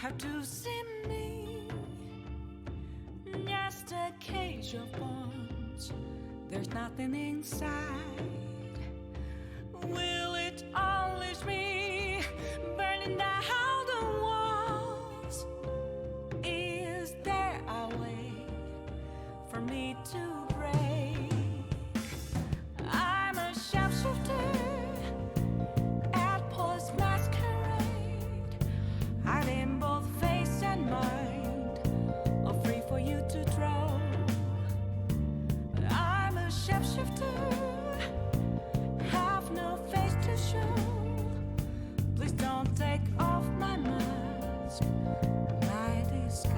How to see me? Just a cage of bones. There's nothing inside. Will it unleash me, burning down the walls? Is there a way for me to break? I'm a sharpshooter at Paul's masquerade, hiding both face and mind, all free for you to draw. I'm a sharpshooter, have no face to show. Please don't take off my mask, my disguise.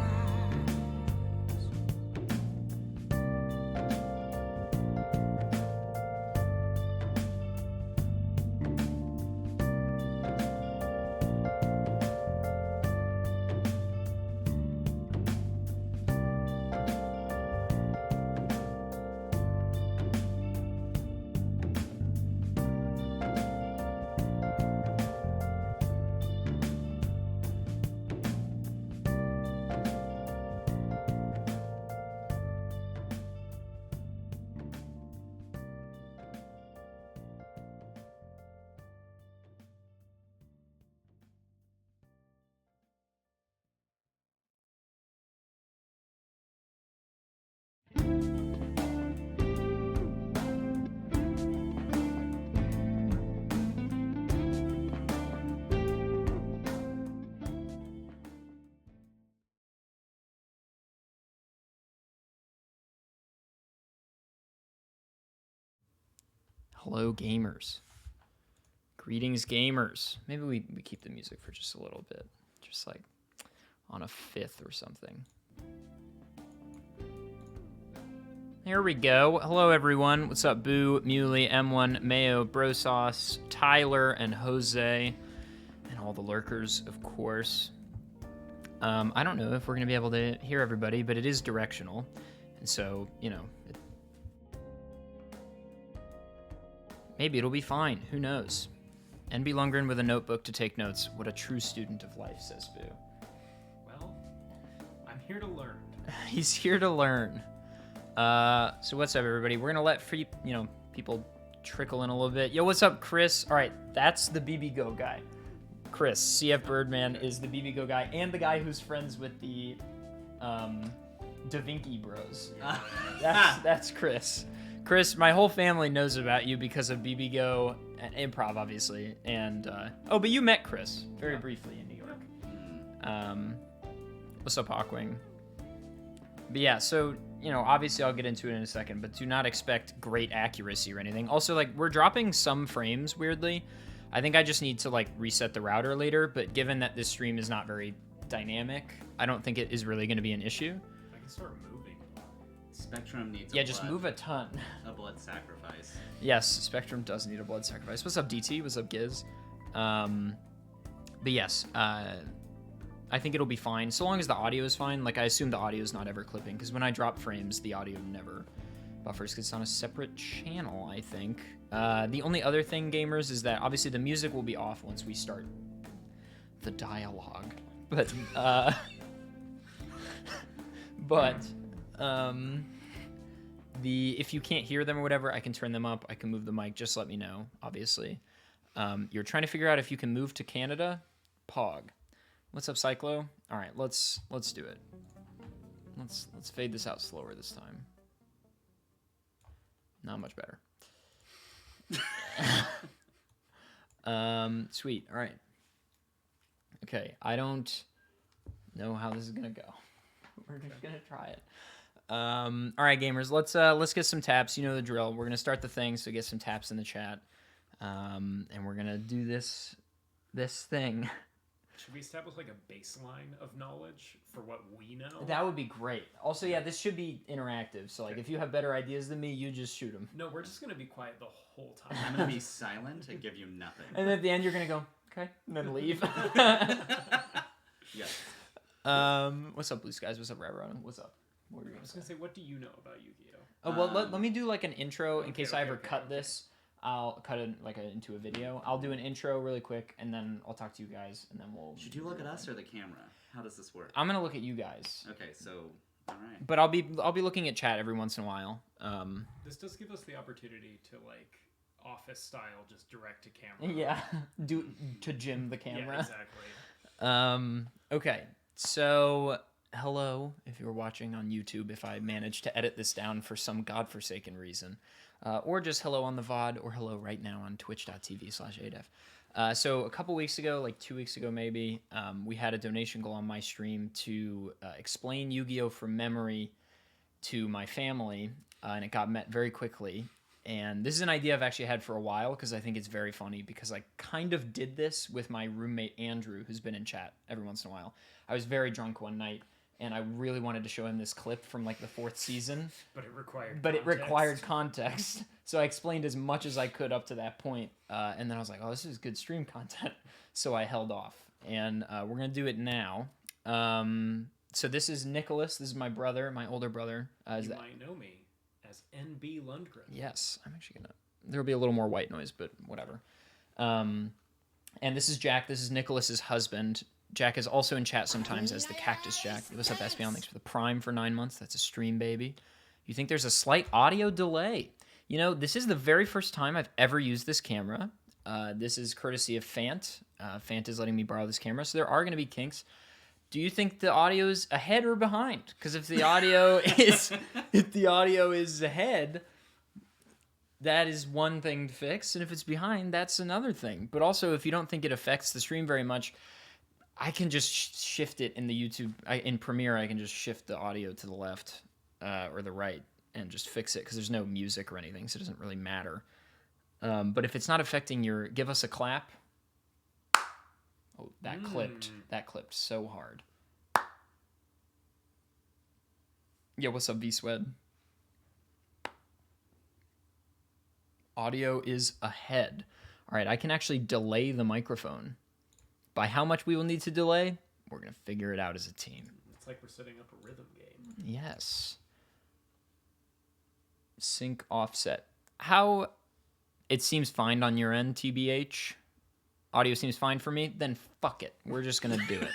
Hello, gamers. Greetings, gamers. Maybe we keep the music for just a little bit. Just like on a fifth or something. There we go. Hello, everyone. What's up, Boo, Muley, M1, Mayo, Brosauce, Tyler, and Jose, and all the lurkers, of course. I don't know if we're going to be able to hear everybody, but it is directional. And so, you know, maybe it'll be fine. Who knows? NB Lundgren with a notebook to take notes. What a true student of life, says Boo. Well, I'm here to learn. He's here to learn. So what's up, everybody? We're gonna let people trickle in a little bit. Yo, what's up, Chris? All right, that's the BBGO guy. Chris, CF Birdman is the BBGO guy and the guy who's friends with the Da Vinci Bros. That's Chris. Chris, my whole family knows about you because of BBGO and improv, obviously. And but you met Chris very briefly in New York. What's up, Hawkwing? But yeah, so obviously I'll get into it in a second, but do not expect great accuracy or anything. Also, like, we're dropping some frames weirdly. I think I just need to like reset the router later. But given that this stream is not very dynamic, I don't think it is really going to be an issue. I can start moving. Spectrum needs just move a ton. A blood sacrifice. Yes, Spectrum does need a blood sacrifice. What's up, DT? What's up, Giz? But yes, I think it'll be fine. So long as the audio is fine. Like, I assume the audio is not ever clipping, because when I drop frames, the audio never buffers, because it's on a separate channel, I think. The only other thing, gamers, is that obviously the music will be off once we start the dialogue. But, if you can't hear them or whatever, I can turn them up. I can move the mic. Just let me know, obviously. You're trying to figure out if you can move to Canada? Pog. What's up, Cyclo? All right, let's do it. Let's fade this out slower this time. Not much better. Sweet. All right. Okay, I don't know how this is gonna go. We're just gonna try it. All right, gamers. Let's get some taps. You know the drill. We're gonna start the thing, so get some taps in the chat, and we're gonna do this thing. Should we establish like a baseline of knowledge for what we know? That would be great. Also, yeah, this should be interactive. So, like, if you have better ideas than me, you just shoot them. No, we're just gonna be quiet the whole time. I'm gonna be silent and give you nothing. And at the end, you're gonna go, okay, and then leave. Yes. What's up, Blue Skies? What's up, Rabbit? What's up? What were you I was gonna say, what do you know about YuGiOh? Oh, well, let me do like an intro in case I ever cut this. I'll cut it into a video. I'll do an intro really quick, and then I'll talk to you guys, and then we'll... Should you look at us or the camera? How does this work? I'm gonna look at you guys, Okay, so all right. but I'll be looking at chat every once in a while. This does give us the opportunity to like office style, just direct to camera. Yeah, do to Jim the camera. Yeah, exactly. Okay, so hello if you're watching on YouTube. If I manage to edit this down for some godforsaken reason, or just hello on the VOD, or hello right now on twitch.tv/adef. So a couple weeks ago, like 2 weeks ago maybe, we had a donation goal on my stream to explain Yu-Gi-Oh! From memory to my family, and it got met very quickly. And this is an idea I've actually had for a while because I think it's very funny because I kind of did this with my roommate Andrew, who's been in chat every once in a while. I was very drunk one night, and I really wanted to show him this clip from like the 4th season. But it required It required context. So I explained as much as I could up to that point. And then I was like, oh, this is good stream content. So I held off. And we're going to do it now. So this is Nicholas. This is my brother, my older brother. You might know me as NB Lundgren. Yes, I'm actually going to... There'll be a little more white noise, but whatever. And this is Jack. This is Nicholas's husband. Jack is also in chat sometimes as the Cactus Jack. What's up, Espion? Thanks for the Prime for 9 months. That's a stream, baby. You think there's a slight audio delay? You know, this is the very first time I've ever used this camera. This is courtesy of Fant. Fant is letting me borrow this camera, so there are going to be kinks. Do you think the audio is ahead or behind? Because if the audio is ahead, that is one thing to fix, and if it's behind, that's another thing. But also, if you don't think it affects the stream very much, I can just shift it in the YouTube. In Premiere, I can just shift the audio to the left or the right and just fix it because there's no music or anything, so it doesn't really matter. But if it's not affecting your... Give us a clap. Oh, that clipped. That clipped so hard. Yeah, what's up, V-Swed? Audio is ahead. All right, I can actually delay the microphone. By how much we will need to delay, we're going to figure it out as a team. It's like we're setting up a rhythm game. Yes. Sync offset. How... It seems fine on your end, TBH. Audio seems fine for me. Then fuck it. We're just gonna do it.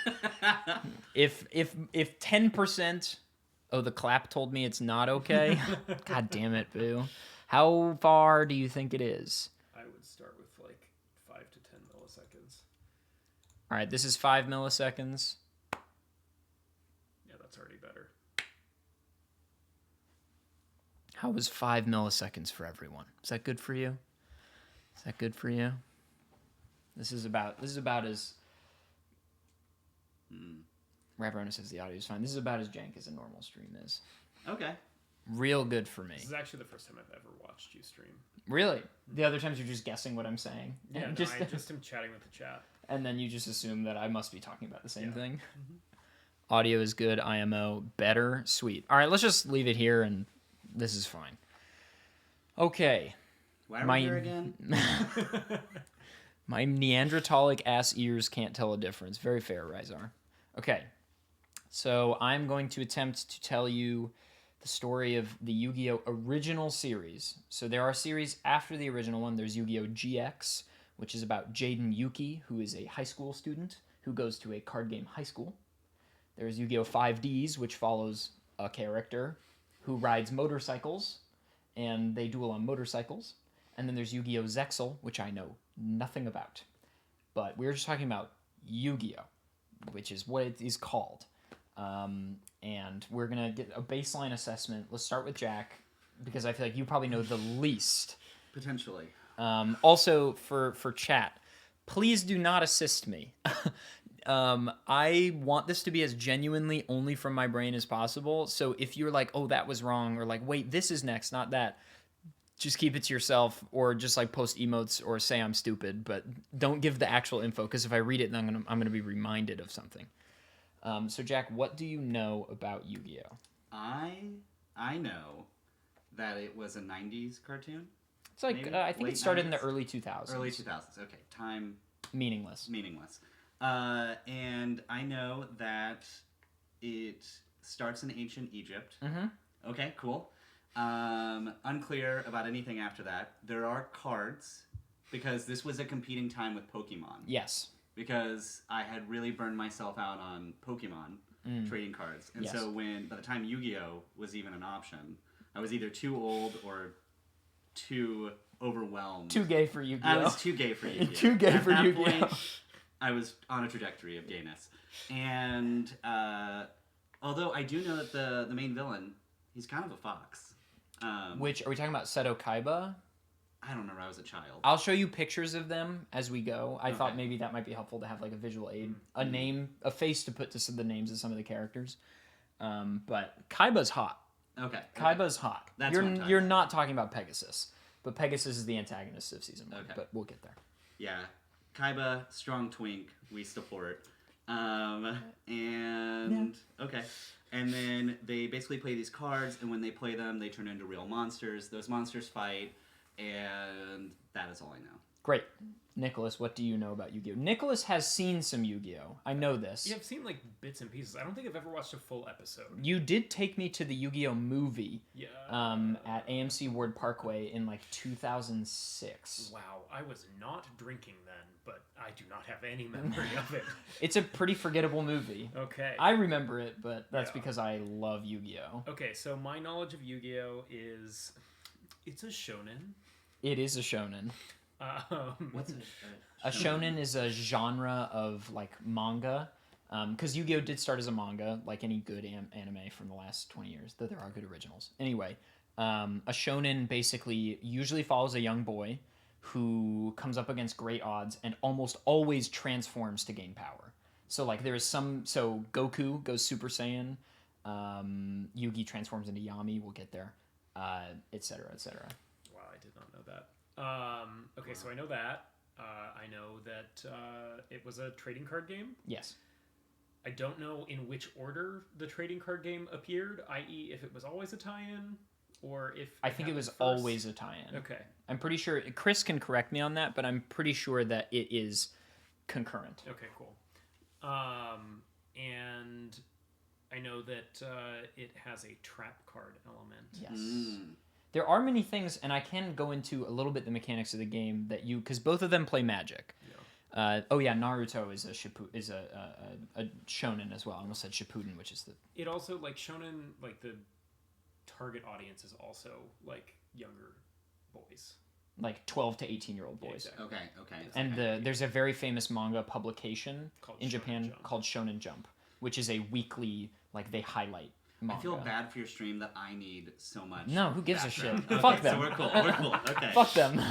If 10%. Oh, the clap told me it's not okay. God damn it, boo. How far do you think it is? I would start with like 5 to 10 milliseconds. All right, this is 5 milliseconds. Yeah, that's already better. How was 5 milliseconds for everyone? Is that good for you? Is that good for you? This is about as... Ravrona says the audio is fine. This is about as jank as a normal stream is. Okay. Real good for me. This is actually the first time I've ever watched you stream. Really? The other times you're just guessing what I'm saying? Yeah, And no, I just am chatting with the chat. And then you just assume that I must be talking about the same thing. Mm-hmm. Audio is good. IMO better. Sweet. All right, let's just leave it here, and this is fine. Okay. Why are we here again? My Neanderthalic ass ears can't tell a difference. Very fair, Rizar. Okay. So I'm going to attempt to tell you the story of the Yu-Gi-Oh! Original series. So there are series after the original one. There's Yu-Gi-Oh! GX, which is about Jaden Yuki, who is a high school student who goes to a card game high school. There's Yu-Gi-Oh! 5Ds, which follows a character who rides motorcycles, and they duel on motorcycles. And then there's Yu-Gi-Oh! Zexal, which I know nothing about. But we're just talking about Yu-Gi-Oh!, which is what it is called. And we're going to get a baseline assessment. Let's start with Jack, because I feel like you probably know the least. Potentially. Also, for chat, please do not assist me. I want this to be as genuinely only from my brain as possible. So if you're like, oh, that was wrong, or like, wait, this is next, not that, just keep it to yourself, or just like post emotes or say I'm stupid, but don't give the actual info, because if I read it, then I'm gonna be reminded of something. So Jack, what do you know about Yu-Gi-Oh? I know that it was a 90s cartoon. It's like I think it started in the early 2000s. Early 2000s. Okay, time meaningless. And I know that it starts in ancient Egypt. Mm-hmm. Okay, cool. Unclear about anything after that. There are cards, because this was a competing time with Pokemon. Yes. because I had really burned myself out on Pokemon trading cards. And Yes. so by the time Yu-Gi-Oh was even an option, I was either too old or too overwhelmed. Too gay for Yu-Gi-Oh. I was too gay for Yu-Gi-Oh. Too gay At for that Yu-Gi-Oh. point, I was on a trajectory of gayness. And although I do know that the main villain, he's kind of a fox. Which, are we talking about Seto Kaiba? I don't remember. I was a child. I'll show you pictures of them as we go. I thought Okay. maybe that might be helpful to have like a visual aid, a name, a face to put to some of the names of some of the characters. But Kaiba's hot. Okay. Kaiba's hot. That's you're what I'm talking you're about. not talking about Pegasus, but Pegasus is the antagonist of season 1. Okay. But we'll get there. Yeah. Kaiba, strong twink, we support. Okay. And then they basically play these cards, and when they play them, they turn into real monsters. Those monsters fight, and that is all I know. Great. Nicholas, what do you know about Yu-Gi-Oh? Nicholas has seen some Yu-Gi-Oh. I know this. Yeah, I've seen like bits and pieces. I don't think I've ever watched a full episode. You did take me to the Yu-Gi-Oh movie Yeah. at AMC Ward Parkway in like 2006. Wow, I was not drinking then, but I do not have any memory of it. It's a pretty forgettable movie. Okay. I remember it, but that's Yeah. because I love Yu-Gi-Oh. Okay, so my knowledge of Yu-Gi-Oh is it's a shonen. It is a shonen. What's A shonen is a genre of like manga, because Yu-Gi-Oh did start as a manga, like any good anime from the last 20 years, though there are good originals. Anyway, a shonen basically usually follows a young boy who comes up against great odds and almost always transforms to gain power. So like there is so Goku goes Super Saiyan, Yugi transforms into Yami, we'll get there, etc., etc. Wow, I did not know that. Okay, so I know that. I know that it was a trading card game. Yes. I don't know in which order the trading card game appeared, i.e. if it was always a tie-in, or if... I think it was first. always a tie-in. Okay. I'm pretty sure, Chris can correct me on that, but I'm pretty sure that it is concurrent. Okay, cool. And I know that it has a trap card element. Yes. There are many things, and I can go into a little bit the mechanics of the game that because both of them play Magic. Yeah. Naruto is a shonen as well. I almost said Shippuden, which is the... It also, like, shonen, like, the target audience is also, like, younger boys. like 12 to 18-year-old Yeah, boys. exactly. Okay. And there's a very famous manga publication Called in Shonen Japan Jump. called Shonen Jump, which is a weekly, like, they highlight manga. I feel bad for your stream that I need so much. No, who gives a shit? background. Okay, Fuck them. So we're cool. Okay. Fuck them.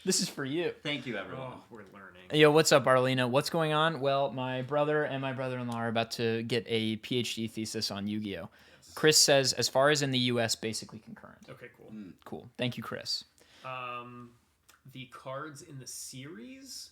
This is for you. Thank you, everyone. Oh, we're learning. Yo, what's up, Arlena? What's going on? Well, my brother and my brother-in-law are about to get a PhD thesis on Yu-Gi-Oh. Yes. Chris says, as far as in the U.S., basically concurrent. Okay, cool. Cool. Thank you, Chris. The cards in the series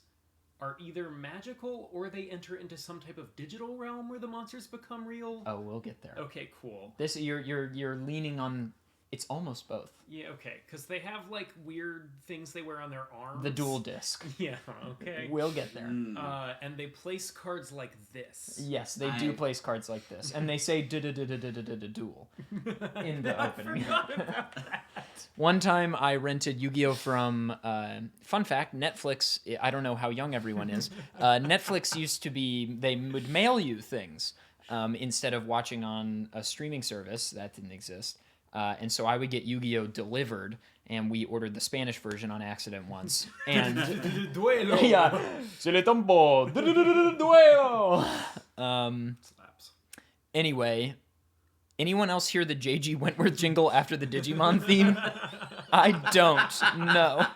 are either magical or they enter into some type of digital realm where the monsters become real. Oh, we'll get there. Okay, cool. This you're leaning on. It's almost both. Yeah, okay, because they have like weird things they wear on their arms. The dual disc. Yeah, okay. We'll get there. And they place cards like this. Yes, they do place cards like this, and they say duel in the opening. Forgot about that. One time I rented Yu-Gi-Oh from, fun fact, Netflix, I don't know how young everyone is, Netflix used to be, they would mail you things instead of watching on a streaming service. That didn't exist. And so I would get Yu-Gi-Oh delivered, and we ordered the Spanish version on accident once. And Duelo. yeah, se le tombo, duelo. Slaps. Anyway, anyone else hear the J.G. Wentworth jingle after the Digimon theme? I don't. No.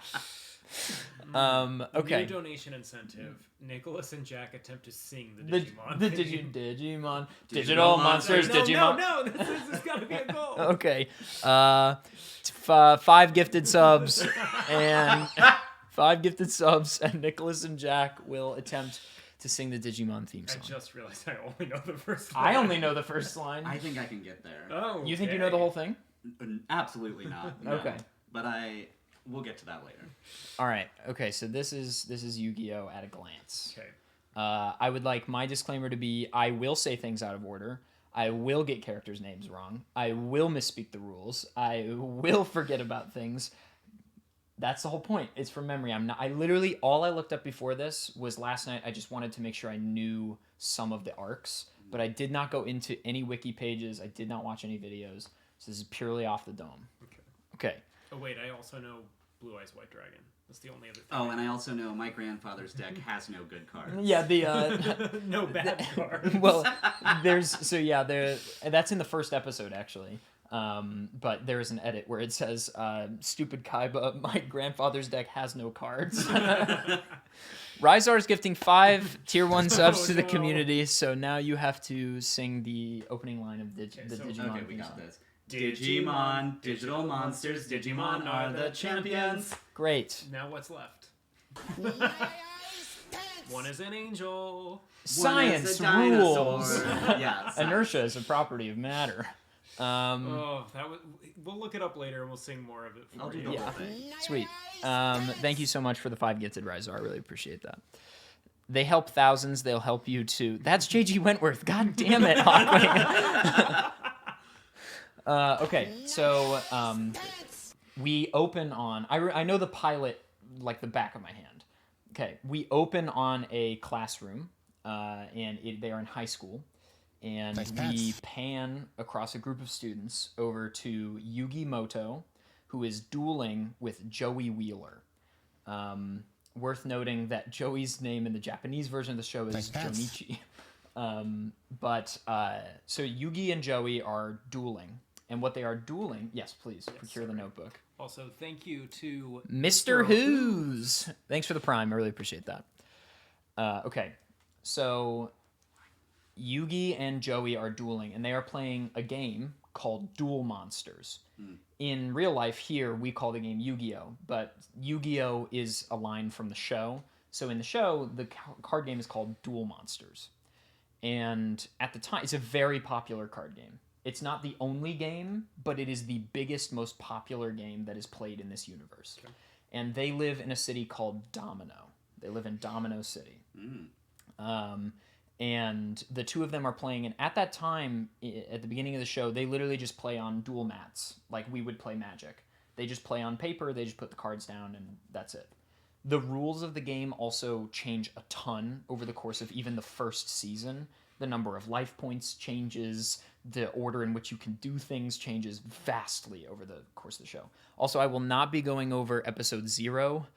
Okay. New donation incentive. Nicholas and Jack attempt to sing the The Digimon. theme. Digimon. Digital monsters, No, Digimon. No, this has got to be a goal. Okay. 5 gifted subs. And 5 gifted subs, and Nicholas and Jack will attempt to sing the Digimon theme I song. just realized I only know the first one. I only know the first line. I think I can get there. Oh, You think you know the whole thing? Absolutely not. No. Okay. But we'll get to that later. All right. Okay, so this is Yu-Gi-Oh at a glance. Okay. I would like my disclaimer to be: I will say things out of order. I will get characters' names wrong. I will misspeak the rules. I will forget about things. That's the whole point. It's from memory. I literally, all I looked up before this was last night. I just wanted to make sure I knew some of the arcs, but I did not go into any wiki pages. I did not watch any videos. So this is purely off the dome. Okay. Oh wait, I also know Blue Eyes White Dragon. That's the only other thing. Oh, and I also know my grandfather's deck has no good cards. Yeah, the no bad cards. well, that's in the first episode actually. But there is an edit where it says, "Stupid Kaiba, my grandfather's deck has no cards." Rizar is gifting 5 tier 1 subs to the community, so now you have to sing the opening line of the Digimon. Okay, we got this. Digimon, digital monsters, Digimon are the champions. Great. Now what's left? One is an angel. Science One is a dinosaur. rules. Yeah, Inertia is a property of matter. We'll look it up later and we'll sing more of it for I'll do you. the Yeah. whole thing. Sweet. Thank you so much for the 5 gifted, Rizar. I really appreciate that. They help thousands. They'll help you too. That's JG Wentworth. God damn it, Hawkwing. Okay, so we open on... I know the pilot like the back of my hand. Okay, we open on a classroom, and they are in high school. And we pan across a group of students over to YuGiOh, who is dueling with Joey Wheeler. Worth noting that Joey's name in the Japanese version of the show is Jonichi. So Yugi and Joey are dueling. And what they are dueling... Yes, please, procure the notebook. Also, thank you to Mr. Who's. Thanks for the prime. I really appreciate that. Okay, so... Yugi and Joey are dueling, and they are playing a game called Duel Monsters. In real life here, we call the game YuGiOh, but YuGiOh is a line from the show. So in the show, the card game is called Duel Monsters. And at the time, it's a very popular card game. It's not the only game, but it is the biggest, most popular game that is played in this universe. Okay. And they live in a city called Domino. They live in Domino City. And the two of them are playing, and at that time, at the beginning of the show, they literally just play on duel mats, like we would play Magic. They just play on paper, they just put the cards down, and that's it. The rules of the game also change a ton over the course of even the first season. The number of life points changes, the order in which you can do things changes vastly over the course of the show. Also, I will not be going over episode 0,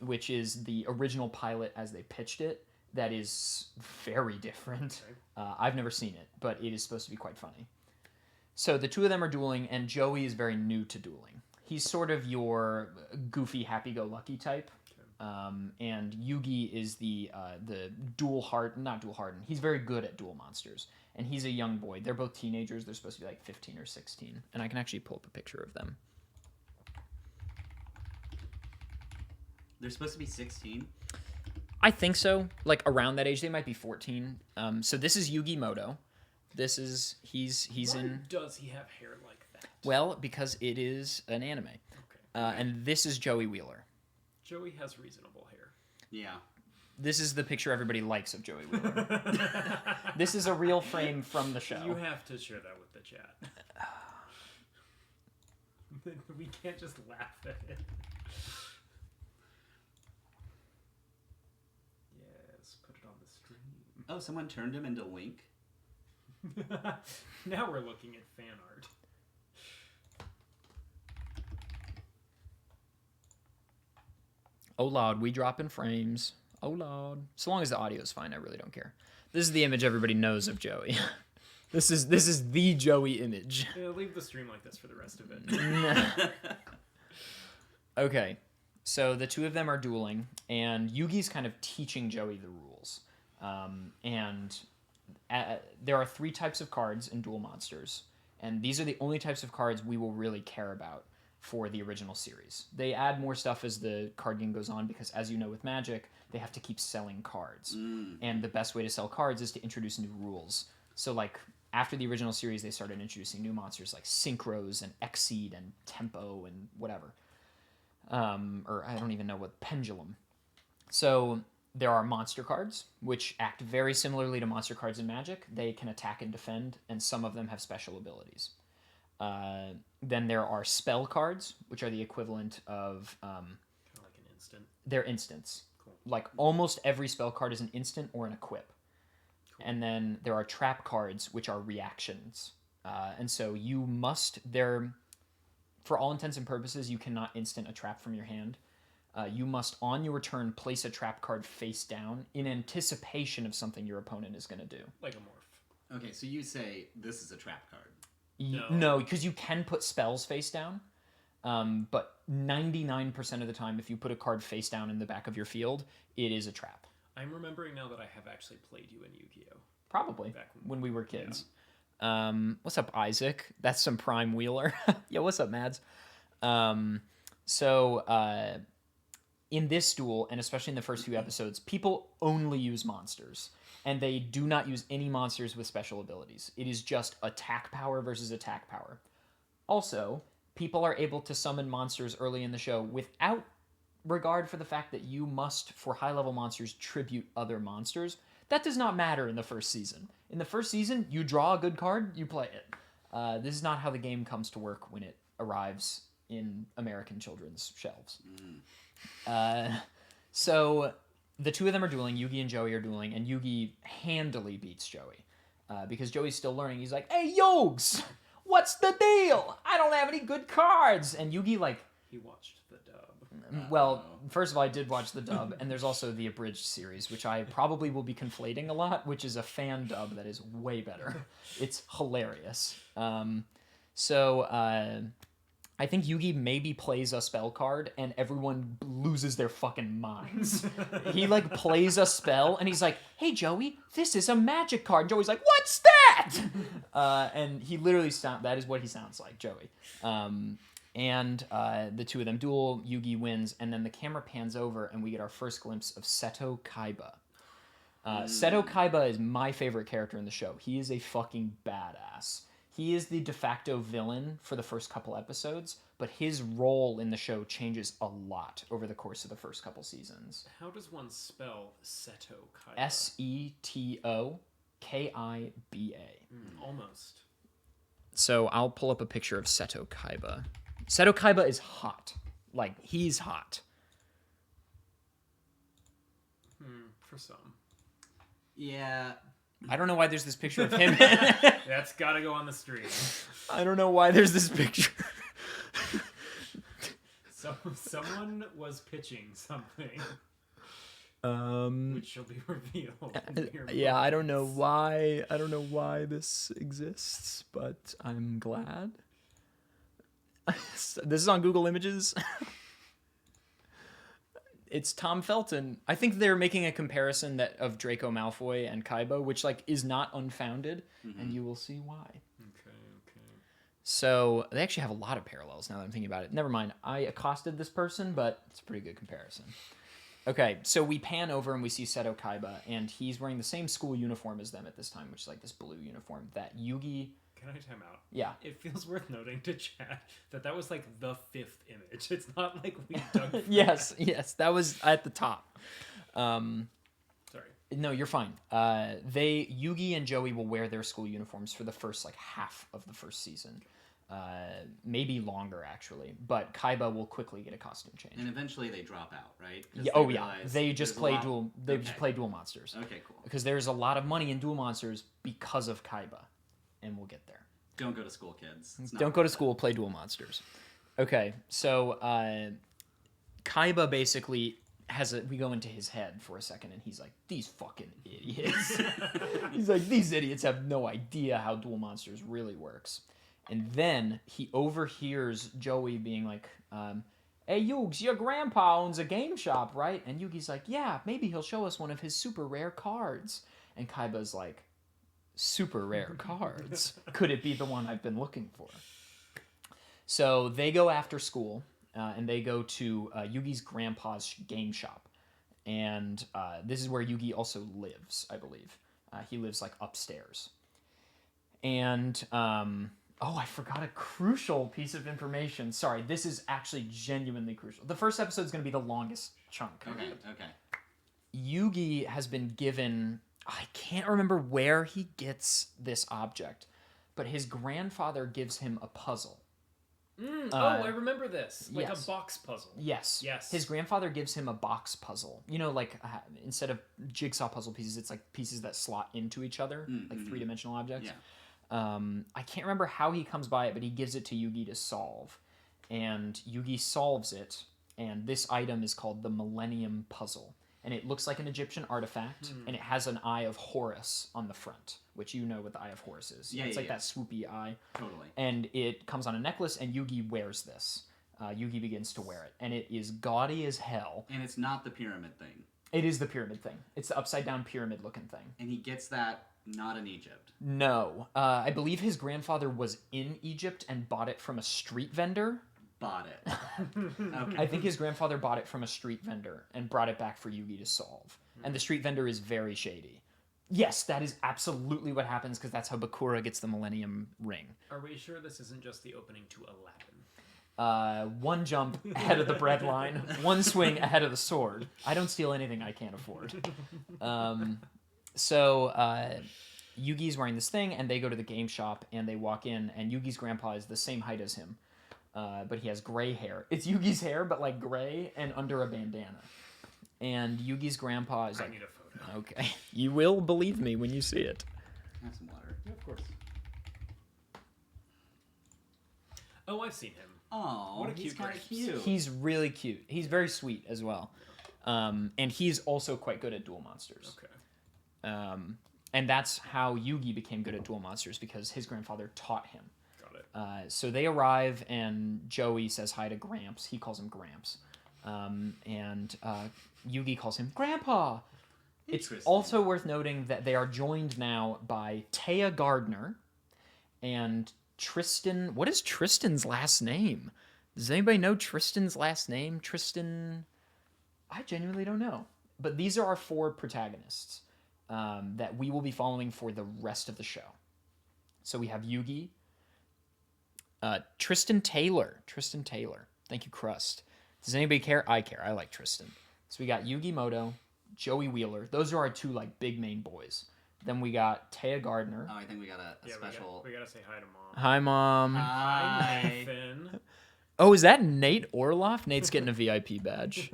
which is the original pilot as they pitched it. That is very different. I've never seen it, but it is supposed to be quite funny. So the two of them are dueling, and Joey is very new to dueling. He's sort of your goofy, happy-go-lucky type, and Yugi is the not dual-hardened. He's very good at duel monsters, and he's a young boy. They're both teenagers. They're supposed to be like 15 or 16, and I can actually pull up a picture of them. They're supposed to be 16? I think so. Like around that age, they might be 14. So this is YuGiOh. This is he's Why in. does he have hair like that? Well, because it is an anime. Okay. And this is Joey Wheeler. Joey has reasonable hair. Yeah. This is the picture everybody likes of Joey Wheeler. This is a real frame from the show. You have to share that with the chat. We can't just laugh at it. Yes, put it on the stream. Oh, someone turned him into Link? Now we're looking at fan art. Oh Lord, we drop in frames. Oh Lord. So long as the audio is fine, I really don't care. This is the image everybody knows of Joey. This is the Joey image. Yeah, leave the stream like this for the rest of it. Okay, so the two of them are dueling, and Yugi's kind of teaching Joey the rules. There are 3 types of cards in Duel Monsters, and these are the only types of cards we will really care about for the original series. They add more stuff as the card game goes on, because as you know with Magic, they have to keep selling cards. And the best way to sell cards is to introduce new rules. So like, after the original series, they started introducing new monsters like Synchros and Exceed and Tempo and whatever. Or I don't even know what, Pendulum. So there are monster cards, which act very similarly to monster cards in Magic. They can attack and defend, and some of them have special abilities. Then there are spell cards, which are the equivalent of instant? They're instants. Cool. Like almost every spell card is an instant or an equip. Cool. And then there are trap cards, which are reactions. And so for all intents and purposes, you cannot instant a trap from your hand. You must, on your turn, place a trap card face down in anticipation of something your opponent is going to do. Like a morph. Okay, so you say this is a trap card. No, because you can put spells face down. But 99% of the time, if you put a card face down in the back of your field, it is a trap. I'm remembering now that I have actually played you in Yu-Gi-Oh! Probably, Back when we were kids. What's up, Isaac? That's some prime wheeler. Yo, what's up, Mads? In this duel, and especially in the first few episodes, people only use monsters. And they do not use any monsters with special abilities. It is just attack power versus attack power. Also, people are able to summon monsters early in the show without regard for the fact that you must, for high-level monsters, tribute other monsters. That does not matter in the first season. In the first season, you draw a good card, you play it. This is not how the game comes to work when it arrives in American children's shelves. So the two of them are dueling. Yugi and Joey are dueling, and Yugi handily beats Joey because Joey's still learning. He's like, "Hey, Yogs, what's the deal? I don't have any good cards." And Yugi, like, He watched the dub. well, first of all, I did watch the dub, and there's also the abridged series, which I probably will be conflating a lot, which is a fan dub that is way better. It's hilarious. I think Yugi maybe plays a spell card, and everyone loses their fucking minds. He, like, plays a spell, and he's like, "Hey, Joey, this is a magic card." And Joey's like, "What's that?" And he literally that is what he sounds like, Joey. The two of them duel, Yugi wins, and then the camera pans over, and we get our first glimpse of Seto Kaiba. Seto Kaiba is my favorite character in the show. He is a fucking badass. He is the de facto villain for the first couple episodes, but his role in the show changes a lot over the course of the first couple seasons. How does one spell Seto Kaiba? Setokiba. Almost. So I'll pull up a picture of Seto Kaiba. Seto Kaiba is hot. Like, he's hot. For some. Yeah. I don't know why there's this picture of him. That's gotta go on the stream. I don't know why there's this picture. So someone was pitching something, which shall be revealed. in your Yeah, I don't moments. know why. I don't know why this exists, but I'm glad. This is on Google Images. It's Tom Felton. I think they're making a comparison of Draco Malfoy and Kaiba, which, like, is not unfounded, and you will see why. Okay. So they actually have a lot of parallels now that I'm thinking about it. Never mind. I accosted this person, but it's a pretty good comparison. Okay, so we pan over and we see Seto Kaiba, and he's wearing the same school uniform as them at this time, which is like this blue uniform that Yugi... Can I time out? Yeah. It feels worth noting to chat that was like the 5th image. It's not like we dug for yes, that. yes, that was at the top. Sorry. No, you're fine. Yugi and Joey will wear their school uniforms for the first, like, half of the first season. Maybe longer, actually. But Kaiba will quickly get a costume change. And eventually they drop out, right? 'Cause Yeah, they yeah. realize They just there's a play lot- dual. They Okay. just play dual monsters. Okay, cool. Because there's a lot of money in dual monsters because of Kaiba, and we'll get there. Don't go to school, kids. It's not Don't go to worth it. school. Play dual monsters. Okay, so Kaiba basically we go into his head for a second, and he's like, "These fucking idiots." He's like, "These idiots have no idea how dual monsters really works." And then he overhears Joey being like, "Hey, Yugs, your grandpa owns a game shop, right?" And Yugi's like, "Yeah, maybe he'll show us one of his super rare cards." And Kaiba's like, "Super rare cards? Could it be the one I've been looking for?" So they go after school, and they go to Yugi's grandpa's game shop. And this is where Yugi also lives, I believe. He lives, like, upstairs. And... I forgot a crucial piece of information. Sorry, this is actually genuinely crucial. The first episode is going to be the longest chunk. Okay. Yugi has been given... I can't remember where he gets this object, but his grandfather gives him a puzzle. I remember this. Like yes. a box puzzle. Yes. Yes. His grandfather gives him a box puzzle. You know, like instead of jigsaw puzzle pieces, it's like pieces that slot into each other, like three-dimensional objects. Yeah. I can't remember how he comes by it, but he gives it to Yugi to solve. And Yugi solves it, and this item is called the Millennium Puzzle. And it looks like an Egyptian artifact, and it has an Eye of Horus on the front, which you know what the Eye of Horus is. Yeah, it's like yeah. that swoopy eye. Totally. And it comes on a necklace, and Yugi wears this. Yugi begins to wear it, and it is gaudy as hell. And it's not the pyramid thing. It is the pyramid thing. It's the upside-down pyramid-looking thing. And he gets that not in Egypt. No. I believe his grandfather was in Egypt and bought it from a street vendor. Bought it. Okay. I think his grandfather bought it from a street vendor and brought it back for Yugi to solve. And the street vendor is very shady. Yes, that is absolutely what happens because that's how Bakura gets the Millennium Ring. Are we sure this isn't just the opening to Aladdin? One jump ahead of the bread line, one swing ahead of the sword. I don't steal anything I can't afford. So Yugi's wearing this thing, and they go to the game shop, and they walk in, and Yugi's grandpa is the same height as him. But he has gray hair. It's Yugi's hair, but like gray and under a bandana. And Yugi's grandpa is I like, need a photo. okay, you will believe me when you see it. Have some water. Yeah, of course. Oh, I've seen him. Oh, What a he's cute kind of grapes. cute. He's really cute. He's very sweet as well. And he's also quite good at duel monsters. Okay. And that's how Yugi became good at duel monsters, because his grandfather taught him. Got it. So they arrive, and Joey says hi to Gramps. He calls him Gramps. And Yugi calls him Grandpa. It's Interesting. also worth noting that they are joined now by Taya Gardner and Tristan. What is Tristan's last name? Does anybody know Tristan's last name? Tristan... I genuinely don't know. But these are our 4 protagonists that we will be following for the rest of the show. So we have Yugi, Tristan Taylor. Thank you, Crust. Does anybody care? I care. I like Tristan. So we got Yugi Moto, Joey Wheeler. Those are our 2 like big main boys. Then we got Taya Gardner. Oh, I think we got a special. We gotta say hi to Mom. Hi, Mom. Hi. Nathan. Oh, is that Nate Orloff? Nate's getting a VIP badge.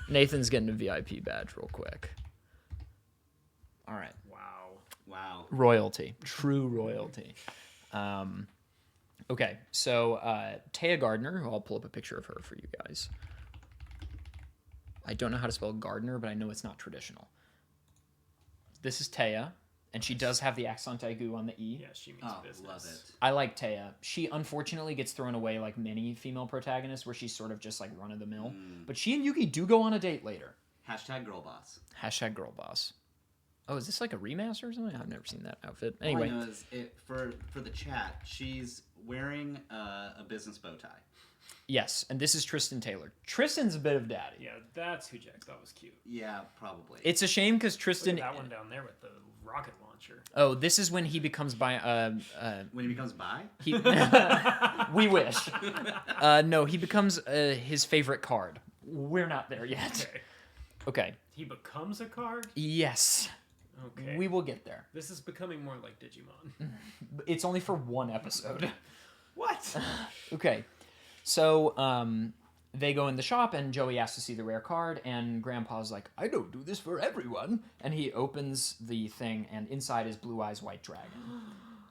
Nathan's getting a VIP badge real quick. All right. Wow. Royalty. True royalty. Okay, so Taya Gardner, who I'll pull up a picture of her for you guys. I don't know how to spell Gardner, but I know it's not traditional. This is Taya, and she does have the accent aigu on the E. Yeah, she means Oh, business. love it. I like Taya. She unfortunately gets thrown away like many female protagonists, where she's sort of just like run-of-the-mill. But she and Yugi do go on a date later. Hashtag girl boss. Hashtag girl boss. Oh, is this like a remaster or something? I've never seen that outfit. All Anyway. I know is for the chat, she's wearing a business bow tie. Yes, and this is Tristan Taylor. Tristan's a bit of daddy. Yeah, that's who Jax thought was cute. Yeah, probably. It's a shame because Look Tristan... at that one down there with the rocket launcher. Oh, this is when he becomes when he becomes bi? he we wish. No, he becomes his favorite card. We're not there yet. Okay. Okay. He becomes a card? Yes. Okay. We will get there. This is becoming more like Digimon. It's only for 1 episode. What? Okay. So, they go in the shop, and Joey asks to see the rare card, and Grandpa's like, I don't do this for everyone. And he opens the thing, and inside is Blue Eyes White Dragon.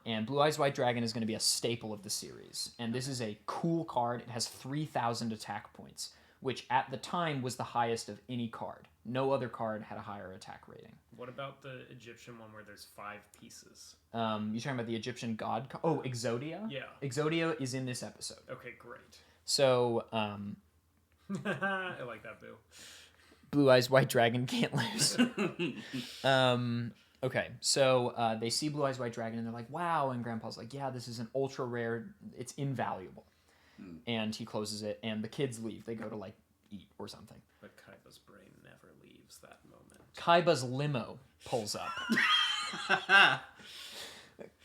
And Blue Eyes White Dragon is going to be a staple of the series. And this is a cool card. It has 3,000 attack points, which at the time was the highest of any card. No other card had a higher attack rating. What about the Egyptian one where there's 5 pieces? You talking about the Egyptian god? Oh, Exodia? Yeah. Exodia is in this episode. Okay, great. So, I like that, Boo. Blue Eyes White Dragon can't lose. Okay, so they see Blue Eyes White Dragon and they're like, wow. And Grandpa's like, yeah, this is an ultra rare. It's invaluable. And he closes it, and the kids leave. They go to, like, eat or something. But Kaiba's brain never leaves that moment. Kaiba's limo pulls up.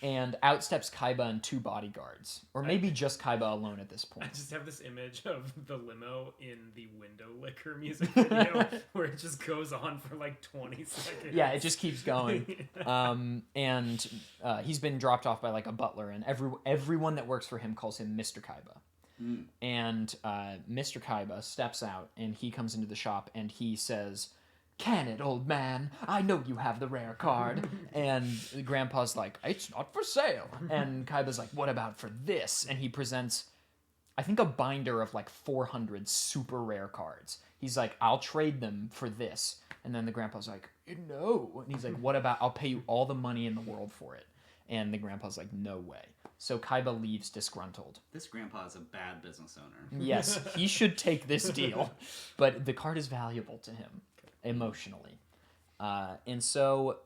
And out steps Kaiba and 2 bodyguards. Or maybe just Kaiba alone at this I point. just have this image of the limo in the Window Licker music video where it just goes on for like 20 seconds. Yeah, it just keeps going. And he's been dropped off by like a butler, and everyone that works for him calls him Mr. Kaiba. And Mr. Kaiba steps out, and he comes into the shop, and he says, "Can it, old man? I know you have the rare card." And Grandpa's like, "It's not for sale." And Kaiba's like, "What about for this?" And he presents, I think, a binder of like 400 super rare cards. He's like, "I'll trade them for this." And then the Grandpa's like, "No." And he's like, "What about, I'll pay you all the money in the world for it." And the Grandpa's like, "No way." So Kaiba leaves disgruntled. This grandpa is a bad business owner. Yes, he should take this deal. But the card is valuable to him emotionally. And so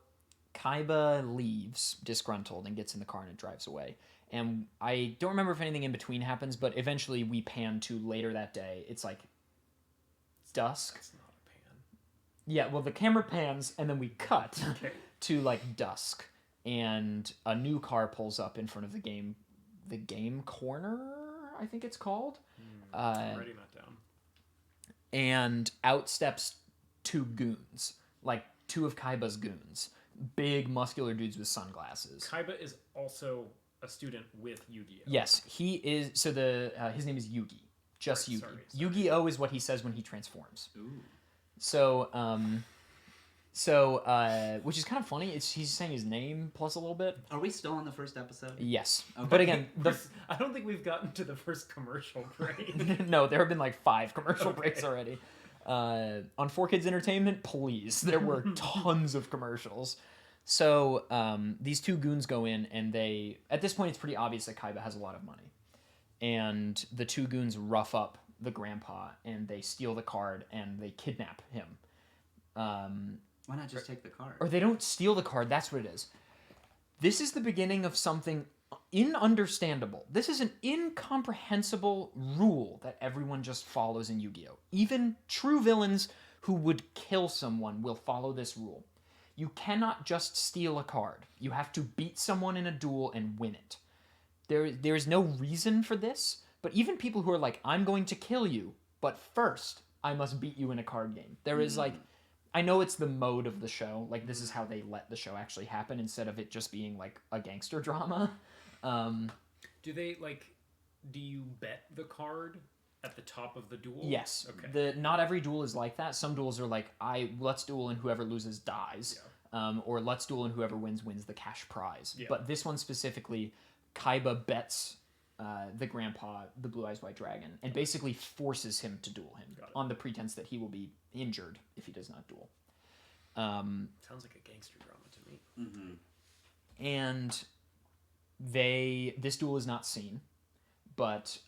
Kaiba leaves disgruntled and gets in the car and it drives away. And I don't remember if anything in between happens, but eventually we pan to later that day. It's like dusk. It's not a pan. Yeah, well, the camera pans and then we cut Okay. to like dusk. And a new car pulls up in front of the game corner, I think it's called. I'm writing that down. And out steps two goons, like two of Kaiba's goons. Big, muscular dudes with sunglasses. Kaiba is also a student with YuGiOh. Yes, he is. So his name is Yugi. Just Right, Yugi. sorry. YuGiOh is what he says when he transforms. Ooh. So, which is kind of funny. He's saying his name plus a little bit. Are we still on the first episode? Yes. Okay. But again, I don't think we've gotten to the first commercial break. no, there have been like 5 commercial Okay. breaks already. On 4Kids Entertainment, please. There were tons of commercials. So these two goons go in, and at this point, it's pretty obvious that Kaiba has a lot of money. And the two goons rough up the grandpa, and they steal the card, and they kidnap him. Why not just take the card? Or they don't steal the card, that's what it is. This is the beginning of something ununderstandable. This is an incomprehensible rule that everyone just follows in Yu-Gi-Oh! Even true villains who would kill someone will follow this rule. You cannot just steal a card. You have to beat someone in a duel and win it. There is no reason for this, but even people who are like, "I'm going to kill you, but first I must beat you in a card game." There is like, I know it's the mode of the show. Like, this is how they let the show actually happen instead of it just being like a gangster drama. Do you bet the card at the top of the duel? Yes. Okay. Not every duel is like that. Some duels are like, let's duel and whoever loses dies. Yeah. Or let's duel and whoever wins the cash prize. Yeah. But this one specifically, Kaiba bets the grandpa, the Blue Eyes White Dragon, and basically forces him to duel him Got it. on the pretense that he will be injured if he does not duel. Sounds like a gangster drama to me. Mm-hmm. And this duel is not seen, but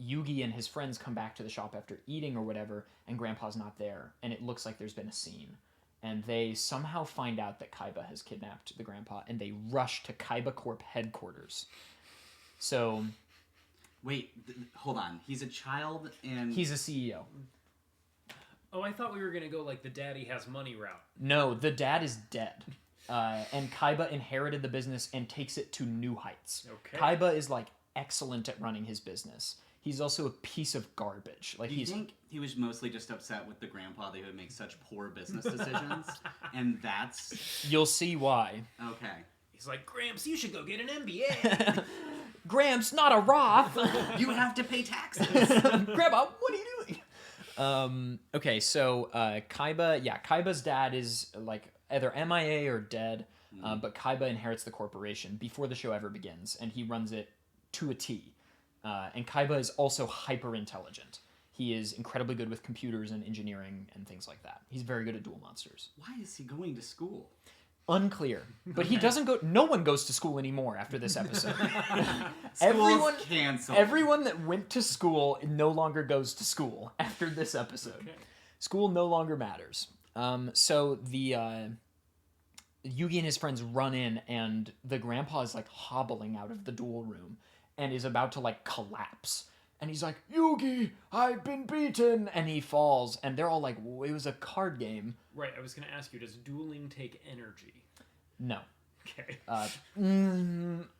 Yugi and his friends come back to the shop after eating or whatever, and Grandpa's not there, and it looks like there's been a scene. And they somehow find out that Kaiba has kidnapped the grandpa, and they rush to Kaiba Corp headquarters. So Wait, hold on. He's a child and... he's a CEO. Oh, I thought we were going to go like the daddy has money route. No, the dad is dead. And Kaiba inherited the business and takes it to new heights. Okay. Kaiba is like excellent at running his business. He's also a piece of garbage. Like Do you think he was mostly just upset with the grandpa that he would make such poor business decisions? And that's... You'll see why. Okay. He's like, "Gramps, you should go get an MBA." Gramps, not a Roth. You have to pay taxes! Grandpa, what are you doing? Okay, so Kaiba's dad is like either MIA or dead, but Kaiba inherits the corporation before the show ever begins, and he runs it to a T. And Kaiba is also hyper intelligent. He is incredibly good with computers and engineering and things like that. He's very good at duel monsters. Why is he going to school? Unclear, but he doesn't go. No one goes to school anymore after this episode. School's canceled. Everyone that went to school no longer goes to school after this episode. Okay. School no longer matters. So the Yugi and his friends run in, and the grandpa is like hobbling out of the duel room and is about to like collapse. And he's like, "Yugi, I've been beaten!" And he falls, and they're all like, "It was a card game." Right, I was going to ask you, does dueling take energy? No. Okay.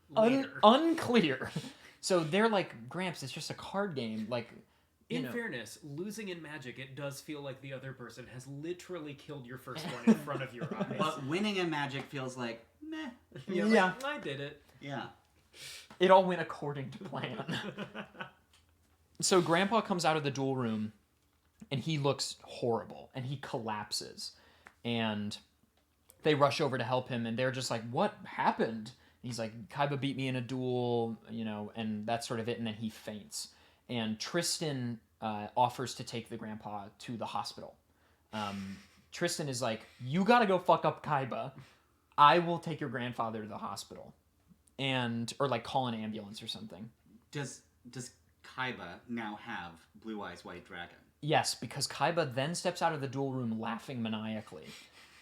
Later. Unclear. So they're like, "Gramps, it's just a card game." Like, In fairness, losing in Magic, it does feel like the other person has literally killed your first one in front of your eyes. But winning in Magic feels like, meh. Yeah. I did it. Yeah. it all went according to plan. So Grandpa comes out of the duel room, and he looks horrible, and he collapses, and they rush over to help him, and they're just like, "What happened?" And he's like, "Kaiba beat me in a duel, and that's sort of it." And then he faints, and Tristan offers to take the grandpa to the hospital. Tristan is like, "You gotta go fuck up Kaiba. I will take your grandfather to the hospital, or like call an ambulance or something." Does Kaiba now have Blue Eyes White Dragon? Yes, because Kaiba then steps out of the duel room laughing maniacally,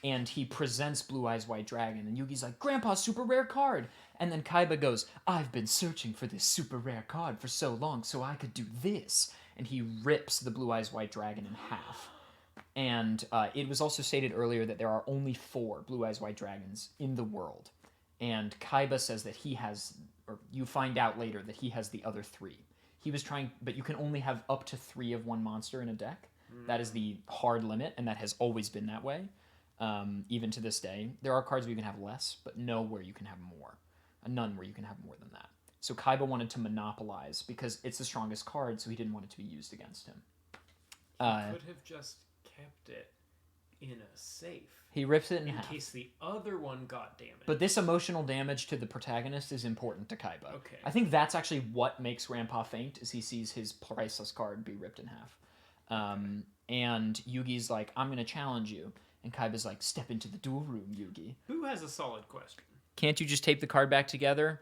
and he presents Blue Eyes White Dragon, and Yugi's like, "Grandpa's super rare card," and then Kaiba goes, "I've been searching for this super rare card for so long, so I could do this," and he rips the Blue Eyes White Dragon in half. And it was also stated earlier that there are only 4 Blue Eyes White Dragons in the world, and Kaiba says that he has, or you find out later that he has the other 3. He was trying, but you can only have up to 3 of one monster in a deck. That is the hard limit, and that has always been that way, even to this day. There are cards where you can have less, but no where you can have more. None where you can have more than that. So Kaiba wanted to monopolize because it's the strongest card, so he didn't want it to be used against him. Could have just kept it in a safe He rips it in in half. case the other one got damaged. But this emotional damage to the protagonist is important to Kaiba. Okay. I think that's actually what makes Grandpa faint, is he sees his priceless card be ripped in half. And Yugi's like, "I'm going to challenge you." And Kaiba's like, "Step into the duel room, Yugi." Who has a solid question? Can't you just tape the card back together?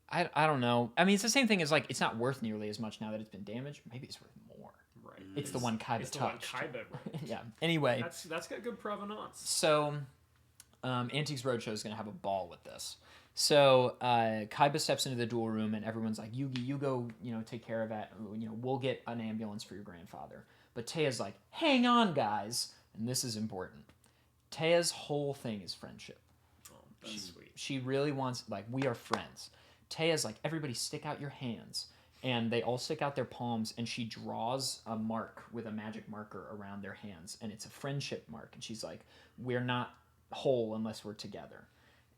I don't know. I mean, it's the same thing as, like, it's not worth nearly as much now that it's been damaged. Maybe it's worth more. Right. It's the one Kaiba It's the touched. one Kaiba. Yeah. Anyway. That's got good provenance. So, Antiques Roadshow is going to have a ball with this. So, Kaiba steps into the duel room, and everyone's like, "Yugi, you go, take care of it. We'll get an ambulance for your grandfather." But Teia's like, "Hang on, guys." And this is important. Teia's whole thing is friendship. Oh, that's sweet. She really wants, like, we are friends. Teia's like, "Everybody stick out your hands." And they all stick out their palms, and she draws a mark with a magic marker around their hands, and it's a friendship mark. And she's like, "We're not whole unless we're together."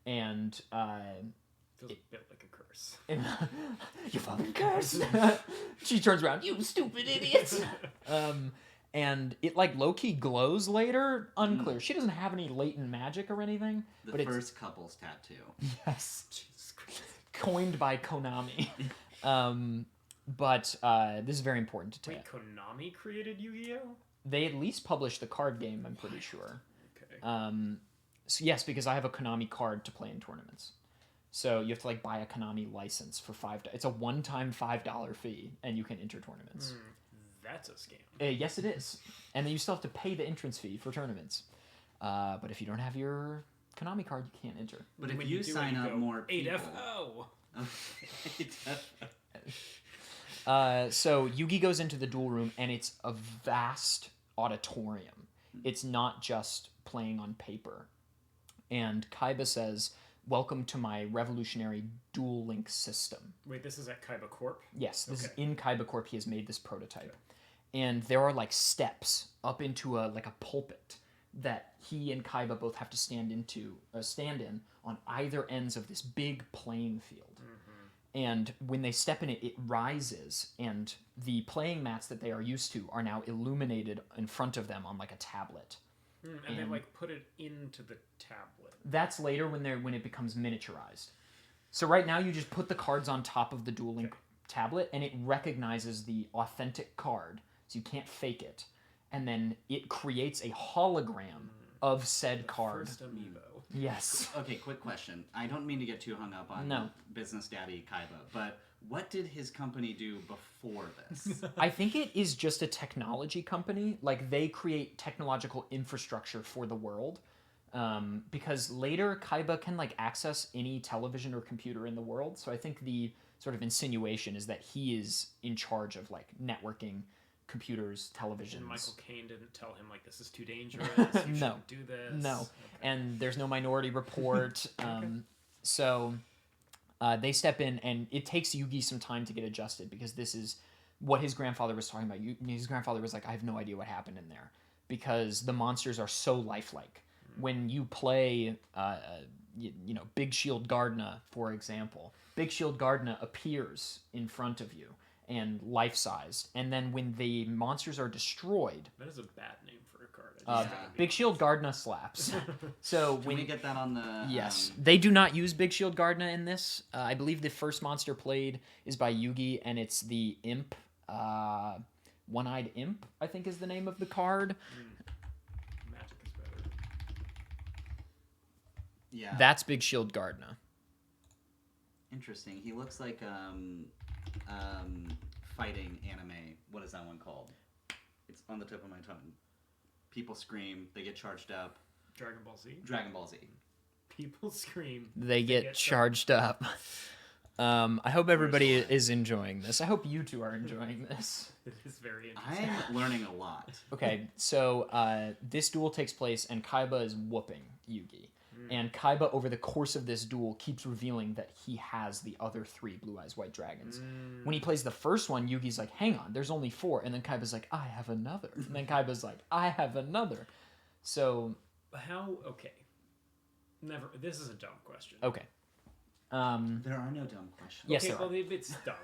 And Feels a bit like a curse. you fucking curse. She turns around, "You stupid idiots." And it, like, low-key glows later. Unclear. She doesn't have any latent magic or anything. The first couple's tattoo. Yes. Jesus Christ. Coined by Konami. But this is very important to Teiya. Wait, Konami created Yu-Gi-Oh? They at least published the card game, I'm pretty sure. Okay. So yes, because I have a Konami card to play in tournaments. So you have to, like, buy a Konami license for $5. It's a one-time $5 fee, and you can enter tournaments. That's a scam. Yes, it is. And then you still have to pay the entrance fee for tournaments. But if you don't have your Konami card, you can't enter. But if When you do it, sign up go, more people... 8FO! So Yugi goes into the duel room, and it's a vast auditorium. It's not just playing on paper. And Kaiba says, "Welcome to my revolutionary duel link system." Wait, this is at Kaiba Corp? Yes, this is Okay. in Kaiba Corp. He has made this prototype. And there are, like, steps up into a pulpit that he and Kaiba both have to stand in on either ends of this big playing field. And when they step in it, it rises, and the playing mats that they are used to are now illuminated in front of them on, like, a tablet. And they, like, put it into the tablet. That's later when it becomes miniaturized. So right now you just put the cards on top of the Duel Link tablet, and it recognizes the authentic card, so you can't fake it. And then it creates a hologram of said card. First amiibo. Yes. Okay, quick question. I don't mean to get too hung up on Business Daddy Kaiba, but what did his company do before this? I think it is just a technology company. Like, they create technological infrastructure for the world. Because later Kaiba can, like, access any television or computer in the world. So I think the sort of insinuation is that he is in charge of, like, networking computers, televisions. And Michael Caine didn't tell him, like, this is too dangerous. You shouldn't do this. No. Okay. And there's no Minority Report. So they step in, and it takes Yugi some time to get adjusted, because this is what his grandfather was talking about. His grandfather was like, "I have no idea what happened in there," because the monsters are so lifelike. When you play, Big Shield Gardna, for example, Big Shield Gardna appears in front of you, and life-sized. And then when the monsters are destroyed, That is a bad name for a card. I just gotta be Big Shield Gardna slaps. So Can when we get that on the? yes, they do not use Big Shield Gardna in this. I believe the first monster played is by Yugi, and it's the Imp, One-Eyed Imp, I think is the name of the card. Magic is better. Yeah. That's Big Shield Gardna. Interesting. He looks like fighting anime. What is that one called? It's on the tip of my tongue. People scream. They get charged up. Dragon Ball Z. Dragon Ball Z. People scream. They get charged up. I hope everybody is enjoying this. I hope you two are enjoying this. It is very interesting. I'm learning a lot. Okay, so this duel takes place, and Kaiba is whooping Yugi. And Kaiba, over the course of this duel, keeps revealing that he has the other 3 Blue Eyes White Dragons. When he plays the first one, Yugi's like, hang on, there's only 4. And then Kaiba's like, I have another. And then Kaiba's like, I have another. So... How? Okay. Never. This is a dumb question. Okay. There are no dumb questions. Yes, Okay, there well, are. if it's dumb,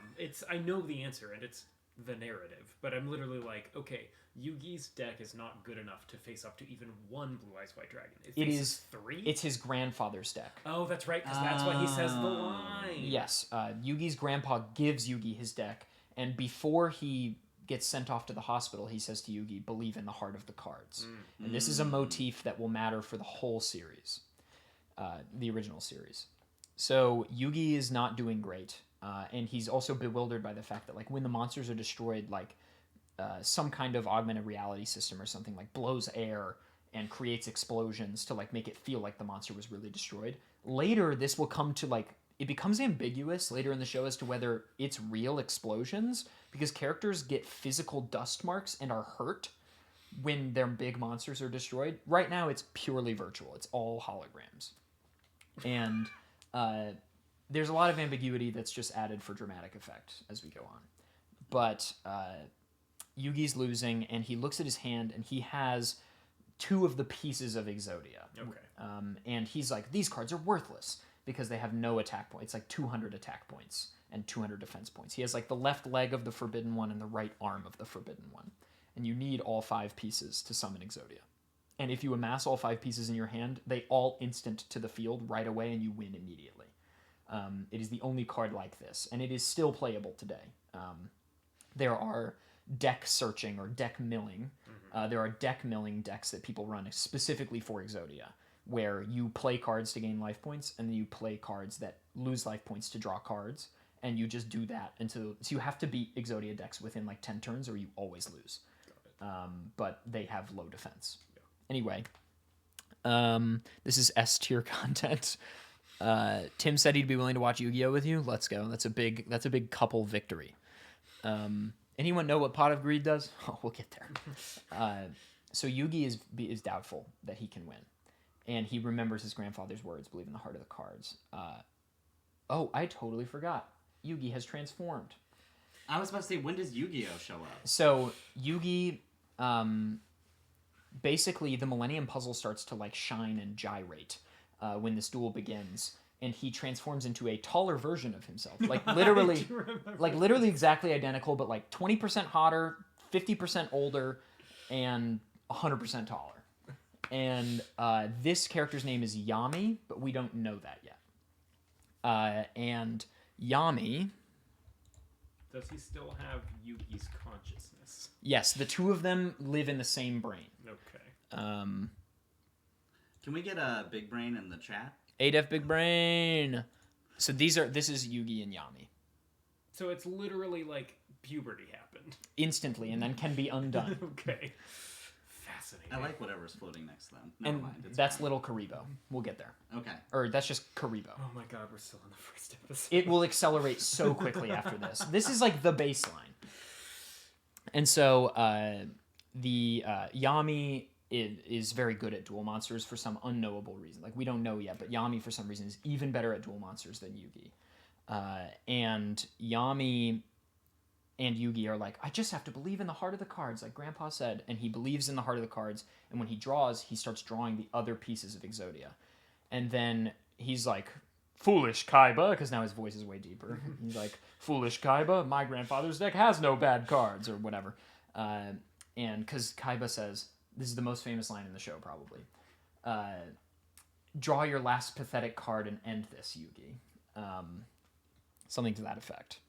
I know the answer, and it's the narrative. But I'm literally like, okay, Yugi's deck is not good enough to face up to even 1 Blue Eyes White Dragon. It faces is 3. It's his grandfather's deck. Oh, that's right, because that's why he says the line. Yes, Yugi's grandpa gives Yugi his deck, and before he gets sent off to the hospital, he says to Yugi, believe in the heart of the cards. And this is a motif that will matter for the whole series, the original series. So Yugi is not doing great, and he's also bewildered by the fact that, like, when the monsters are destroyed, like, some kind of augmented reality system or something, like, blows air and creates explosions to, like, make it feel like the monster was really destroyed. Later, this will come to, like, it becomes ambiguous later in the show as to whether it's real explosions, because characters get physical dust marks and are hurt when their big monsters are destroyed. Right now, it's purely virtual. It's all holograms. And there's a lot of ambiguity that's just added for dramatic effect as we go on. But Yugi's losing, and he looks at his hand, and he has 2 of the pieces of Exodia. Okay. And he's like, these cards are worthless because they have no attack points. It's like 200 attack points and 200 defense points. He has like the left leg of the Forbidden One and the right arm of the Forbidden One. And you need all 5 pieces to summon Exodia. And if you amass all 5 pieces in your hand, they all instant to the field right away and you win immediately. It is the only card like this, and it is still playable today. There are deck searching or deck milling. There are deck milling decks that people run specifically for Exodia, where you play cards to gain life points, and then you play cards that lose life points to draw cards, and you just do that until... So you have to beat Exodia decks within like 10 turns, or you always lose. But they have low defense. Yeah. Anyway, this is S tier content. Tim said he'd be willing to watch YuGiOh with you. Let's go. That's a big couple victory. Anyone know what Pot of Greed does? Oh, we'll get there. So Yugi is doubtful that he can win. And he remembers his grandfather's words, believe in the heart of the cards. Oh, I totally forgot. Yugi has transformed. I was about to say, when does YuGiOh show up? So Yugi, basically the Millennium Puzzle starts to like shine and gyrate when this duel begins. And he transforms into a taller version of himself. Like literally exactly identical, but like 20% hotter, 50% older, and 100% taller. And this character's name is Yami, but we don't know that yet. And Yami... Does he still have Yugi's consciousness? Yes, the 2 of them live in the same brain. Okay. Can we get a big brain in the chat? ADEF Big Brain. So this is Yugi and Yami. So it's literally like puberty happened. Instantly, and then can be undone. Okay. Fascinating. I like whatever's floating next to them. Never And mind. It's that's fine. little Karibo. We'll get there. Okay. Or that's just Karibo. Oh my god, we're still in the first episode. It will accelerate so quickly after this. This is like the baseline. And so the Yami is very good at dual monsters for some unknowable reason. Like, we don't know yet, but Yami, for some reason, is even better at dual monsters than Yugi. And Yami and Yugi are like, I just have to believe in the heart of the cards, like Grandpa said. And he believes in the heart of the cards. And when he draws, he starts drawing the other pieces of Exodia. And then he's like foolish Kaiba, because now his voice is way deeper. He's like, foolish Kaiba, my grandfather's deck has no bad cards, or whatever. And because Kaiba says, this is the most famous line in the show, probably. Draw your last pathetic card and end this, Yugi. Something to that effect.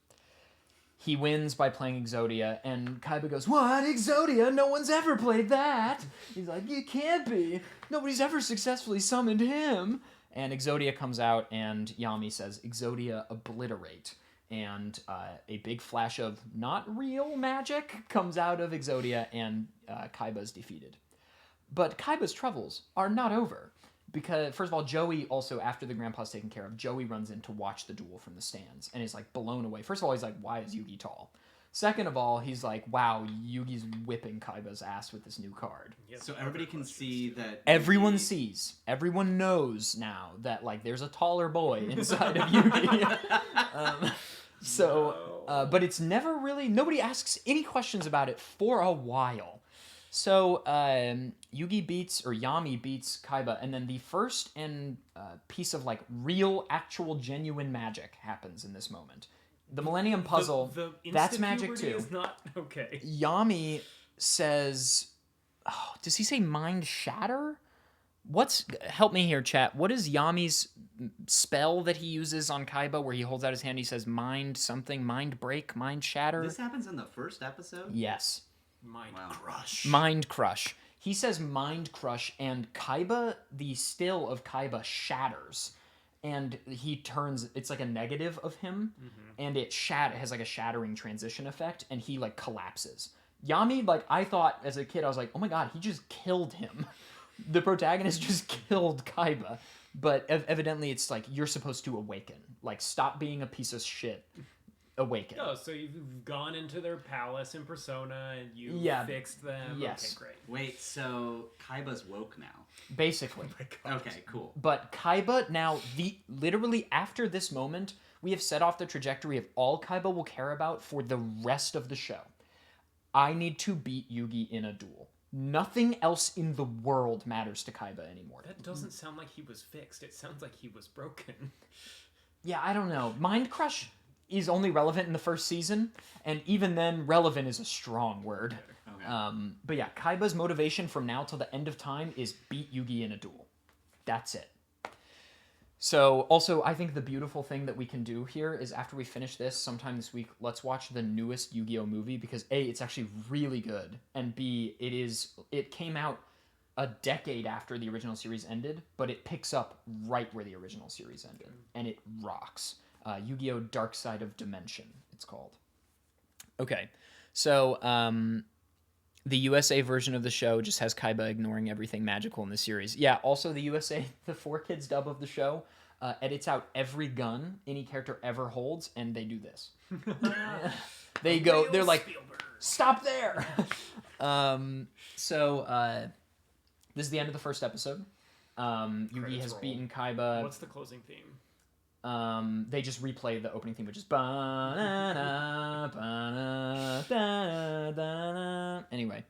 He wins by playing Exodia, and Kaiba goes, what? Exodia? No one's ever played that! He's like, you can't be! Nobody's ever successfully summoned him! And Exodia comes out, and Yami says, Exodia, obliterate. And a big flash of not real magic comes out of Exodia, and Kaiba's defeated. But Kaiba's troubles are not over. Because, first of all, Joey also, after the grandpa's taken care of, Joey runs in to watch the duel from the stands and is, like, blown away. First of all, he's like, why is Yugi tall? Second of all, he's like, wow, Yugi's whipping Kaiba's ass with this new card. So everybody can see that... Everyone sees. Everyone knows now that, like, there's a taller boy inside of Yugi. But it's never really... Nobody asks any questions about it for a while. So, Yami beats Kaiba, and then the first piece of, like, real, actual, genuine magic happens in this moment. The Millennium Puzzle, that's magic too. Is not okay. Yami says, does he say Mind Shatter? Help me here, chat. What is Yami's spell that he uses on Kaiba where he holds out his hand and he says Mind something, Mind Break, Mind Shatter? This happens in the first episode? Yes. Crush. Mind Crush. He says Mind Crush, and Kaiba, the still of Kaiba, shatters. And he turns, it's like a negative of him, and it has like a shattering transition effect, and he like collapses. Yami, like, I thought as a kid, I was like, oh my god, he just killed him. The protagonist just killed Kaiba. But evidently it's like, you're supposed to awaken. Like, stop being a piece of shit. Awaken. Oh, so you've gone into their palace in Persona and you fixed them? Yes. Okay, great. Wait, so Kaiba's woke now? Basically. Okay, cool. But Kaiba now, literally after this moment, we have set off the trajectory of all Kaiba will care about for the rest of the show. I need to beat Yugi in a duel. Nothing else in the world matters to Kaiba anymore. That doesn't sound like he was fixed. It sounds like he was broken. Yeah, I don't know. Mind Crush is only relevant in the first season, and even then, relevant is a strong word. Okay. But yeah, Kaiba's motivation from now till the end of time is beat Yugi in a duel. That's it. So, also, I think the beautiful thing that we can do here is after we finish this, sometime this week, let's watch the newest YuGiOh movie, because A, it's actually really good, and B, it came out a decade after the original series ended, but it picks up right where the original series ended, and it rocks. YuGiOh Dark Side of Dimension, it's called. Okay, so the USA version of the show just has Kaiba ignoring everything magical in the series. Yeah, also the USA, the 4Kids dub of the show, edits out every gun any character ever holds, and they do this. They're like, stop there! This is the end of the first episode. Yugi has beaten Kaiba. What's the closing theme? They just replay the opening theme, which is ba-na-na, ba-na, da-na, da-na. Anyway,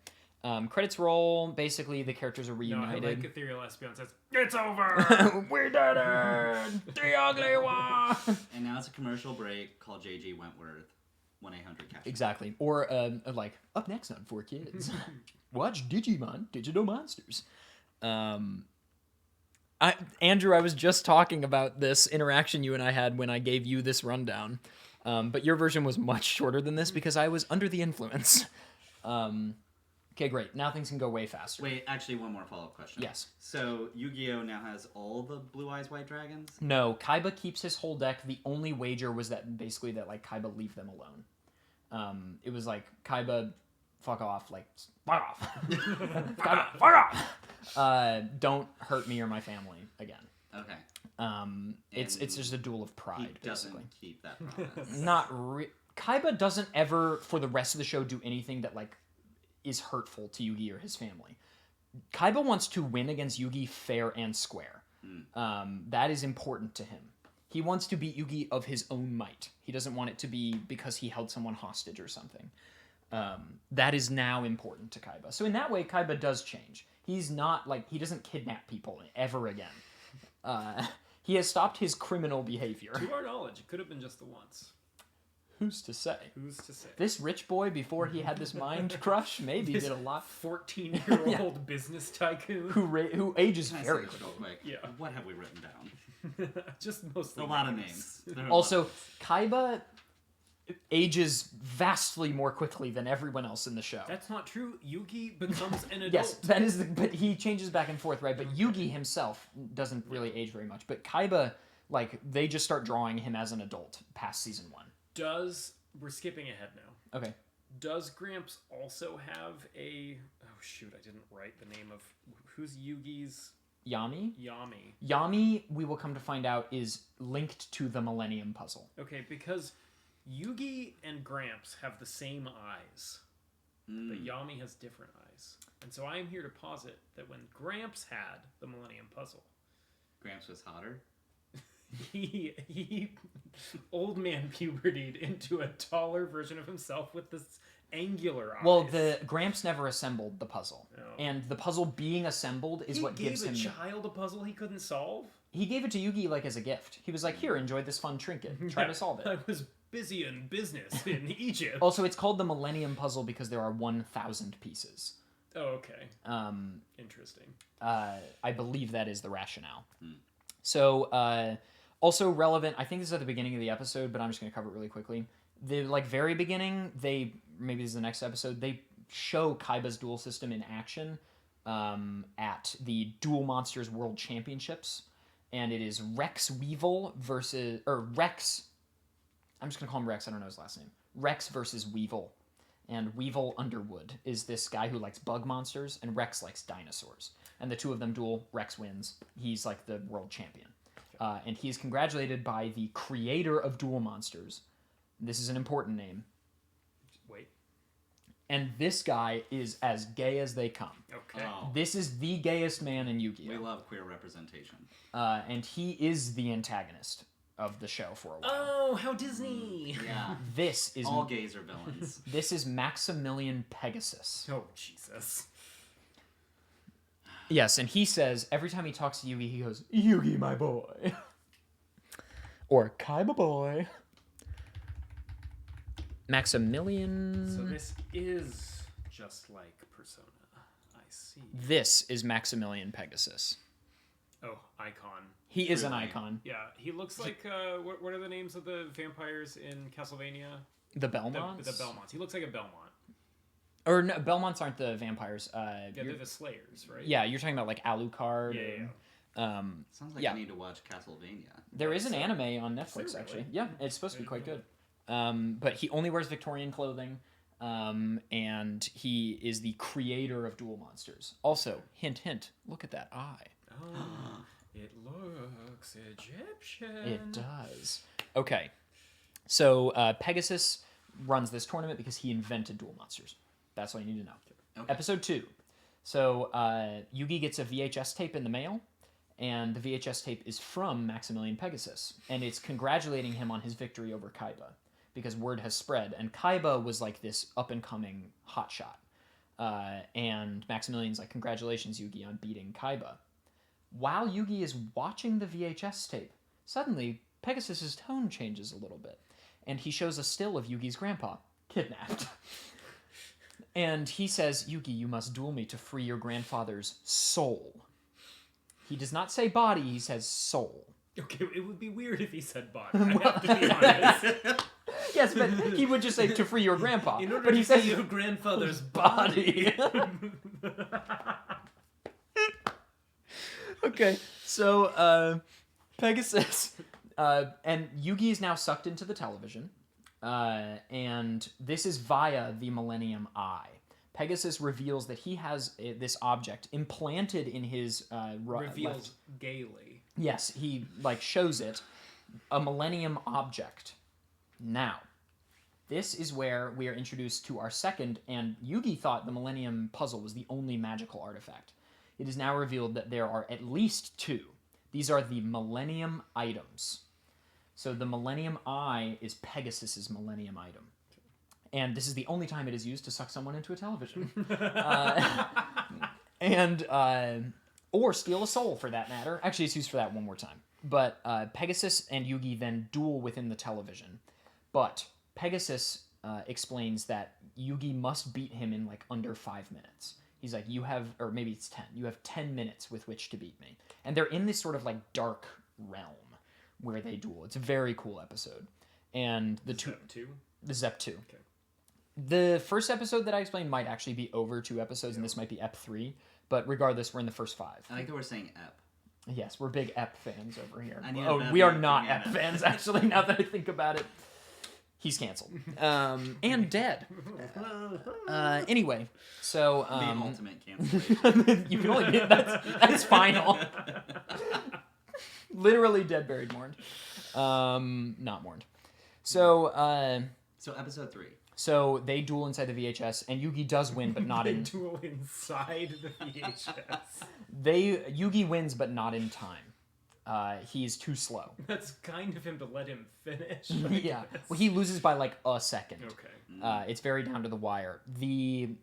credits roll. Basically, the characters are reunited. No, I like Ethereal Espion says, it's over! We did it! The ugly one! And now it's a commercial break called JG Wentworth, 1-800-CAPTCHA. Exactly. Or, like, up next on 4Kids. Watch Digimon Digital Monsters. Andrew, I was just talking about this interaction you and I had when I gave you this rundown. But your version was much shorter than this because I was under the influence. Okay, great. Now things can go way faster. Wait, actually, one more follow-up question. Yes. So, Yu-Gi-Oh! Now has all the Blue Eyes White Dragons? No, Kaiba keeps his whole deck. The only wager was that, like, Kaiba leave them alone. It was like, Kaiba, fuck off. Like, fuck off. Kaiba, fuck off! Don't hurt me or my family again. Okay. It's just a duel of pride, he doesn't basically. keep that promise. Kaiba doesn't ever, for the rest of the show, do anything that, like, is hurtful to Yugi or his family. Kaiba wants to win against Yugi fair and square. That is important to him. He wants to beat Yugi of his own might. He doesn't want it to be because he held someone hostage or something. That is now important to Kaiba. So in that way, Kaiba does change. He's not, like, he doesn't kidnap people ever again. He has stopped his criminal behavior. To our knowledge, it could have been just the once. Who's to say? Who's to say? This rich boy, before he had this mind crush, maybe This did a lot. 14-year-old business tycoon. Who ages Can I very say this real quickly. quick? Yeah. What have we written down? Just mostly A lot of names. There are a lot Also, of Kaiba ages vastly more quickly than everyone else in the show. That's not true. Yugi becomes an adult. Yes, that is. But he changes back and forth, right? But Yugi himself doesn't really age very much. But Kaiba, like, they just start drawing him as an adult past season 1. We're skipping ahead now. Okay. Does Gramps also have a... Oh, shoot, I didn't write the name of... Who's Yugi's... Yami? Yami. Yami, we will come to find out, is linked to the Millennium Puzzle. Okay, because Yugi and Gramps have the same eyes, but Yami has different eyes. And so I am here to posit that when Gramps had the Millennium Puzzle, Gramps was hotter. he old man pubertied into a taller version of himself with this angular eyes. Well, the Gramps never assembled the puzzle. Oh. And the puzzle being assembled is what gives him... He gave a child a puzzle he couldn't solve? He gave it to Yugi, like, as a gift. He was like, here, enjoy this fun trinket. Try to solve I it. was busy in business in Egypt. Also, it's called the Millennium Puzzle because there are 1,000 pieces. Oh, okay. Interesting. I believe that is the rationale. So, also relevant, I think this is at the beginning of the episode, but I'm just going to cover it really quickly. The, like, very beginning, maybe this is the next episode, they show Kaiba's duel system in action at the Duel Monsters World Championships. And it is Rex Weevil versus... Or Rex... I'm just going to call him Rex, I don't know his last name. Rex versus Weevil. And Weevil Underwood is this guy who likes bug monsters, and Rex likes dinosaurs. And the two of them duel, Rex wins. He's like the world champion. And he is congratulated by the creator of Duel Monsters. This is an important name. Wait. And this guy is as gay as they come. Okay. Oh, This is the gayest man in Yu-Gi-Oh! we love queer representation. And he is the antagonist of the show for a while. Oh, how Disney! Yeah. This is All gays are villains. This is Maximilian Pegasus. Oh, Jesus. Yes, and he says, every time he talks to Yugi, he goes, Yugi, my boy. Or Kaiba boy. Maximilian... So this is just like Persona. I see. This is Maximilian Pegasus. Oh, icon. He is an Truly. icon. Yeah, he looks like, what are the names of the vampires in Castlevania? The The Belmonts? Belmonts. He looks like a Belmont. Or no, Belmonts aren't the vampires. Yeah, they're the Slayers, right? Yeah, you're talking about like Alucard. Yeah. Sounds like Yeah. I need to watch Castlevania. There is an So- anime on Netflix, there actually. really? Yeah, it's supposed to be I quite didn't good. But he only wears Victorian clothing, and he is the creator of Duel Monsters. Also, hint, hint, look at that eye. Oh, it looks Egyptian. It does. Okay, so Pegasus runs this tournament because he invented Duel Monsters. That's all you need to know. Okay. Episode 2. So Yugi gets a VHS tape in the mail, and the VHS tape is from Maximilian Pegasus, and it's congratulating him on his victory over Kaiba, because word has spread, and Kaiba was like this up-and-coming hotshot. And Maximilian's like, congratulations, Yugi, on beating Kaiba. While Yugi is watching the VHS tape, suddenly Pegasus's tone changes a little bit, and he shows a still of Yugi's grandpa, kidnapped. And he says, Yugi, you must duel me to free your grandfather's soul. He does not say body, he says soul. Okay, it would be weird if he said body. I have to be honest. Yes, but he would just say to free your grandpa. In order but he to says see your grandfather's body. Okay, so Pegasus and Yugi is now sucked into the television, and this is via the Millennium Eye. Pegasus reveals that he has this object implanted in his Revealed left. gaily. Yes, he like shows it, a Millennium object. Now, this is where we are introduced to our second, and Yugi thought the Millennium Puzzle was the only magical artifact. It is now revealed that there are at least 2. These are the Millennium items. So the Millennium Eye is Pegasus's Millennium item. And this is the only time it is used to suck someone into a television. Or steal a soul, for that matter. Actually, it's used for that one more time. But Pegasus and Yugi then duel within the television. But Pegasus explains that Yugi must beat him in like under 5 minutes. He's like, you have, or maybe it's 10. You have 10 minutes with which to beat me. And they're in this sort of like dark realm where they duel. It's a very cool episode. And the two... Step 2? The Zep 2. Okay. The first episode that I explained might actually be over 2 episodes, and this might be Ep 3. But regardless, we're in the first 5. I like that we're saying Ep. Yes, we're big Ep fans over here. I need Oh, a we are better not banana. Ep fans, actually, now that I think about it. He's canceled. And dead. Anyway, so... The ultimate cancellation. you can only be... That's final. Literally dead, buried, mourned. Not mourned. So, So episode 3. So they duel inside the VHS, and Yugi does win, but not They in... duel inside the VHS. Yugi wins, but not in time. He's too slow. That's kind of him to let him finish. Yeah. Well, he loses by like a second. Okay. It's very down to the wire. The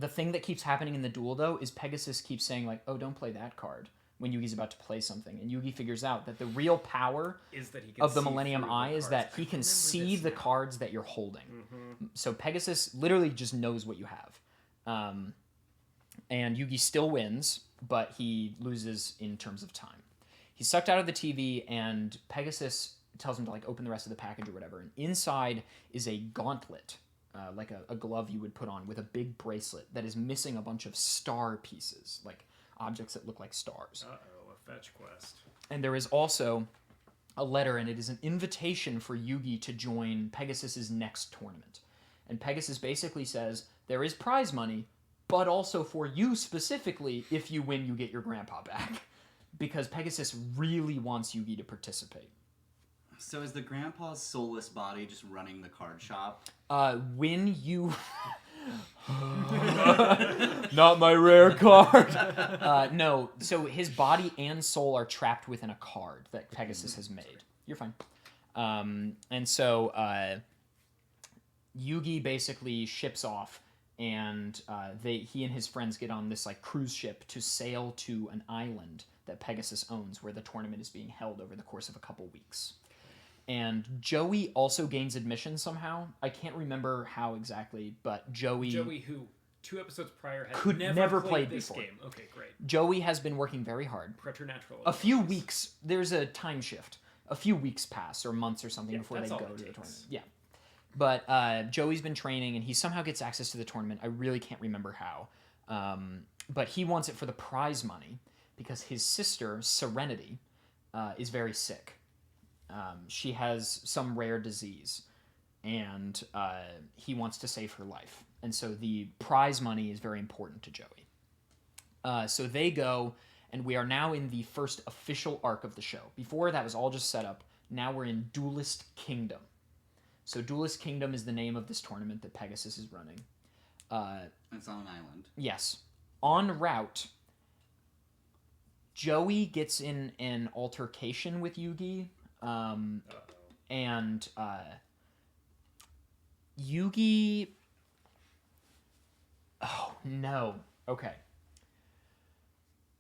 thing that keeps happening in the duel, though, is Pegasus keeps saying, like, oh, don't play that card when Yugi's about to play something. And Yugi figures out that the real power Is that he can of the see Millennium through the Eye is cards. that I he can remember see this the now. cards that you're holding. Mm-hmm. So Pegasus literally just knows what you have. And Yugi still wins, but he loses in terms of time. He's sucked out of the TV, and Pegasus tells him to like open the rest of the package or whatever. And inside is a gauntlet, like a glove you would put on with a big bracelet that is missing a bunch of star pieces, like objects that look like stars. Uh-oh, a fetch quest. And there is also a letter, and it is an invitation for Yugi to join Pegasus's next tournament. And Pegasus basically says, there is prize money, but also for you specifically, if you win, you get your grandpa back. Because Pegasus really wants Yugi to participate. So is the grandpa's soulless body just running the card shop? When you... Not my rare card. No, so his body and soul are trapped within a card that Pegasus has made. You're fine. And so Yugi basically ships off, and he and his friends get on this like cruise ship to sail to an island that Pegasus owns, where the tournament is being held over the course of a couple weeks. And Joey also gains admission somehow. I can't remember how exactly, but Joey who 2 episodes prior had Could never played this before. game. Okay, great. Joey has been working very hard. Preternatural. A few abilities. weeks, there's a time shift. A few weeks pass, or months or something, Yeah, before they that's go all it to the takes. tournament. Yeah. But Joey's been training, and he somehow gets access to the tournament. I really can't remember how. But he wants it for the prize money, because his sister, Serenity, is very sick. She has some rare disease, and he wants to save her life. And so the prize money is very important to Joey. So they go, and we are now in the first official arc of the show. Before, that was all just set up. Now we're in Duelist Kingdom. So Duelist Kingdom is the name of this tournament that Pegasus is running. It's on an island. Yes. En route, Joey gets in an altercation with Yugi. And Yugi... Oh, no. Okay.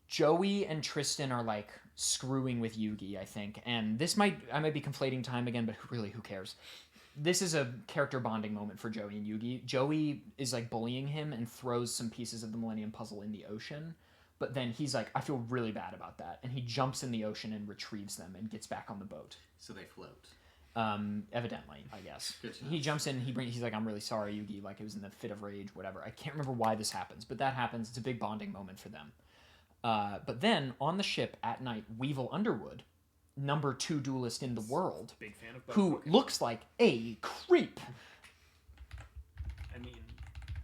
Joey and Tristan are, like, screwing with Yugi, I think. And I might be conflating time again, but really, who cares? This is a character bonding moment for Joey and Yugi. Joey is, like, bullying him and throws some pieces of the Millennium Puzzle in the ocean. But then he's like, I feel really bad about that. And he jumps in the ocean and retrieves them and gets back on the boat. So they float. Evidently, I guess. Good to know. He jumps in, he's like, I'm really sorry, Yugi. Like, it was in the fit of rage, whatever. I can't remember why this happens, but that happens. It's a big bonding moment for them. But then, on the ship at night, Weevil Underwood, number 2 duelist in the world, Big fan of who Buck. looks like a creep. I mean,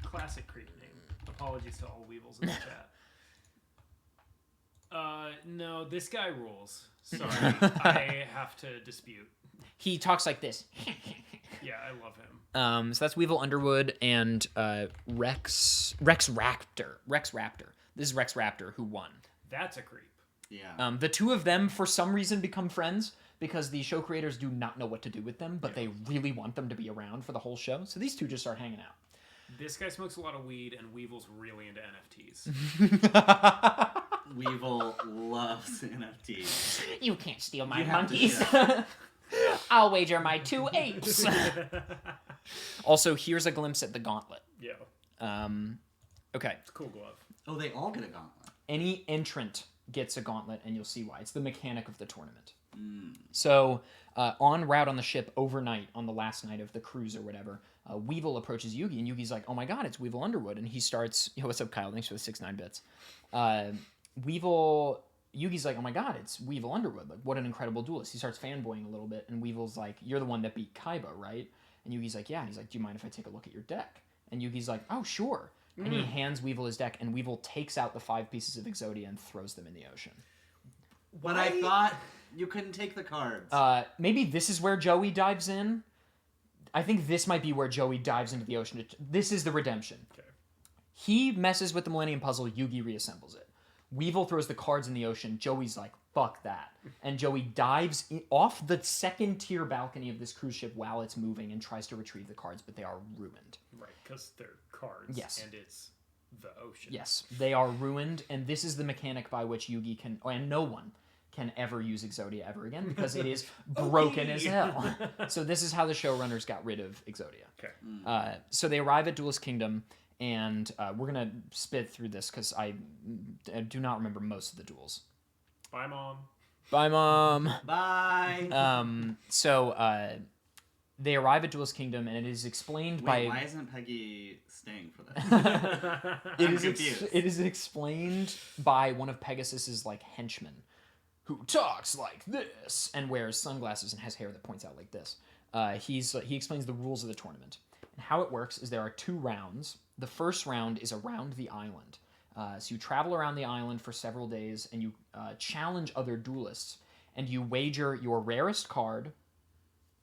classic creep name. Apologies to all Weevils in the chat. No, this guy rules. Sorry, I have to dispute. He talks like this. Yeah, I love him. So that's Weevil Underwood and Rex Raptor. This is Rex Raptor who won. That's a creep. Yeah. The two of them, for some reason, become friends because the show creators do not know what to do with them, but they really want them to be around for the whole show. So these two just start hanging This guy smokes a lot of weed, and Weevil's really into NFTs. Weevil loves NFTs. You can't steal my You have to monkeys. share. I'll wager my 2 apes. Also, here's a glimpse at the gauntlet. Yeah, Okay. it's a cool glove. Oh, they all get a gauntlet. Any entrant gets a gauntlet, and you'll see why. It's the mechanic of the tournament. So, en route on the ship overnight, on the last night of the cruise or whatever, Weevil approaches Yugi, and Yugi's like, "Oh my God, it's Weevil Underwood!" And he starts, "Yo, what's up, Kyle? Thanks for the 6 9 bits." Yugi's like, "Oh my God, it's Weevil Underwood! Like, what an incredible duelist!" He starts fanboying a little bit, and Weevil's like, "You're the one that beat Kaiba, right?" And Yugi's like, "Yeah." And he's like, "Do you mind if I take a look at your deck?" And Yugi's like, "Oh, sure." And he hands Weevil his deck, and Weevil takes out the 5 pieces of Exodia and throws them in the ocean. But I thought you couldn't take the cards. Maybe this is where Joey dives in. I think this might be where Joey dives into the ocean. This is the redemption. Okay. He messes with the Millennium Puzzle. Yugi reassembles it. Weevil throws the cards in the ocean. Joey's like, fuck that. And Joey dives off the 2nd tier balcony of this cruise ship while it's moving and tries to retrieve the cards, but they are ruined. Right, because they're cards. Yes. And it's the ocean. Yes, they are ruined, and this is the mechanic by which Yugi can, and no one can ever use Exodia ever again because it is broken as hell. So this is how the showrunners got rid of Exodia. Okay. So they arrive at Duelist Kingdom, and we're going to spit through this because I do not remember most of the duels. Bye, Mom. Bye, Mom. Bye. So they arrive at Duelist Kingdom, and it is explained by... Why isn't Peggy staying for this? It is explained by one of Pegasus's like henchmen, who talks like this and wears sunglasses and has hair that points out like this. He explains the rules of the tournament. And how it works is there are 2 rounds. The first round is around the island. So you travel around the island for several days, and you challenge other duelists, and you wager your rarest card.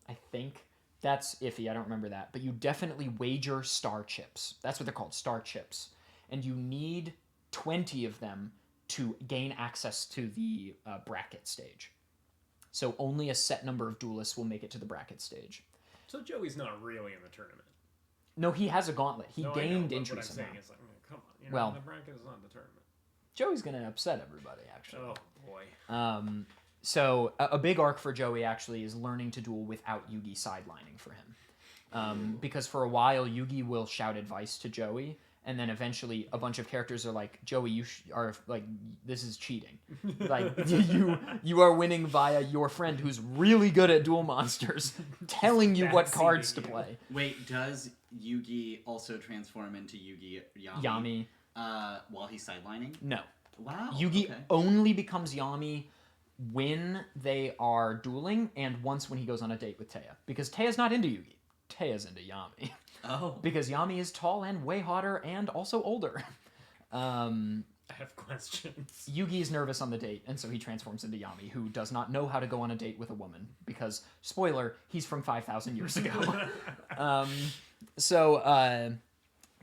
I think that's iffy. I don't remember that. But you definitely wager star chips. That's what they're called, star chips. And you need 20 of them to gain access to the bracket stage. So only a set number of duelists will make it to the bracket stage. So Joey's not really in the tournament. No, he has a gauntlet. He gained entry What I'm somehow. saying is, like, come on. Well- the bracket is not the tournament. Joey's going to upset everybody, actually. Oh, boy. So a big arc for Joey actually is learning to duel without Yugi sidelining for him. Because for a while, Yugi will shout advice to Joey, and then eventually a bunch of characters are like, Joey, you are like, this is cheating. Like, you are winning via your friend who's really good at duel monsters telling you what cards to play. Wait, does Yugi also transform into Yami? While he's sidelining? No. Wow. Yugi okay. only becomes Yami when they are dueling and once when he goes on a date with Taya. Because Taya's not into Yugi. Taya's into Yami. Oh. Because Yami is tall and way hotter and also older. I have questions. Yugi is nervous on the date, and so he transforms into Yami, who does not know how to go on a date with a woman. Because, spoiler, he's from 5,000 years ago.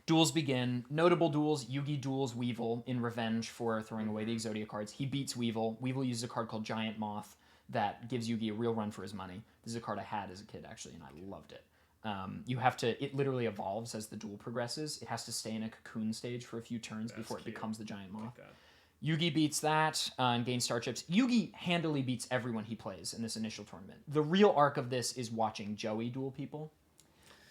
Duels begin. Notable duels. Yugi duels Weevil in revenge for throwing away the Exodia cards. He beats Weevil. Weevil uses a card called Giant Moth that gives Yugi a real run for his money. This is a card I had as a kid, actually, and I loved it. It literally evolves as the duel progresses. It has to stay in a cocoon stage for a few turns before it becomes the Giant Moth. Like Yugi beats that and gains star chips. Yugi handily beats everyone he plays in this initial tournament. The real arc of this is watching Joey duel people.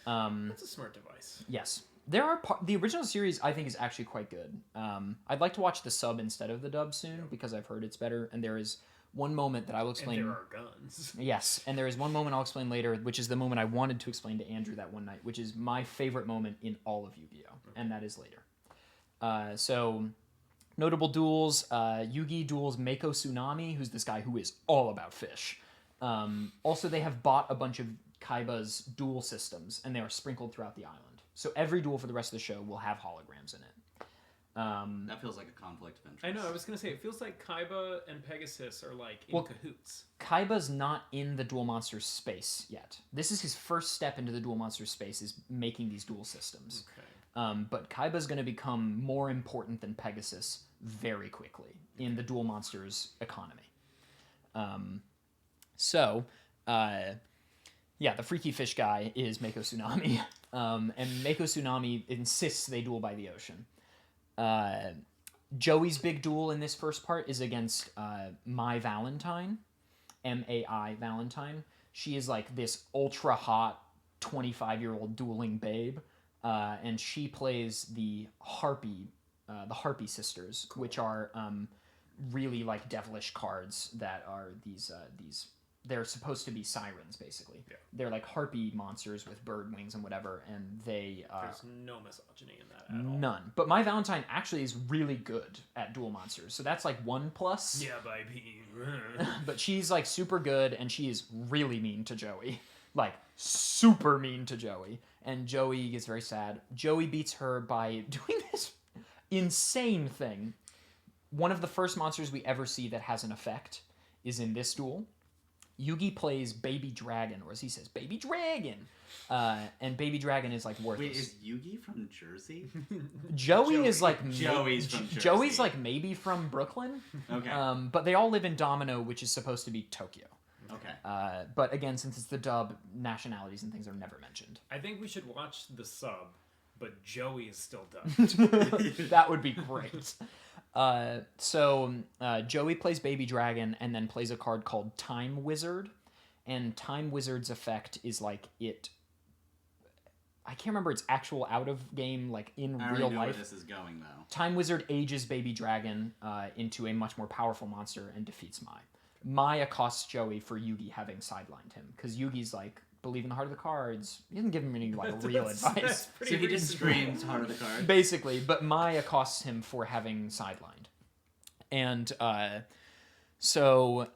That's a smart device. Yes. There are the original series I think is actually quite good. I'd like to watch the sub instead of the dub soon because I've heard it's better. And there is one moment that I will explain. And there are guns. Yes, and there is one moment I'll explain later, which is the moment I wanted to explain to Andrew that one night, which is my favorite moment in all of YuGiOh, and that is later. So, notable duels. Yugi duels Mako Tsunami, who's this guy who is all about fish. Also, they have bought a bunch of Kaiba's duel systems, and they are sprinkled throughout the island. So every duel for the rest of the show will have holograms in it. That feels like a conflict of interest. I know, I was going to say, it feels like Kaiba and Pegasus are like in cahoots. Kaiba's not in the Duel Monsters space yet. This is his first step into the Duel Monsters space, is making these duel systems. Okay. But Kaiba's going to become more important than Pegasus very quickly in the Duel Monsters economy. The freaky fish guy is Mako Tsunami. And Mako Tsunami insists they duel by the ocean. Joey's big duel in this first part is against Mai Valentine, M-A-I Valentine. She is like this ultra hot 25-year-old dueling babe, and she plays the Harpy sisters, which are really like devilish cards that are these. They're supposed to be sirens, basically. Yeah. They're like harpy monsters with bird wings and whatever, and they... There's no misogyny in that at all. None. But My Valentine actually is really good at duel monsters, so that's like 1+. Yeah, by being... But she's like super good, and she is really mean to Joey. Like, super mean to Joey. And Joey gets very sad. Joey beats her by doing this insane thing. One of the first monsters we ever see that has an effect is in this duel. Yugi plays Baby Dragon, or as he says, Baby Dragon. And Baby Dragon is like worthless. Wait, is Yugi from Jersey? Joey is like... Joey's from Jersey. Joey's like maybe from Brooklyn. Okay. But they all live in Domino, which is supposed to be Tokyo. Okay. But again, since it's the dub, nationalities and things are never mentioned. I think we should watch the sub, but Joey is still dubbed. That would be great. So Joey plays Baby Dragon and then plays a card called Time Wizard. And Time Wizard's effect is like it... I can't remember its actual out-of-game, like in I real already know life. where this is going, though. Time Wizard ages Baby Dragon into a much more powerful monster and defeats Mai. Mai accosts Joey for Yugi having sidelined him, because Yugi's like, believe in the heart of the cards. He doesn't give him any like real advice. That's pretty So he just reasonable. screams heart of the card. Basically, but Mai accosts him for having sidelined. And so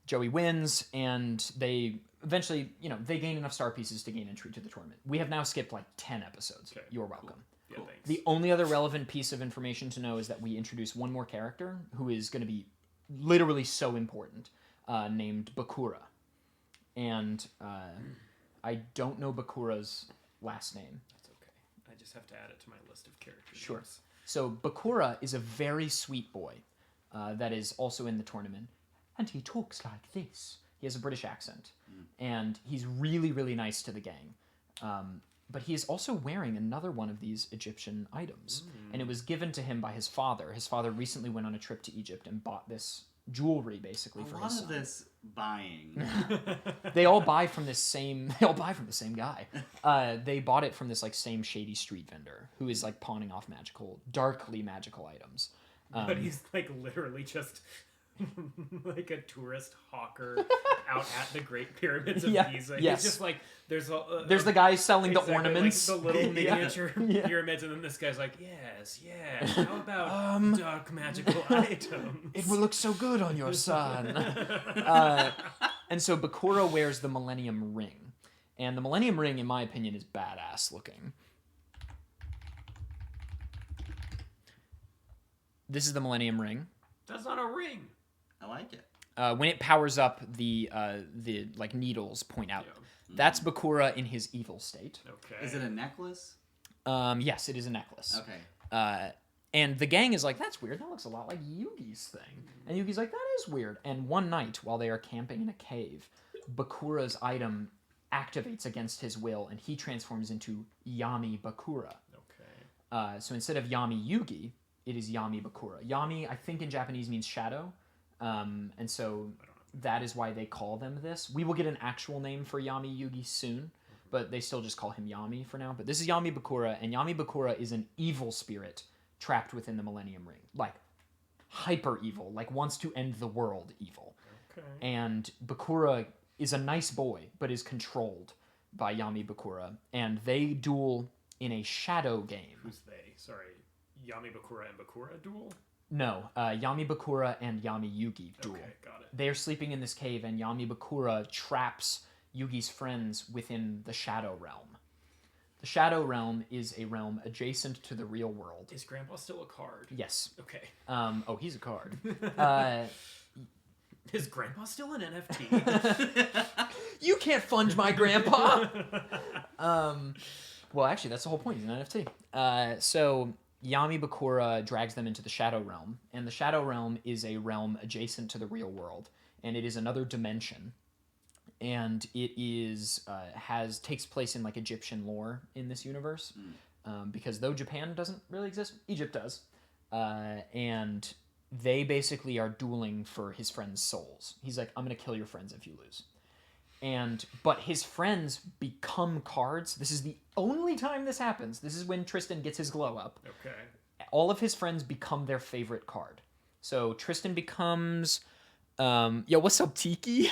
Joey wins, and they eventually, they gain enough star pieces to gain entry to the tournament. We have now skipped like 10 episodes. Okay, You're welcome. Yeah, Cool. thanks. The only other relevant piece of information to know is that we introduce one more character who is going to be literally so important, named Bakura. And I don't know Bakura's last name. That's okay. I just have to add it to my list of characters. Sure. So Bakura is a very sweet boy that is also in the tournament. And he talks like this. He has a British accent. And he's really, really nice to the gang. But he is also wearing another one of these Egyptian items. And it was given to him by his father. His father recently went on a trip to Egypt and bought this jewelry, basically, for A his lot son. of this buying. They all buy from this same... They all buy from the same guy. They bought it from this like same shady street vendor who is like pawning off darkly magical items. But he's like literally just like a tourist hawker out at the Great Pyramids of Yeah, Giza. yes. He's just like there's There's the guy selling exactly, the ornaments. like the little Yeah. miniature Yeah. pyramids, and then this guy's like, yes, how about dark magical items? It will look so good on your son. And so Bakura wears the Millennium Ring. And the Millennium Ring, in my opinion, is badass looking. This is the Millennium Ring. That's not a ring. I like it. When it powers up, the like needles point out. Yeah. That's Bakura in his evil state. Okay. Is it a necklace? Yes, it is a necklace. Okay. And the gang is like, that's weird. That looks a lot like Yugi's thing. And Yugi's like, that is weird. And one night, while they are camping in a cave, Bakura's item activates against his will, and he transforms into Yami Bakura. Okay. So instead of Yami Yugi, it is Yami Bakura. Yami, I think in Japanese, means shadow. And so that is why they call them this. We will get an actual name for Yami Yugi soon, but they still just call him Yami for now. But this is Yami Bakura, and Yami Bakura is an evil spirit trapped within the Millennium Ring. Like, hyper evil. Like, wants to end the world evil. Okay. And Bakura is a nice boy, but is controlled by Yami Bakura. And they duel in a shadow game. Who's they? Sorry. Yami Bakura and Bakura duel? No, Yami Bakura and Yami Yugi duel. Okay, got it. They are sleeping in this cave, and Yami Bakura traps Yugi's friends within the Shadow Realm. The Shadow Realm is a realm adjacent to the real world. Is Grandpa still a card? Yes. Okay. Oh, he's a card. Is Grandpa still an NFT? You can't fund my grandpa! Well, actually, that's the whole point. He's an NFT. So Yami Bakura drags them into the Shadow Realm, and the Shadow Realm is a realm adjacent to the real world, and it is another dimension. and it is takes place in like Egyptian lore in this universe, because though Japan doesn't really exist, Egypt does, and they basically are dueling for his friends' souls. He's like, I'm gonna kill your friends if you lose. But his friends become cards. This is the only time this happens. This is when Tristan gets his glow up. Okay. All of his friends become their favorite card. So Tristan becomes, yo, what's up, Tiki?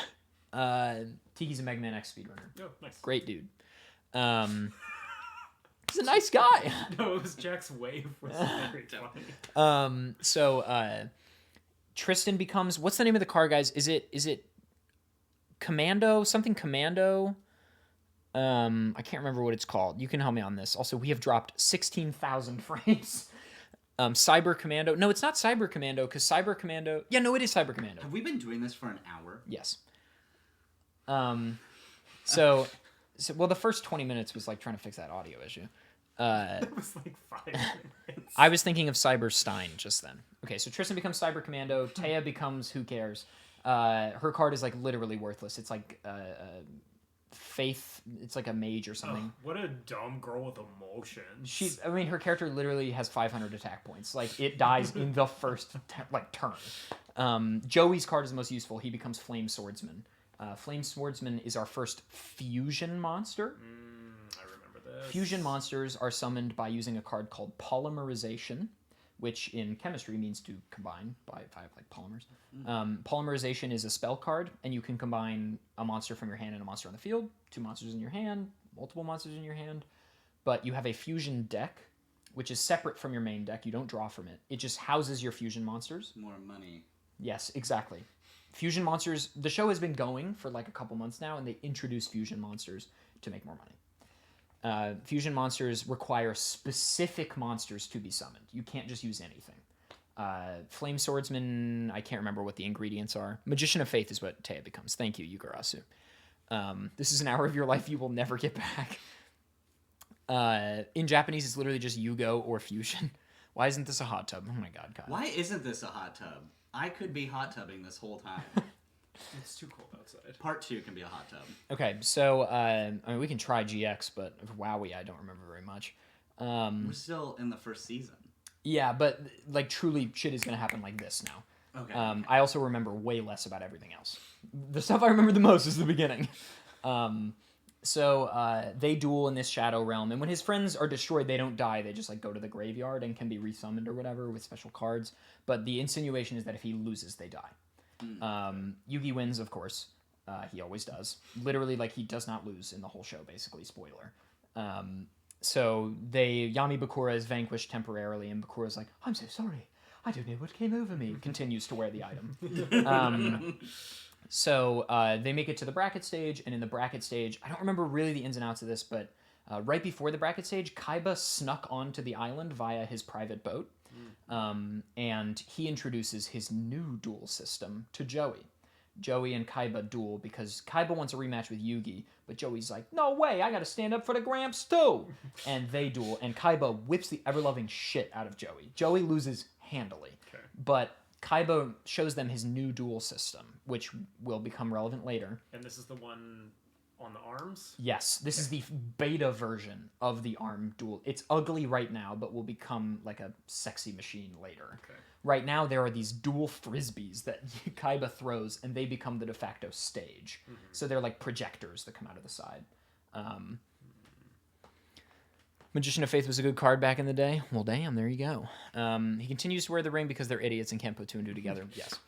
Tiki's a Mega Man X speedrunner. Oh, nice. Great dude. He's a nice guy. No, it was Jack's wave was very funny. So Tristan becomes, what's the name of the card, guys? Is it Commando? Something Commando? I can't remember what it's called. You can help me on this. Also, we have dropped 16,000 frames. Cyber Commando. No, it's not Cyber Commando, because Cyber Commando... Yeah, no, it is Cyber Commando. Have we been doing this for an hour? Yes. So, well, the first 20 minutes was like trying to fix that audio issue. It was like 5 minutes. I was thinking of Cyber Stein just then. Okay, so Tristan becomes Cyber Commando. Taya becomes Who Cares. Her card is like literally worthless. It's like Faith. It's like a mage or something. What a dumb girl with emotions. Her character literally has 500 attack points. Like, it dies in the first turn. Joey's card is the most useful. He becomes Flame Swordsman. Flame Swordsman is our first fusion monster. I remember this. Fusion monsters are summoned by using a card called Polymerization, which in chemistry means to combine by 5 like polymers. Polymerization is a spell card, and you can combine a monster from your hand and a monster on the field, 2 monsters in your hand, multiple monsters in your hand. But you have a fusion deck, which is separate from your main deck. You don't draw from it. It just houses your fusion monsters. More money. Yes, exactly. Fusion monsters, the show has been going for like a couple months now, and they introduce fusion monsters to make more money. Fusion monsters require specific monsters to be summoned. You can't just use anything. Flame Swordsman, I can't remember what the ingredients are. Magician of Faith is what Taya becomes. Thank you, Yugarasu. This is an hour of your life you will never get back. In Japanese, it's literally just YuGiOh or Fusion. Why isn't this a hot tub? Oh my god, Kyle. Why isn't this a hot tub? I could be hot tubbing this whole time. It's too cold outside. Part 2 can be a hot tub. Okay, so we can try GX, but wowie, I don't remember very much. We're still in the first season. Yeah, but like truly, shit is gonna happen like this now. Okay. I also remember way less about everything else. The stuff I remember the most is the beginning. So they duel in this shadow realm, and when his friends are destroyed, they don't die. They just like go to the graveyard and can be resummoned or whatever with special cards. But the insinuation is that if he loses, they die. Yugi wins, of course. He always does. Literally, like, he does not lose in the whole show, basically. Spoiler. So Yami Bakura is vanquished temporarily, and Bakura's like, I'm so sorry. I don't know what came over me. Continues to wear the item. So they make it to the bracket stage, and in the bracket stage, I don't remember really the ins and outs of this, but right before the bracket stage, Kaiba snuck onto the island via his private boat, and he introduces his new duel system to Joey. Joey and Kaiba duel because Kaiba wants a rematch with Yugi, but Joey's like, no way, I gotta stand up for the Gramps too! And they duel, and Kaiba whips the ever-loving shit out of Joey. Joey loses handily, but Kaiba shows them his new duel system, which will become relevant later. And this is the one on the arms? Yes, this is the beta version of the arm duel. It's ugly right now, but will become like a sexy machine later. Okay. Right now, there are these dual frisbees that Kaiba throws, and they become the de facto stage. So they're like projectors that come out of the side. Magician of Faith was a good card back in the day. Well, damn, there you go. He continues to wear the ring because they're idiots and can't put 2 and 2 together. Yes.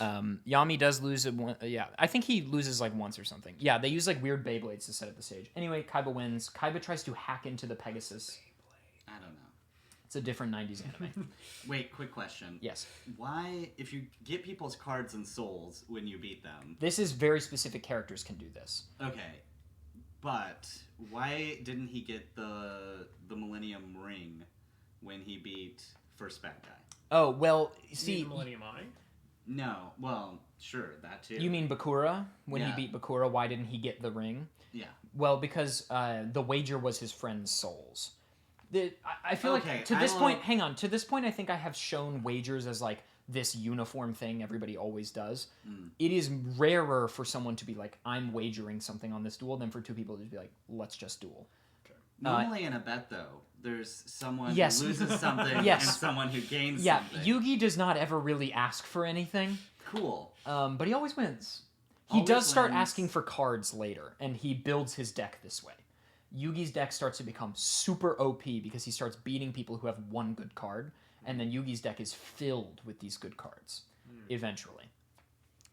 Yami does lose it. Yeah, I think he loses like once or something. Yeah, they use like weird Beyblades to set up the stage. Anyway, Kaiba wins. Kaiba tries to hack into the Pegasus. I don't know. It's a different 90s anime. Wait, quick question. Yes. Why, if you get people's cards and souls when you beat them... This is very specific characters can do this. Okay. But why didn't he get the Millennium Ring when he beat First Bad Guy? Oh, well, You see... mean the Millennium Eye? No. Well, sure, that too. You mean Bakura? When he Yeah. beat Bakura, why didn't he get the ring? Yeah. Well, because the wager was his friend's souls. I feel Okay, like, to I this don't point, know. hang on, to this point I think I have shown wagers as like this uniform thing everybody always does. It is rarer for someone to be like, I'm wagering something on this duel, than for two people to be like, let's just duel. Normally in a bet, though, there's someone Yes. who loses something Yes. and someone who gains Yeah, something. Yugi does not ever really ask for anything, Cool. but he always wins. He Always does start wins. asking for cards later, and he builds his deck this way. Yugi's deck starts to become super OP because he starts beating people who have one good card, and then Yugi's deck is filled with these good cards, eventually.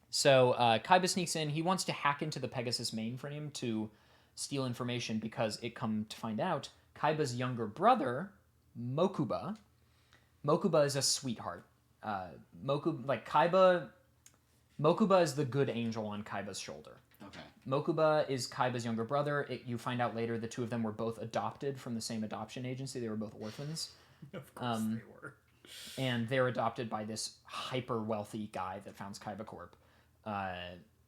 So Kaiba sneaks in. He wants to hack into the Pegasus mainframe to steal information because it come to find out Kaiba's younger brother, Mokuba is a sweetheart. Mokuba is the good angel on Kaiba's shoulder. Okay. Mokuba is Kaiba's younger brother. You find out later the two of them were both adopted from the same adoption agency. They were both orphans. Of course they were. And they're adopted by this hyper-wealthy guy that founds Kaiba Corp.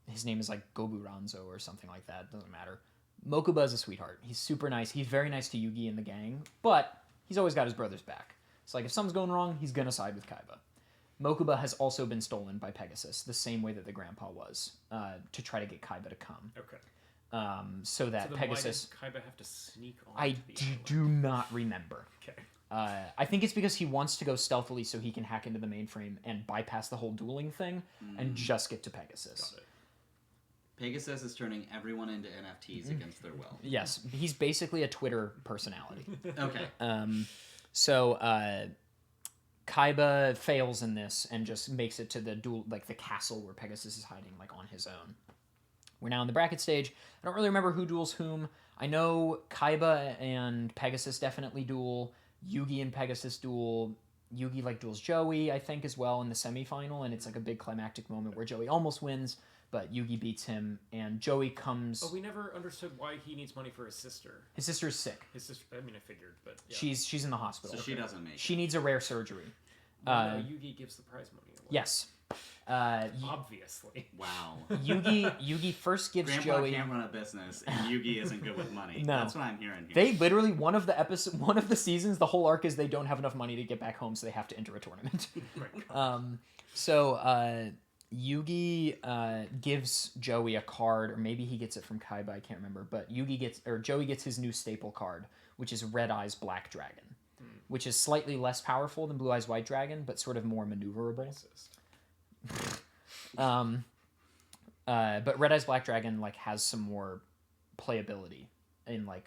His name is like Goburanzo or something like that. Doesn't matter. Mokuba is a sweetheart. He's super nice. He's very nice to Yugi and the gang, but he's always got his brother's back. So like if something's going wrong, he's going to side with Kaiba. Mokuba has also been stolen by Pegasus, the same way that the grandpa was, to try to get Kaiba to come. Okay. So that So then Pegasus... why did Kaiba have to sneak on I to the island? do not remember. Okay. I think it's because he wants to go stealthily so he can hack into the mainframe and bypass the whole dueling thing and just get to Pegasus. Got it. Pegasus is turning everyone into NFTs against their will. Yes, he's basically a Twitter personality. Okay. So Kaiba fails in this and just makes it to the duel, like the castle where Pegasus is hiding, like on his own. We're now in the bracket stage. I don't really remember who duels whom. I know Kaiba and Pegasus definitely duel. Yugi and Pegasus duel. Yugi like duels Joey, I think, as well in the semifinal, and it's like a big climactic moment where Joey almost wins, but Yugi beats him, and Joey comes. Oh, we never understood why he needs money for his sister. His sister's sick. His sister. I mean, I figured, but yeah. She's in the hospital. So she doesn't make She needs a rare surgery. Well, no, Yugi gives the prize money away. Yes. Obviously. Wow. Yugi first gives Grandpa Joey. can't run a business, and Yugi isn't good with money. No. That's what I'm hearing here. They literally one of the seasons, the whole arc is they don't have enough money to get back home, so they have to enter a tournament. Yugi gives Joey a card, or maybe he gets it from Kaiba, I can't remember, but Joey gets his new staple card, which is Red Eyes Black Dragon, which is slightly less powerful than Blue Eyes White Dragon, but sort of more maneuverable. Racist. But Red Eyes Black Dragon like has some more playability in like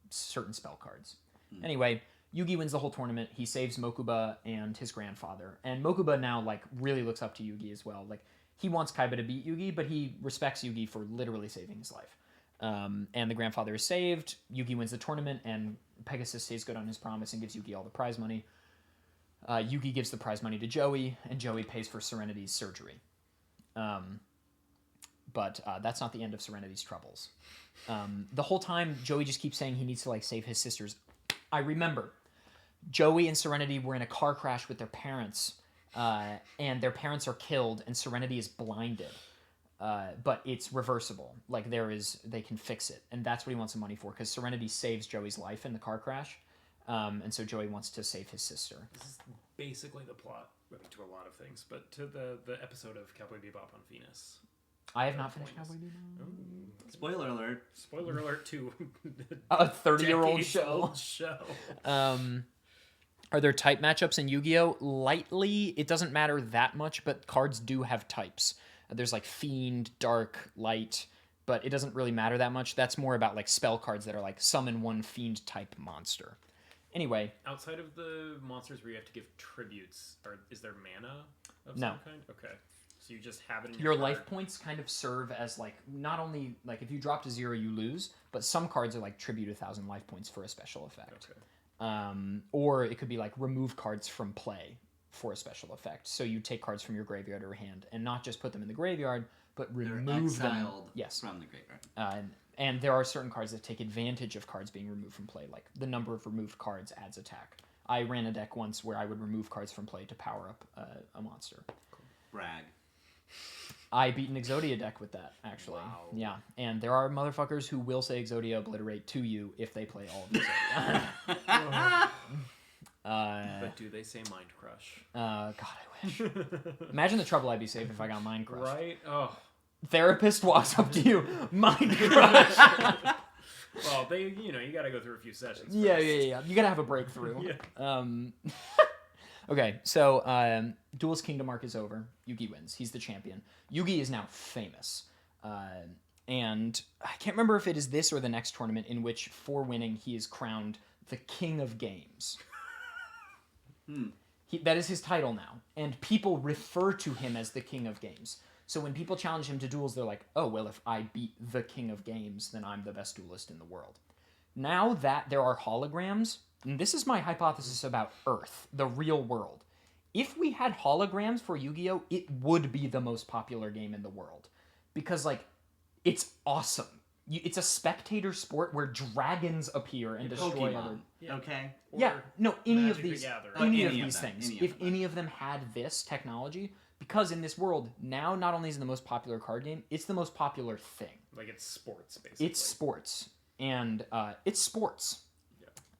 certain spell cards. Anyway, Yugi wins the whole tournament. He saves Mokuba and his grandfather, and Mokuba now like really looks up to Yugi as well. Like he wants Kaiba to beat Yugi, but he respects Yugi for literally saving his life. And the grandfather is saved. Yugi wins the tournament, and Pegasus stays good on his promise and gives Yugi all the prize money. Yugi gives the prize money to Joey, and Joey pays for Serenity's surgery. But that's not the end of Serenity's troubles. The whole time, Joey just keeps saying he needs to like save his sisters. I remember Joey and Serenity were in a car crash with their parents, and their parents are killed, and Serenity is blinded. But it's reversible. Like they can fix it, and that's what he wants the money for, because Serenity saves Joey's life in the car crash, and so Joey wants to save his sister. This is basically the plot, really, to a lot of things, but to the episode of Cowboy Bebop on Venus. I have not finished Cowboy Bebop. Spoiler alert. Spoiler alert to A 30-year-old decades-old show. show. Are there type matchups in Yu-Gi-Oh? Lightly, it doesn't matter that much, but cards do have types. There's like Fiend, Dark, Light, but it doesn't really matter that much. That's more about like spell cards that are like summon one Fiend type monster. Anyway. Outside of the monsters where you have to give tributes, is there mana of No. some kind? Okay. So you just have it in Your your life card. points kind of serve as like, not only like if you drop to 0 you lose, but some cards are like tribute 1,000 life points for a special effect. Okay. Or it could be like remove cards from play for a special effect. So you take cards from your graveyard or hand and not just put them in the graveyard, but They're remove them. exiled Yes. from the graveyard. And there are certain cards that take advantage of cards being removed from play. Like the number of removed cards adds attack. I ran a deck once where I would remove cards from play to power up a monster. Brag. I beat an Exodia deck with that, actually. Wow. Yeah, and there are motherfuckers who will say Exodia Obliterate to you if they play all of But do they say mind crush? God, I wish. Imagine the trouble I'd be saving if I got mind crushed. Right? Oh. Therapist walks up to you, mind crush. Well, you gotta go through a few sessions. Yeah. first. You gotta have a breakthrough. Yeah. Okay, so Duel's Kingdom arc is over. Yugi wins. He's the champion. Yugi is now famous. And I can't remember if it is this or the next tournament in which, for winning, he is crowned the King of Games. That is his title now. And people refer to him as the King of Games. So when people challenge him to duels, they're like, oh, well, if I beat the King of Games, then I'm the best duelist in the world. Now that there are holograms, and this is my hypothesis about Earth, the real world. If we had holograms for Yu-Gi-Oh, it would be the most popular game in the world. Because, like, it's awesome. It's a spectator sport where dragons appear and destroy Pokemon, other... okay? Yeah, no, any of Magic the these, Gathering. any of Any of these them, things. any of If them. any of them had this technology, because in this world, now not only is it the most popular card game, it's the most popular thing. Like it's sports, basically. It's sports. And it's sports.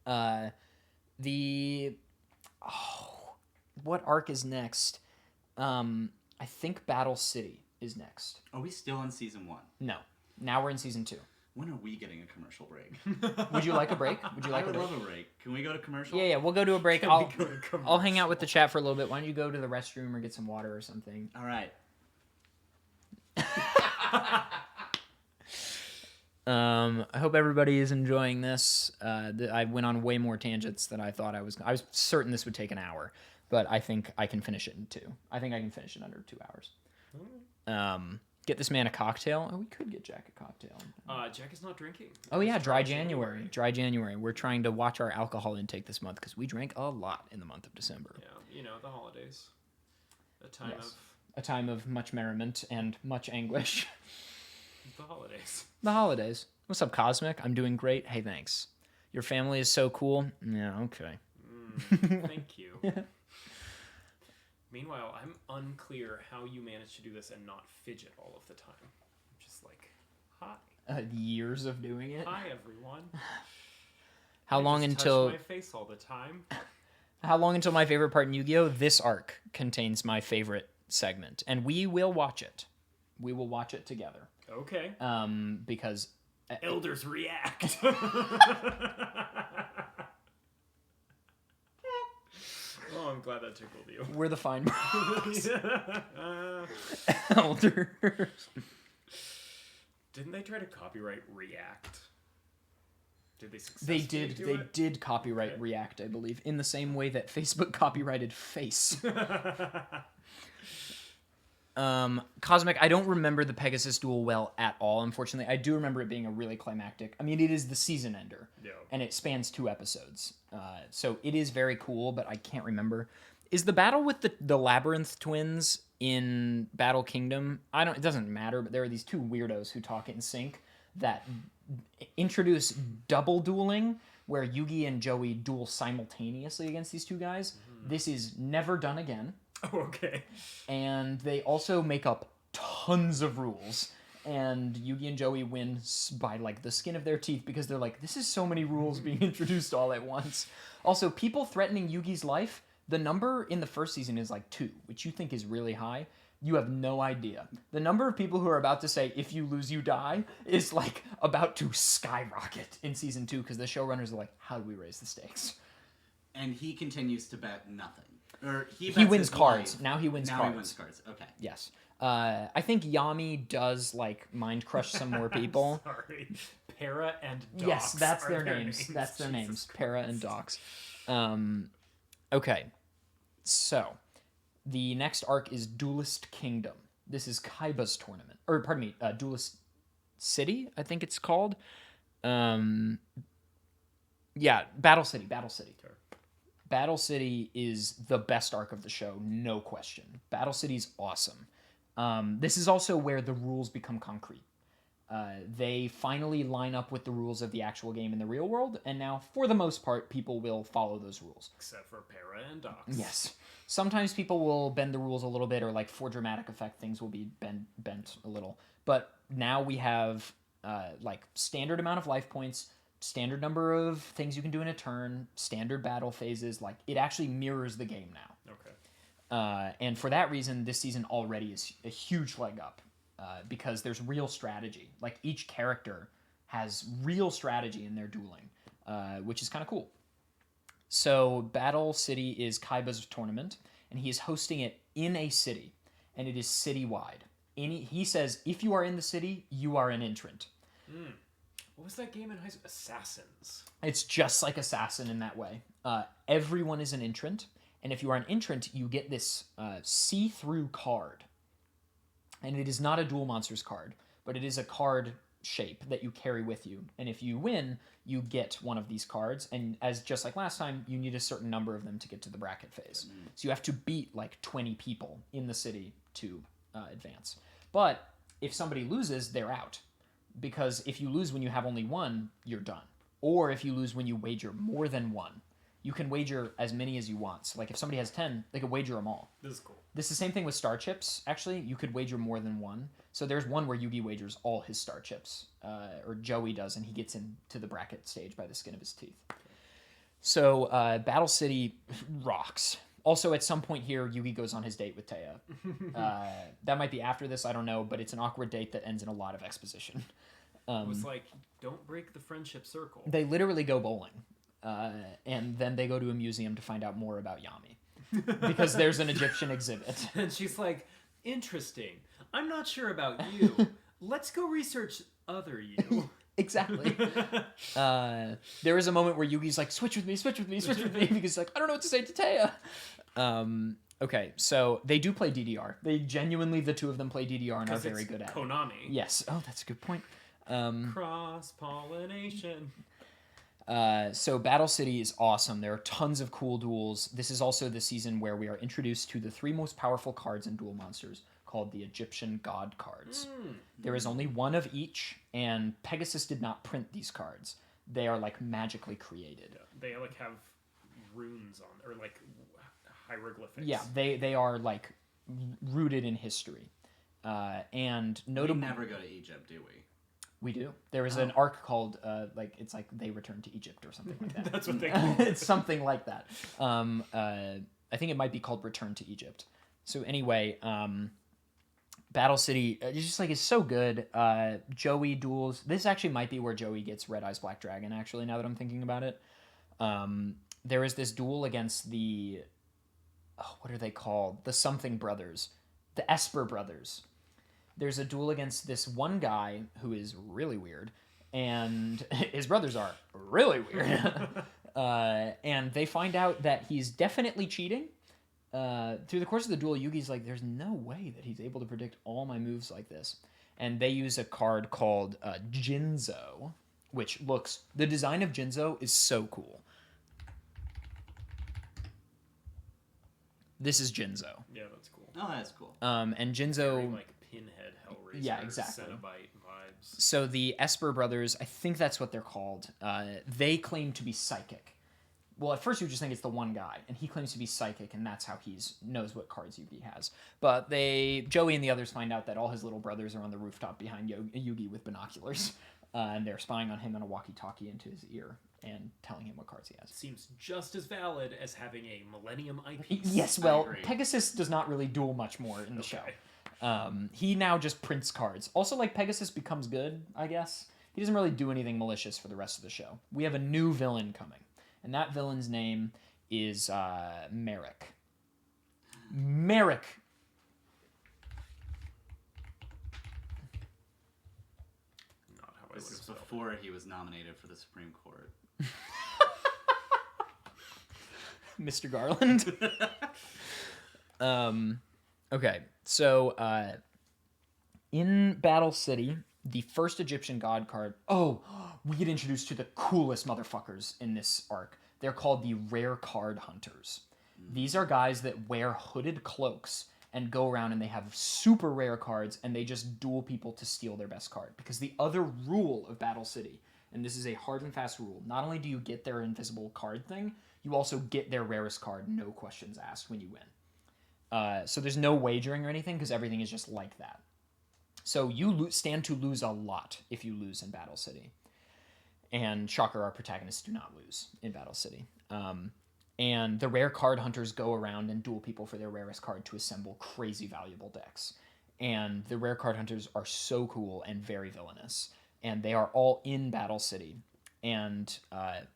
Yeah. What arc is next? I think Battle City is next. Are we still in season 1? No. Now we're in season 2. When are we getting a commercial break? Would you like a break? Would you like I a would break? love a break. Can we go to commercial? Yeah, we'll go to a break. Can I'll we go to I'll hang out commercial? with the chat for a little bit. Why don't you go to the restroom or get some water or something? All right. I hope everybody is enjoying this. I went on way more tangents than I thought I was. I was certain this would take an hour, but I think I can finish it in 2. I think I can finish it under 2 hours. Get this man a cocktail. Oh, we could get Jack a cocktail. Jack is not drinking. Oh yeah, It's dry January. Dry January. We're trying to watch our alcohol intake this month because we drank a lot in the month of December. Yeah, the holidays. A time Yes. A time of much merriment and much anguish. of the holidays. The holidays. What's up, Cosmic? I'm doing great. Hey, thanks. Your family is so cool. Yeah, okay. Thank you. Meanwhile, I'm unclear how you manage to do this and not fidget all of the time. I'm just like, hi. Years of doing it. Hi, everyone. How I long just until touch my face all the time? how long until my favorite part in Yu-Gi-Oh? This arc contains my favorite segment, and we will watch it. We will watch it together. Okay. Because Elders react. Oh, I'm glad that tickled you. we're the fine bros. Elders. Didn't they try to copyright React? Did they They successfully did. do They it? did copyright Okay. React, I believe, in the same way that Facebook copyrighted Face. Cosmic, I don't remember the Pegasus duel well at all, unfortunately. I do remember it being a really climactic. I mean, it is the season ender, Yeah. and it spans 2 episodes. So it is very cool, but I can't remember. Is the battle with the Labyrinth twins in Battle Kingdom? It doesn't matter, but there are these 2 weirdos who talk in sync that introduce double dueling, where Yugi and Joey duel simultaneously against these 2 guys. This is never done again. Oh, okay. And they also make up tons of rules. And Yugi and Joey win by, like, the skin of their teeth because they're like, this is so many rules being introduced all at once. Also, people threatening Yugi's life, the number in the first season is, like, 2, which you think is really high. You have no idea. The number of people who are about to say, if you lose, you die, is, like, about to skyrocket in season 2 because the showrunners are like, how do we raise the stakes? And he continues to bet nothing. Or he He bets wins his cards. life. Now he wins Now cards. he wins cards. Okay. Yes. I think Yami does, like, mind crush some more people. Sorry. Para and Docs. Yes, that's are their names. That's their Jesus names. Para and Docs. Okay. So, the next arc is Duelist Kingdom. This is Kaiba's tournament. Or, pardon me, Duelist City, I think it's called. Yeah, Battle City. Battle City. Sure. Battle City is the best arc of the show, no question. Battle City's awesome. This is also where the rules become concrete. They finally line up with the rules of the actual game in the real world, and now, for the most part, people will follow those rules. Except for Para and Docs. Yes. Sometimes people will bend the rules a little bit, or, like, for dramatic effect, things will be bent a little. But now we have, like, standard amount of life points, standard number of things you can do in a turn, standard battle phases. Like, it actually mirrors the game now. Okay. And for that reason, this season already is a huge leg up because there's real strategy. Like, each character has real strategy in their dueling, which is kind of cool. So Battle City is Kaiba's tournament, and he is hosting it in a city, and it is citywide. He says, if you are in the city, you are an entrant. What was that game in high school? Assassins. It's just like Assassin in that way. Everyone is an entrant, and if you are an entrant, you get this see-through card. And it is not a Duel Monsters card, but it is a card shape that you carry with you. And if you win, you get one of these cards. And as just like last time, you need a certain number of them to get to the bracket phase. So you have to beat like 20 people in the city to advance. But if somebody loses, they're out. Because if you lose when you have only one, you're done. Or if you lose when you wager more than one, you can wager as many as you want. So like if somebody has 10, they can wager them all. This is cool. This is the same thing with star chips, actually. You could wager more than one. So there's one where Yugi wagers all his star chips. Or Joey does, and he gets into the bracket stage by the skin of his teeth. So Battle City rocks. Also, at some point here, Yugi goes on his date with Taya. That might be after this, I don't know, but it's an awkward date that ends in a lot of exposition. It was like, don't break the friendship circle. They literally go bowling. And then they go to a museum to find out more about Yami. Because there's an Egyptian exhibit. And she's like, interesting. I'm not sure about you. Let's go research other you. Exactly. There is a moment where Yugi's like, switch with me, because he's like, I don't know what to say to Taya. Okay, so they do play DDR. They genuinely, the two of them play DDR and are very good at it. Konami. Yes. Oh, that's a good point. Cross-pollination. So Battle City is awesome. There are tons of cool duels. This is also the season where we are introduced to the 3 most powerful cards in Duel Monsters, called the Egyptian God cards. There is only one of each, and Pegasus did not print these cards. They are like magically created. Yeah, they like have runes on, or like hieroglyphics. Yeah, they are like rooted in history. And We notably, never go to Egypt, do we? we do. There is an arc called it's like They Return to Egypt or something like that. That's what they call it. It's something like that. I think it might be called Return to Egypt. So anyway, Battle City is so good. Joey duels. This actually might be where Joey gets Red Eyes Black Dragon, actually, now that I'm thinking about it. There is this duel against the... Oh, what are they called? The something brothers. The Esper brothers. There's a duel against this one guy who is really weird, and his brothers are really weird. And they find out that he's definitely cheating. Through the course of the duel, Yugi's like, there's no way that he's able to predict all my moves like this. And they use a card called Jinzo, which looks... The design of Jinzo is so cool. This is Jinzo. Yeah, that's cool. Oh, that's cool. And Jinzo... Very, like Pinhead, Hellraiser, Yeah, exactly. Cenobite vibes. So the Esper brothers, I think that's what they're called. They claim to be psychic. Well, at first you just think it's the one guy, and he claims to be psychic, and that's how he knows what cards Yugi has. But Joey and the others find out that all his little brothers are on the rooftop behind Yugi with binoculars, and they're spying on him on a walkie-talkie into his ear and telling him what cards he has. Seems just as valid as having a Millennium eyepiece. Yes, I well, agree. Pegasus does not really duel much more in the Okay. show. He now just prints cards. Also, like, Pegasus becomes good, I guess. He doesn't really do anything malicious for the rest of the show. We have a new villain coming, and that villain's name is Merrick. Merrick. Not how I This would is have spelled it. before he was nominated for the Supreme Court. Mr. Garland. Okay, so in Battle City, the first Egyptian god card... Oh, we get introduced to the coolest motherfuckers in this arc. They're called the Rare Card Hunters. These are guys that wear hooded cloaks and go around and they have super rare cards and they just duel people to steal their best card. Because the other rule of Battle City, and this is a hard and fast rule, not only do you get their invisible card thing, you also get their rarest card, no questions asked, when you win. So there's no wagering or anything because everything is just like that. So you stand to lose a lot if you lose in Battle City. And shocker, our protagonists do not lose in Battle City. And the rare card hunters go around and duel people for their rarest card to assemble crazy valuable decks. And the rare card hunters are so cool and very villainous. And they are all in Battle City. And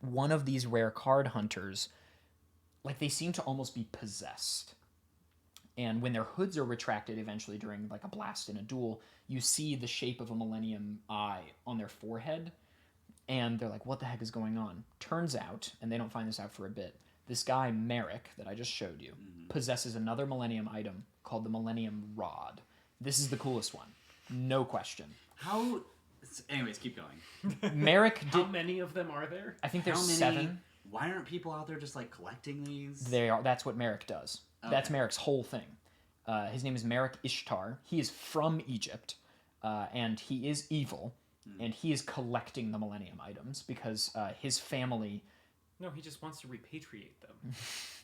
one of these rare card hunters, like, they seem to almost be possessed. And when their hoods are retracted eventually during like a blast in a duel, you see the shape of a Millennium Eye on their forehead. And they're like, what the heck is going on? Turns out, and they don't find this out for a bit, this guy, Merrick, that I just showed you, possesses another Millennium item called the Millennium Rod. This is the coolest one. No question. How... Anyways, keep going. Merrick did... How many of them are there? I think there's How many... 7. Why aren't people out there just, like, collecting these? They are. That's what Merrick does. Okay. That's Merrick's whole thing. His name is Merrick Ishtar. He is from Egypt, and he is evil, and he is collecting the Millennium items because his family... No, he just wants to repatriate them.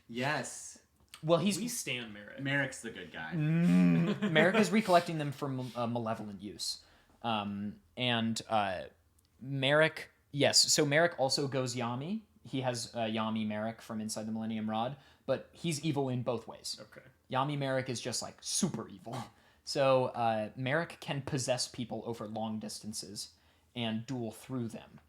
Yes. Well, We stand Merrick. Merrick's the good guy. Merrick is recollecting them for malevolent use. Merrick... Yes, so Merrick also goes Yami. He has Yami Merrick from inside the Millennium Rod, but he's evil in both ways. Okay. Yami Merrick is just like super evil. So Merrick can possess people over long distances and duel through them.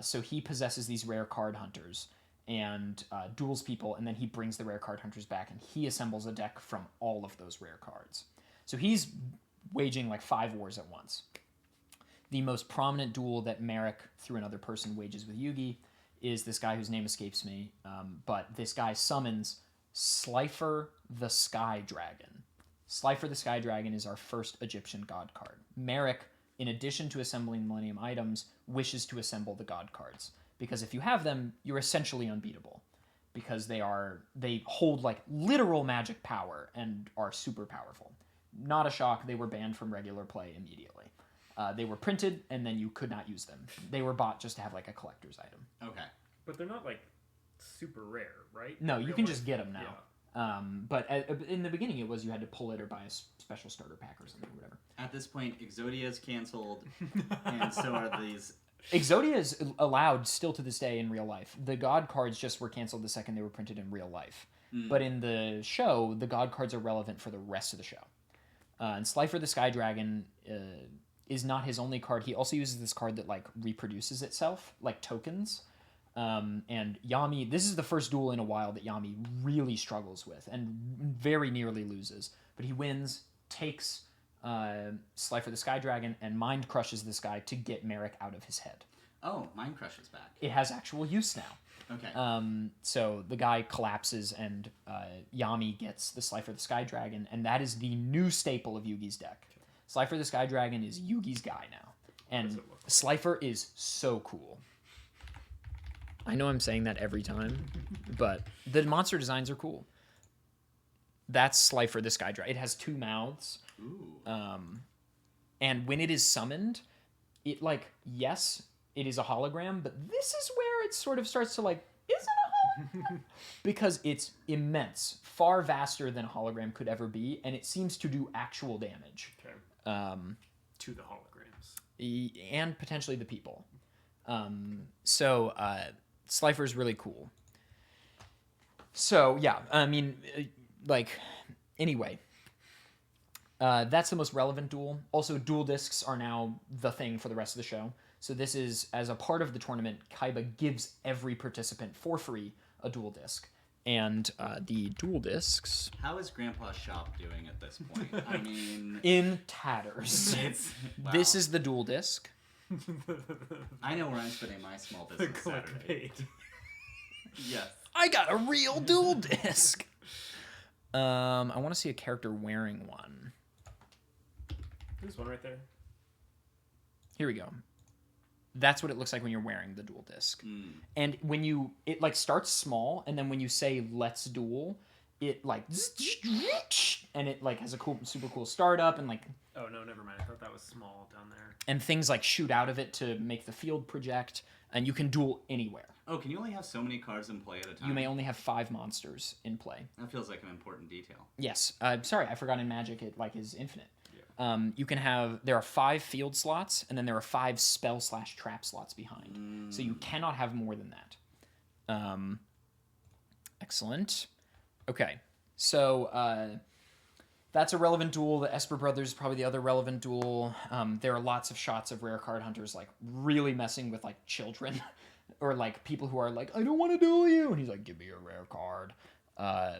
So he possesses these rare card hunters and duels people, and then he brings the rare card hunters back, and he assembles a deck from all of those rare cards. So he's waging like 5 wars at once. The most prominent duel that Merrick, through another person, wages with Yugi is this guy whose name escapes me, but this guy summons Slifer the Sky Dragon. Slifer the Sky Dragon is our first Egyptian god card. Merrick, in addition to assembling Millennium items, wishes to assemble the god cards. Because if you have them, you're essentially unbeatable. Because they hold like literal magic power and are super powerful. Not a shock, they were banned from regular play immediately. They were printed, and then you could not use them. They were bought just to have like a collector's item. Okay. But they're not like super rare, right? No, you Real can life? just get them now. Yeah. But in the beginning, it was you had to pull it or buy a special starter pack or something or whatever. At this point, Exodia is canceled, and so are these... Exodia is allowed still to this day in real life. The god cards just were canceled the second they were printed in real life. But in the show, the god cards are relevant for the rest of the show. And Slifer the Sky Dragon is not his only card. He also uses this card that like reproduces itself, like tokens. And Yami, this is the first duel in a while that Yami really struggles with and very nearly loses. But he wins, takes Slifer the Sky Dragon, and mind crushes this guy to get Merrick out of his head. Oh, Mind Crush is back. It has actual use now. Okay. So the guy collapses, and Yami gets the Slifer the Sky Dragon, and that is the new staple of Yugi's deck. Slifer the Sky Dragon is Yugi's guy now. And Slifer is so cool. I know I'm saying that every time, but the monster designs are cool. That's Slifer the Sky Dragon. It has 2 mouths. Ooh. And when it is summoned, it like, yes, it is a hologram, but this is where it sort of starts to like, is it a hologram? Because it's immense, far vaster than a hologram could ever be, and it seems to do actual damage. Okay. To the holograms. And potentially the people. So Slifer's really cool. So, yeah, I mean, anyway. That's the most relevant duel. Also, duel discs are now the thing for the rest of the show. So this is, as a part of the tournament, Kaiba gives every participant for free a duel disc. And the duel discs... How is Grandpa's shop doing at this point? I mean... In tatters. Wow. This is the duel disc. I know where I'm spending my small business Saturday. Yes. I got a real duel disc! I want to see a character wearing one. There's one right there. Here we go. That's what it looks like when you're wearing the duel disc. And when it like starts small, and then when you say let's duel, it like, and it like has a cool, super cool startup, and like... Oh, no, never mind. I thought that was small down there. And things like shoot out of it to make the field project, and you can duel anywhere. Oh, can you only have so many cards in play at a time? You may only have 5 monsters in play. That feels like an important detail. Yes. Sorry, I forgot in Magic it like is infinite. you can have, there are 5 field slots, and then there are 5 spell/trap slots behind. So you cannot have more than that. Excellent. Okay, so that's a relevant duel. The Esper Brothers is probably the other relevant duel. There are lots of shots of rare card hunters like really messing with like children or like people who are like, I don't want to duel you. And he's like, give me a rare card.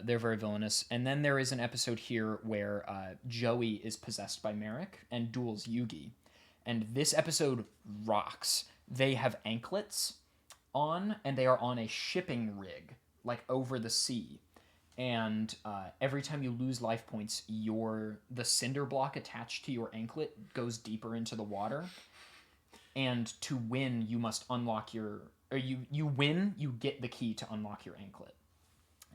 They're very villainous. And then there is an episode here where Joey is possessed by Merrick and duels Yugi. And this episode rocks. They have anklets on, and they are on a shipping rig, like over the sea. And every time you lose life points, the cinder block attached to your anklet goes deeper into the water. And to win, you must unlock you win, you get the key to unlock your anklet.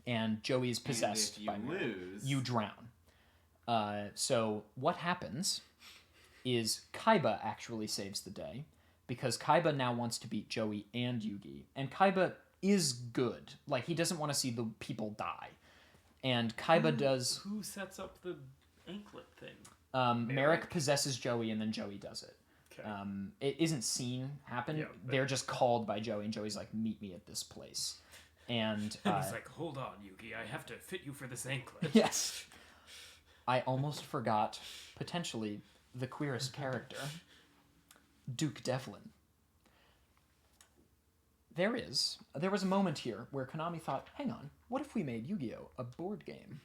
And Joey is possessed and if by you Merrick. lose, You drown. So what happens is Kaiba actually saves the day, because Kaiba now wants to beat Joey and Yugi. And Kaiba is good. Like, he doesn't want to see the people die. And Kaiba does... Who sets up the anklet thing? Merrick possesses Joey, and then Joey does it. Okay. It isn't seen happen. Yeah, but- They're just called by Joey, and Joey's like, meet me at this place. And And he's like, hold on, Yugi, I have to fit you for this anklet. yes. I almost forgot, potentially, the queerest character, Duke Devlin. There was a moment here where Konami thought, hang on, what if we made YuGiOh a board game?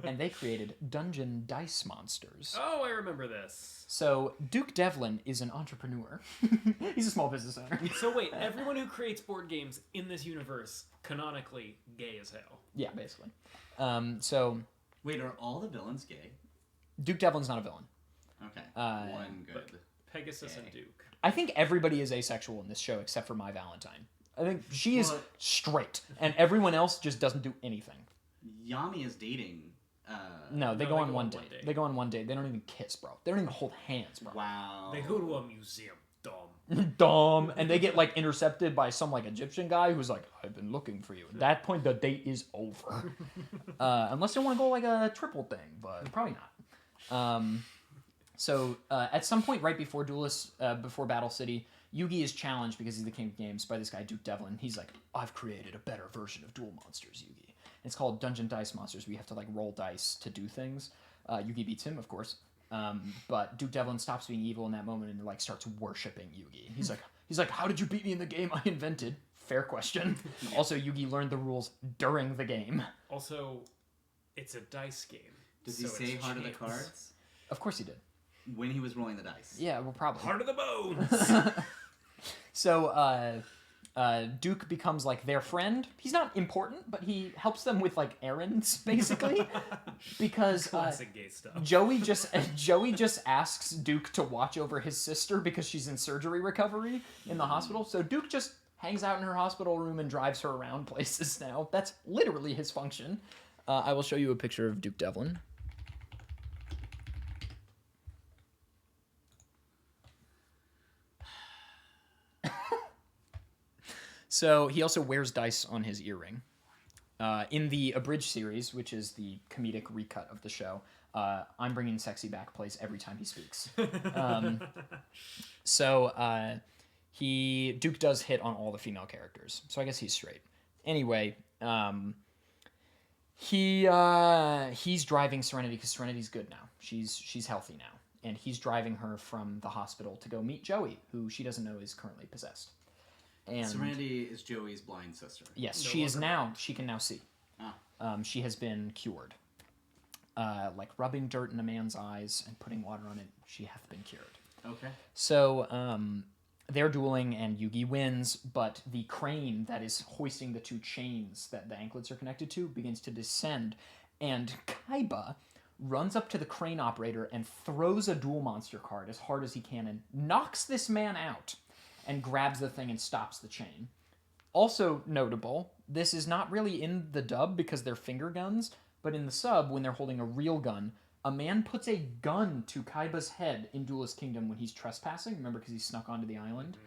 And they created Dungeon Dice Monsters. Oh, I remember this. So Duke Devlin is an entrepreneur. He's a small business owner. So wait, everyone who creates board games in this universe, canonically gay as hell. Yeah, basically. So wait, are all the villains gay? Duke Devlin's not a villain. Okay, Uh, one good. Pegasus and Gay. Duke. I think everybody is asexual in this show except for My Valentine. I think she is Well- straight, and everyone else just doesn't do anything. Yami is dating. No, they go on one date. They go on one date. They don't even kiss, bro. They don't even hold hands, bro. Wow. They go to a museum, dumb. Dumb. And they get, like, intercepted by some, like, Egyptian guy who's like, I've been looking for you. At that point, the date is over. Unless they want to go, like, a triple thing, but probably not. So, at some point right before before Battle City, Yugi is challenged because he's the king of games by this guy, Duke Devlin. He's like, I've created a better version of Duel Monsters, Yugi. It's called Dungeon Dice Monsters. We have to, like, roll dice to do things. Yugi beats him, of course. But Duke Devlin stops being evil in that moment and, like, starts worshipping Yugi. He's like, how did you beat me in the game I invented? Fair question. Also, Yugi learned the rules during the game. Also, it's a dice game. Does he so say it's heart of the chance. cards Of course he did. when he was rolling the dice? Yeah, well, probably. Heart of the bones! So, Duke becomes, like, their friend. He's not important, but he helps them with, like, errands, basically. Because Classic gay stuff. Joey just asks Duke to watch over his sister because she's in surgery recovery in the hospital. So Duke just hangs out in her hospital room and drives her around places now. That's literally his function. I will show you a picture of Duke Devlin. So he also wears dice on his earring. In the Abridged series, which is the comedic recut of the show, I'm Bringing Sexy Back plays every time he speaks. Duke does hit on all the female characters, so I guess he's straight. Anyway, he's driving Serenity because Serenity's good now. She's healthy now, and he's driving her from the hospital to go meet Joey, who she doesn't know is currently possessed. And Serenity is Joey's blind sister. yes, No she is longer now. She can now see. Ah. She has been cured. Like rubbing dirt in a man's eyes and putting water on it, she hath been cured. Okay. So they're dueling, and Yugi wins, but the crane that is hoisting the 2 chains that the anklets are connected to begins to descend, and Kaiba runs up to the crane operator and throws a Duel Monster card as hard as he can and knocks this man out and grabs the thing and stops the chain. Also notable, this is not really in the dub because they're finger guns, but in the sub, when they're holding a real gun, a man puts a gun to Kaiba's head in Duelist Kingdom when he's trespassing. Remember, because he snuck onto the island?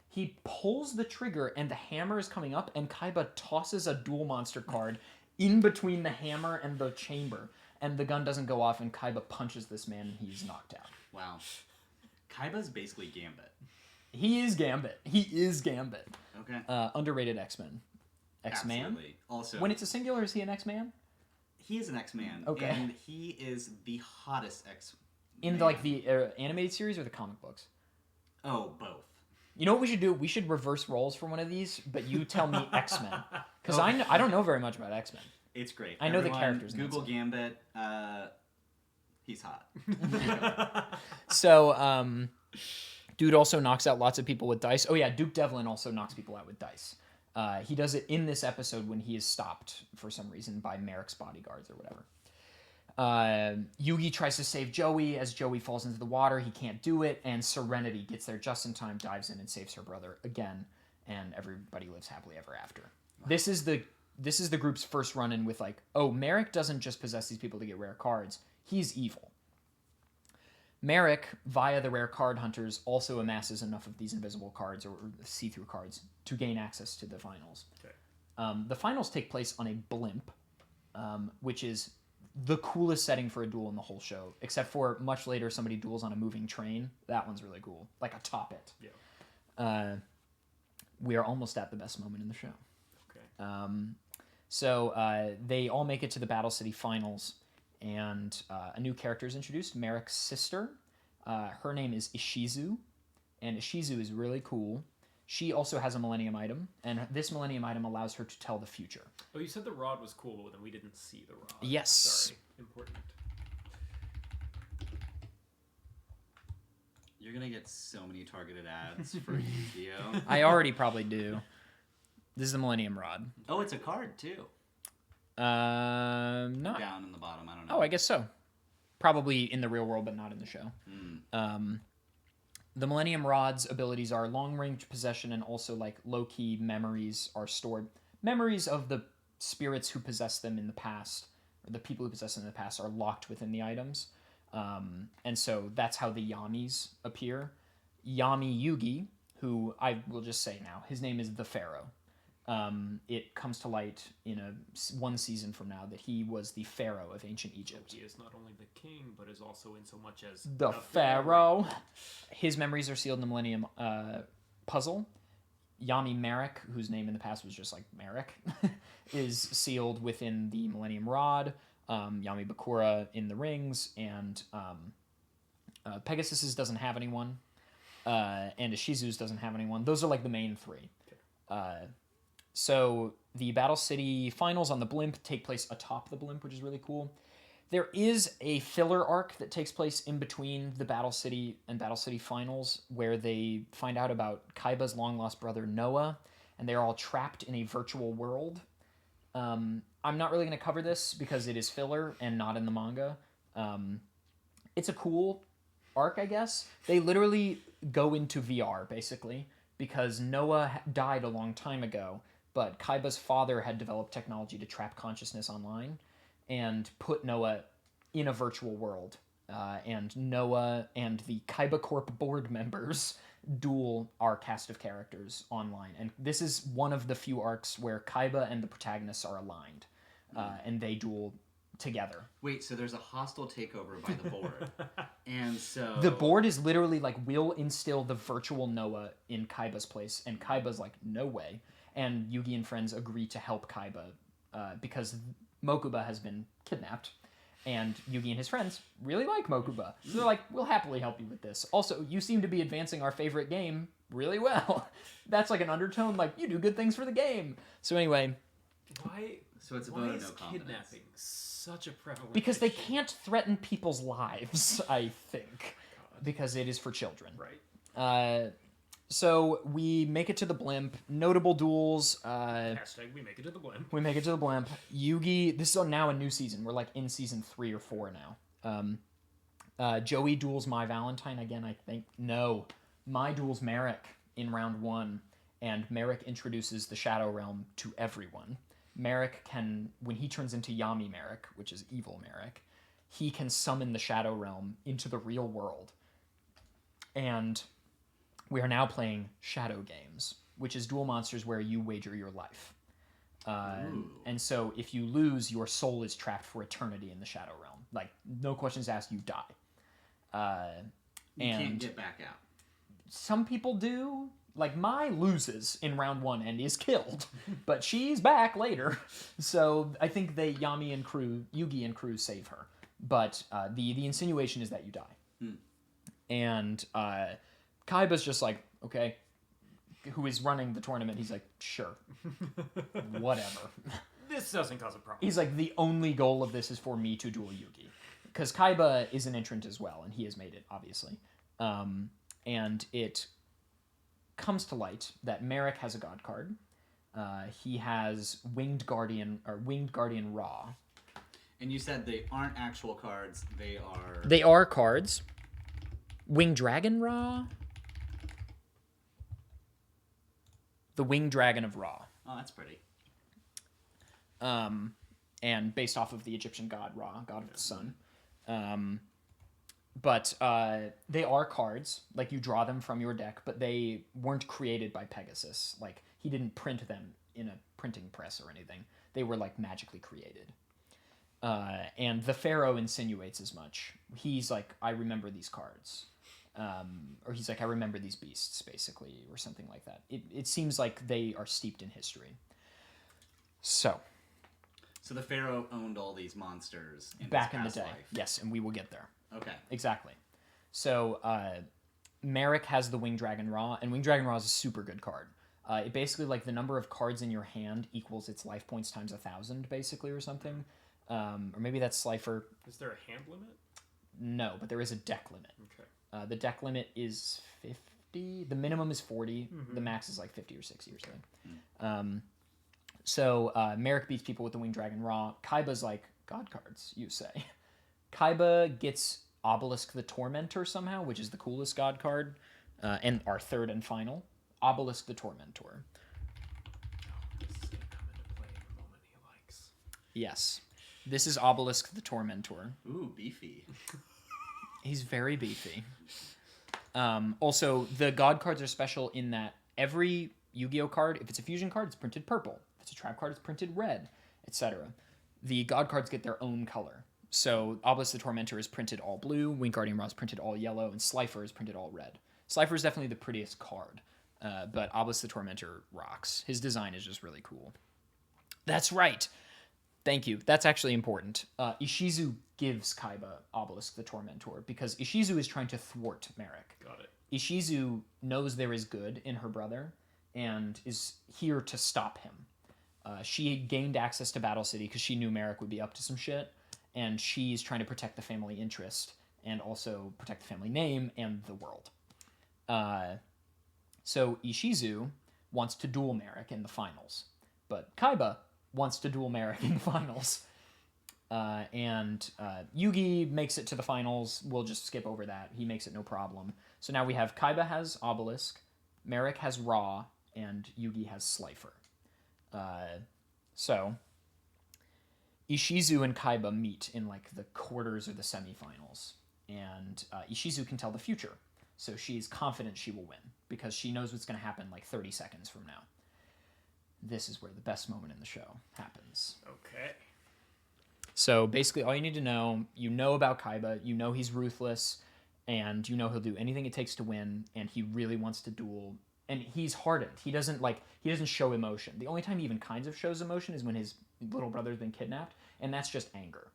He pulls the trigger, and the hammer is coming up, and Kaiba tosses a Duel Monster card in between the hammer and the chamber. and the gun doesn't go off, and Kaiba punches this man, and he's knocked out. Wow. Kaiba's basically Gambit. He is Gambit. Okay. Underrated X-Men. X-Man? Absolutely. Also, When it's a singular, is he an X-Man? he is an X-Man. Okay. And he is the hottest X-Man. In the animated series or the comic books? Oh, both. You know what we should do? We should reverse roles for one of these, but you tell me X-Men. Because I don't know very much about X-Men. It's great. I know the Everyone, characters. Google Gambit. He's hot. So, dude also knocks out lots of people with dice. Oh yeah, Duke Devlin also knocks people out with dice. He does it in this episode when he is stopped for some reason by Merrick's bodyguards or whatever. Yugi tries to save Joey. As Joey falls into the water, he can't do it, and Serenity gets there just in time, dives in, and saves her brother again, and everybody lives happily ever after. Wow. This is the group's first run-in with like, oh, Merrick doesn't just possess these people to get rare cards. He's evil. Merrick, via the rare card hunters, also amasses enough of these invisible cards or see-through cards to gain access to the finals. Okay. The finals take place on a blimp, which is the coolest setting for a duel in the whole show, except for much later somebody duels on a moving train. That one's really cool, like atop it. Yeah. We are almost at the best moment in the show. Okay. So they all make it to the Battle City finals, and a new character is introduced, Merrick's sister. Her name is Ishizu, and Ishizu is really cool. She also has a Millennium Item, and this Millennium Item allows her to tell the future. Oh, you said the rod was cool, but then we didn't see the rod. Yes. Sorry. Important. You're going to get so many targeted ads for YuGiOh. I already probably do. This is the Millennium Rod. Oh, it's a card, too. Not. Down in the bottom, I don't know. Oh, I guess so. Probably in the real world, but not in the show. The Millennium Rod's abilities are long-range possession, and also like low-key memories are stored. Memories of the spirits who possess them in the past, or the people who possess them in the past, are locked within the items. And so that's how the Yamis appear. Yami Yugi, who I will just say now, his name is the Pharaoh. It comes to light in one season from now that he was the Pharaoh of ancient Egypt. He is not only the king, but is also in so much as The Pharaoh. His memories are sealed in the Millennium Puzzle. Yami Merrick, whose name in the past was just like Merrick, is sealed within the Millennium Rod. Yami Bakura in the rings, and Pegasus's doesn't have anyone, and Ishizu's doesn't have anyone. Those are like the main three. So the Battle City finals on the blimp take place atop the blimp, which is really cool. There is a filler arc that takes place in between the Battle City and Battle City finals where they find out about Kaiba's long-lost brother Noah, and they're all trapped in a virtual world. I'm not really going to cover this because it is filler and not in the manga. It's a cool arc, I guess. They literally go into VR, basically, because Noah died a long time ago, but Kaiba's father had developed technology to trap consciousness online and put Noah in a virtual world. And Noah and the Kaiba Corp board members duel our cast of characters online. And this is one of the few arcs where Kaiba and the protagonists are aligned, and they duel together. Wait, so there's a hostile takeover by the board. And so... The board is literally like, we'll instill the virtual Noah in Kaiba's place, and Kaiba's like, no way. And Yugi and friends agree to help Kaiba because Mokuba has been kidnapped. And Yugi and his friends really like Mokuba. So they're like, we'll happily help you with this. Also, you seem to be advancing our favorite game really well. That's like an undertone, like, you do good things for the game. So anyway... Why? So it's a why vote of is no confidence. kidnapping such a prevalent Because they issue? can't threaten people's lives, I think. Because it is for children. Right. So we make it to the blimp. Notable duels. Hashtag we make it to the blimp. We make it to the blimp. Yugi. This is now a new season. We're like in season 3 or 4 now. Joey duels My Valentine again, I think. No. My duels Merrick in round 1. And Merrick introduces the Shadow Realm to everyone. Merrick can, when he turns into Yami Merrick, which is evil Merrick, he can summon the Shadow Realm into the real world. And we are now playing Shadow Games, which is Duel Monsters where you wager your life. And so if you lose, your soul is trapped for eternity in the Shadow Realm. Like, no questions asked, you die. You and can't get back out. some people do. Like, Mai loses in round 1 and is killed, but she's back later. So I think Yugi and crew save her. But the insinuation is that you die. And Kaiba's just like, okay, who is running the tournament, he's like, sure, whatever. This doesn't cause a problem. He's like, the only goal of this is for me to duel Yugi. Because Kaiba is an entrant as well, and he has made it, obviously. And it comes to light that Merrick has a god card. He has Winged Guardian Ra. And you said they aren't actual cards, they are... They are cards. Winged Dragon Ra? The Winged Dragon of Ra. Oh, that's pretty. And based off of the Egyptian god Ra, god of the sun. But they are cards. Like, you draw them from your deck, but they weren't created by Pegasus. Like, he didn't print them in a printing press or anything. They were, like, magically created. And the Pharaoh insinuates as much. He's like, I remember these cards. Or he's like, I remember these beasts, basically, or something like that. It seems like they are steeped in history. So the Pharaoh owned all these monsters back in the his day. past life. Yes, and we will get there. Okay. Exactly. So Merrick has the Winged Dragon Ra, and Winged Dragon Ra is a super good card. It basically, like, the number of cards in your hand equals its life points times 1,000, basically, or something. Or maybe that's Slifer. Is there a hand limit? No, but there is a deck limit. Okay. The deck limit is 50. The minimum is 40. The max is like 50 or 60 or something. So Merrick beats people with the Winged Dragon Ra. Kaiba's like, god cards, you say. Kaiba gets Obelisk the Tormentor somehow, which is the coolest god card, and our third and final. Obelisk the Tormentor. This is going to come into play in the moment he likes. Yes. This is Obelisk the Tormentor. Ooh, beefy. He's very beefy. Also, the god cards are special in that every Yu-Gi-Oh card, if it's a fusion card, it's printed purple. If it's a trap card, it's printed red, etc. The god cards get their own color. So Obelisk the Tormentor is printed all blue, Winged Guardian Ra is printed all yellow, and Slifer is printed all red. Slifer is definitely the prettiest card, but Obelisk the Tormentor rocks. His design is just really cool. That's right. Thank you. That's actually important. Ishizu gives Kaiba Obelisk the Tormentor because Ishizu is trying to thwart Merrick. Got it. Ishizu knows there is good in her brother and is here to stop him. She gained access to Battle City because she knew Merrick would be up to some shit, and she's trying to protect the family interest and also protect the family name and the world. So Ishizu wants to duel Merrick in the finals, but Kaiba wants to duel Merrick in the finals. And Yugi makes it to the finals. We'll just skip over that. He makes it no problem. So now we have Kaiba has Obelisk, Merrick has Ra, and Yugi has Slifer. So Ishizu and Kaiba meet in like the quarters or the semifinals. And Ishizu can tell the future. So she's confident she will win because she knows what's going to happen like 30 seconds from now. This is where the best moment in the show happens. Okay. So basically all you need to know, you know about Kaiba, you know he's ruthless, and you know he'll do anything it takes to win, and he really wants to duel. And he's hardened. He doesn't show emotion. The only time he even kinds of shows emotion is when his little brother's been kidnapped, and that's just anger.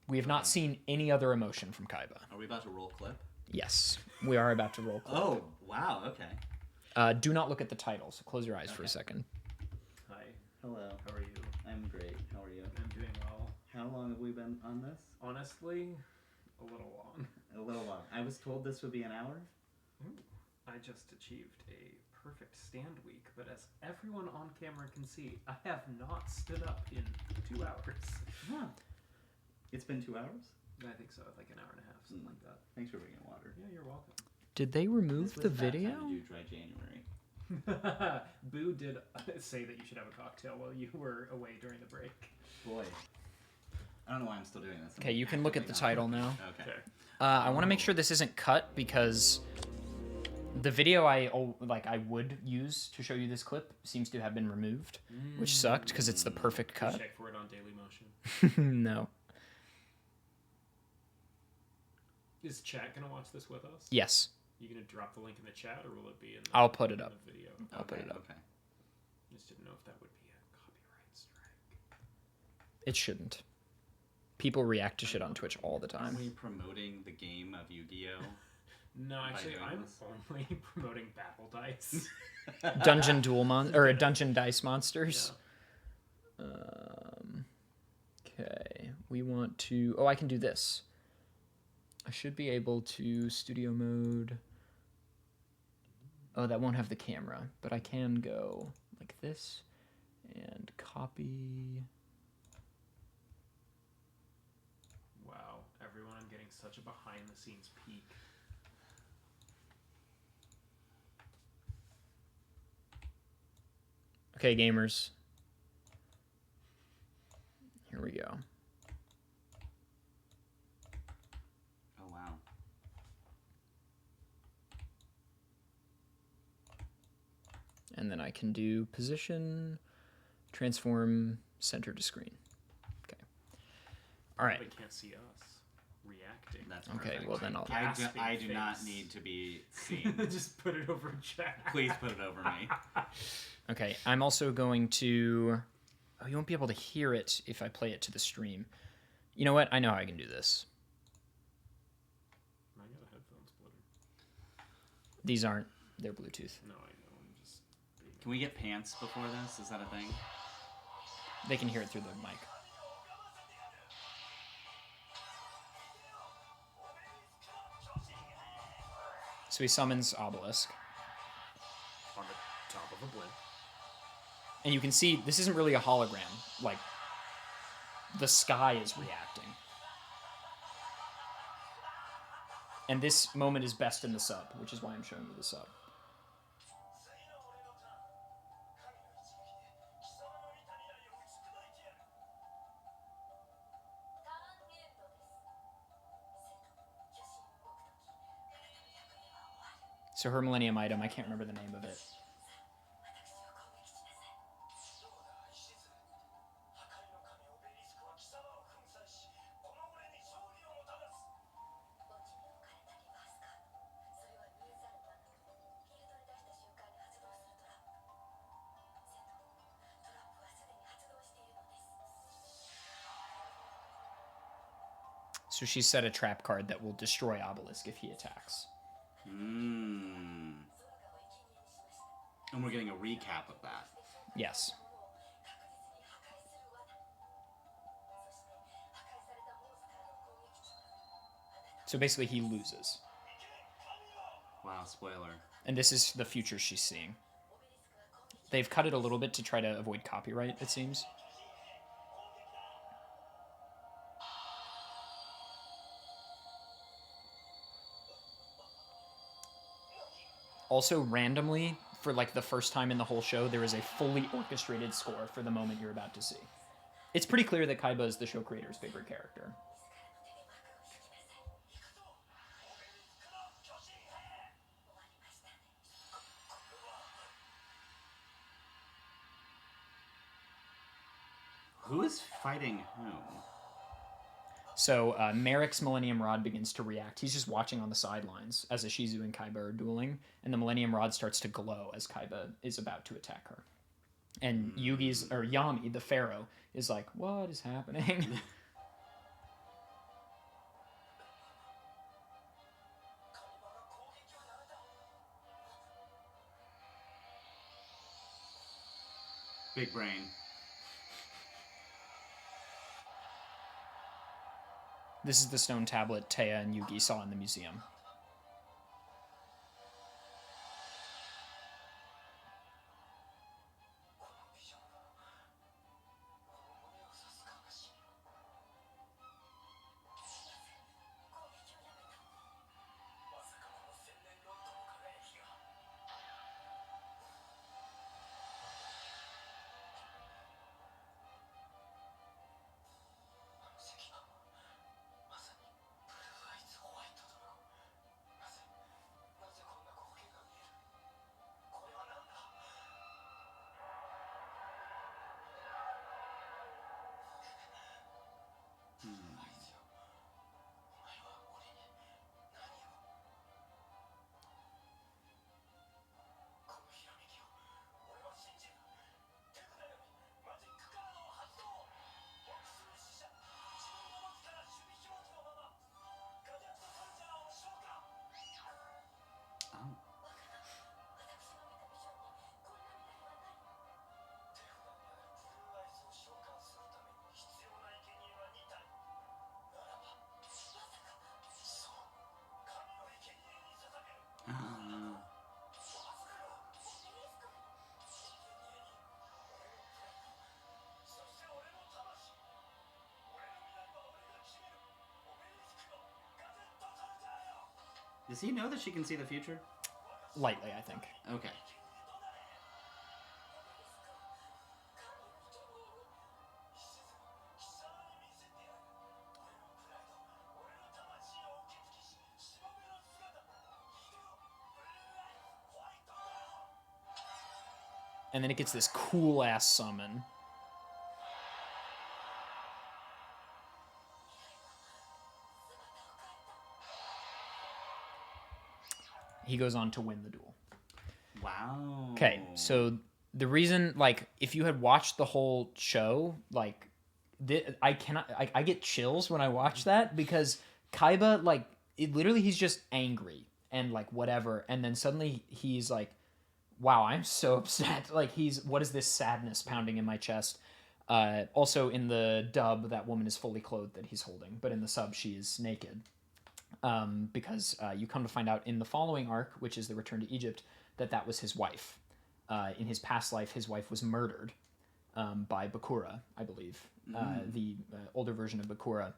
We have not seen any other emotion from Kaiba. Are we about to roll clip? Yes, we are about to roll clip. Oh, wow, okay. Do not look at the title, so close your eyes for a second. Hi. Hello. How are you? I'm great. How are you? I'm doing well. How long have we been on this? Honestly, a little long. A little long. I was told this would be an hour. I just achieved a perfect stand week, but as everyone on camera can see, I have not stood up in 2 hours. Huh. It's been 2 hours? I think so, like an hour and a half, something like that. Thanks for bringing water. Yeah, you're welcome. Did they remove This the was about video? time to do dry January. Boo did say that you should have a cocktail while you were away during the break. Boy. I don't know why I'm still doing this. Okay, you can look at the Actively title not- now. Okay. I want to make sure this isn't cut because The video I would use to show you this clip seems to have been removed, which sucked because it's the perfect cut. Check for it on Dailymotion. No. Is chat gonna watch this with us? Yes. You gonna drop the link in the chat, or will it be in? I'll put it in up. The video. I'll put it up. Okay. Just didn't know if that would be a copyright strike. It shouldn't. People react to shit on Twitch all the Aren't time. we promoting the game of Yu-Gi-Oh? No, actually, doing I'm this? only promoting Battle Dice. Dungeon Dice Monsters. Yeah. Okay, we want to. Oh, I can do this. I should be able to studio mode. Oh, that won't have the camera, but I can go like this and copy. Wow, everyone, I'm getting such a behind-the-scenes peek. Okay, gamers. Here we go. Oh wow. And then I can do position, transform, center to screen. Okay. All right. They can't see us reacting. That's Okay, perfect. well then I'll. I do not face. need to be seen. Just put it over chat. Please put it over me. Okay, I'm also going to. Oh, you won't be able to hear it if I play it to the stream. You know what? I know how I can do this. I got a headphone splitter. These aren't. They're Bluetooth. No, I know. I'm just. Being... Can we get pants before this? Is that a thing? They can hear it through the mic. So he summons Obelisk. on the top of a blimp. And you can see this isn't really a hologram. Like, the sky is reacting. And this moment is best in the sub, which is why I'm showing you the sub. So her Millennium item, I can't remember the name of it. So she set a trap card that will destroy Obelisk if he attacks. And we're getting a recap of that. Yes. So basically he loses. Wow, spoiler. And this is the future she's seeing. They've cut it a little bit to try to avoid copyright, it seems. Also, randomly, for like the first time in the whole show, there is a fully orchestrated score for the moment you're about to see. It's pretty clear that Kaiba is the show creator's favorite character. Who is fighting whom? So Merrick's Millennium Rod begins to react. He's just watching on the sidelines as Ishizu and Kaiba are dueling, and the Millennium Rod starts to glow as Kaiba is about to attack her. And Yami, the Pharaoh, is like, "What is happening?" Big brain. This is the stone tablet Taya and Yugi saw in the museum. Does he know that she can see the future? Lightly, I think. Okay. And then it gets this cool ass summon. He goes on to win the duel. Wow. Okay, so the reason, like, if you had watched the whole show, like, I get chills when I watch that because Kaiba, like, he's just angry and, like, whatever. And then suddenly he's like, wow, I'm so upset. Like, what is this sadness pounding in my chest? Also, in the dub, that woman is fully clothed that he's holding, but in the sub, she is naked. Because you come to find out in the following arc, which is the Return to Egypt, that was his wife. In his past life, his wife was murdered by Bakura, I believe, the older version of Bakura.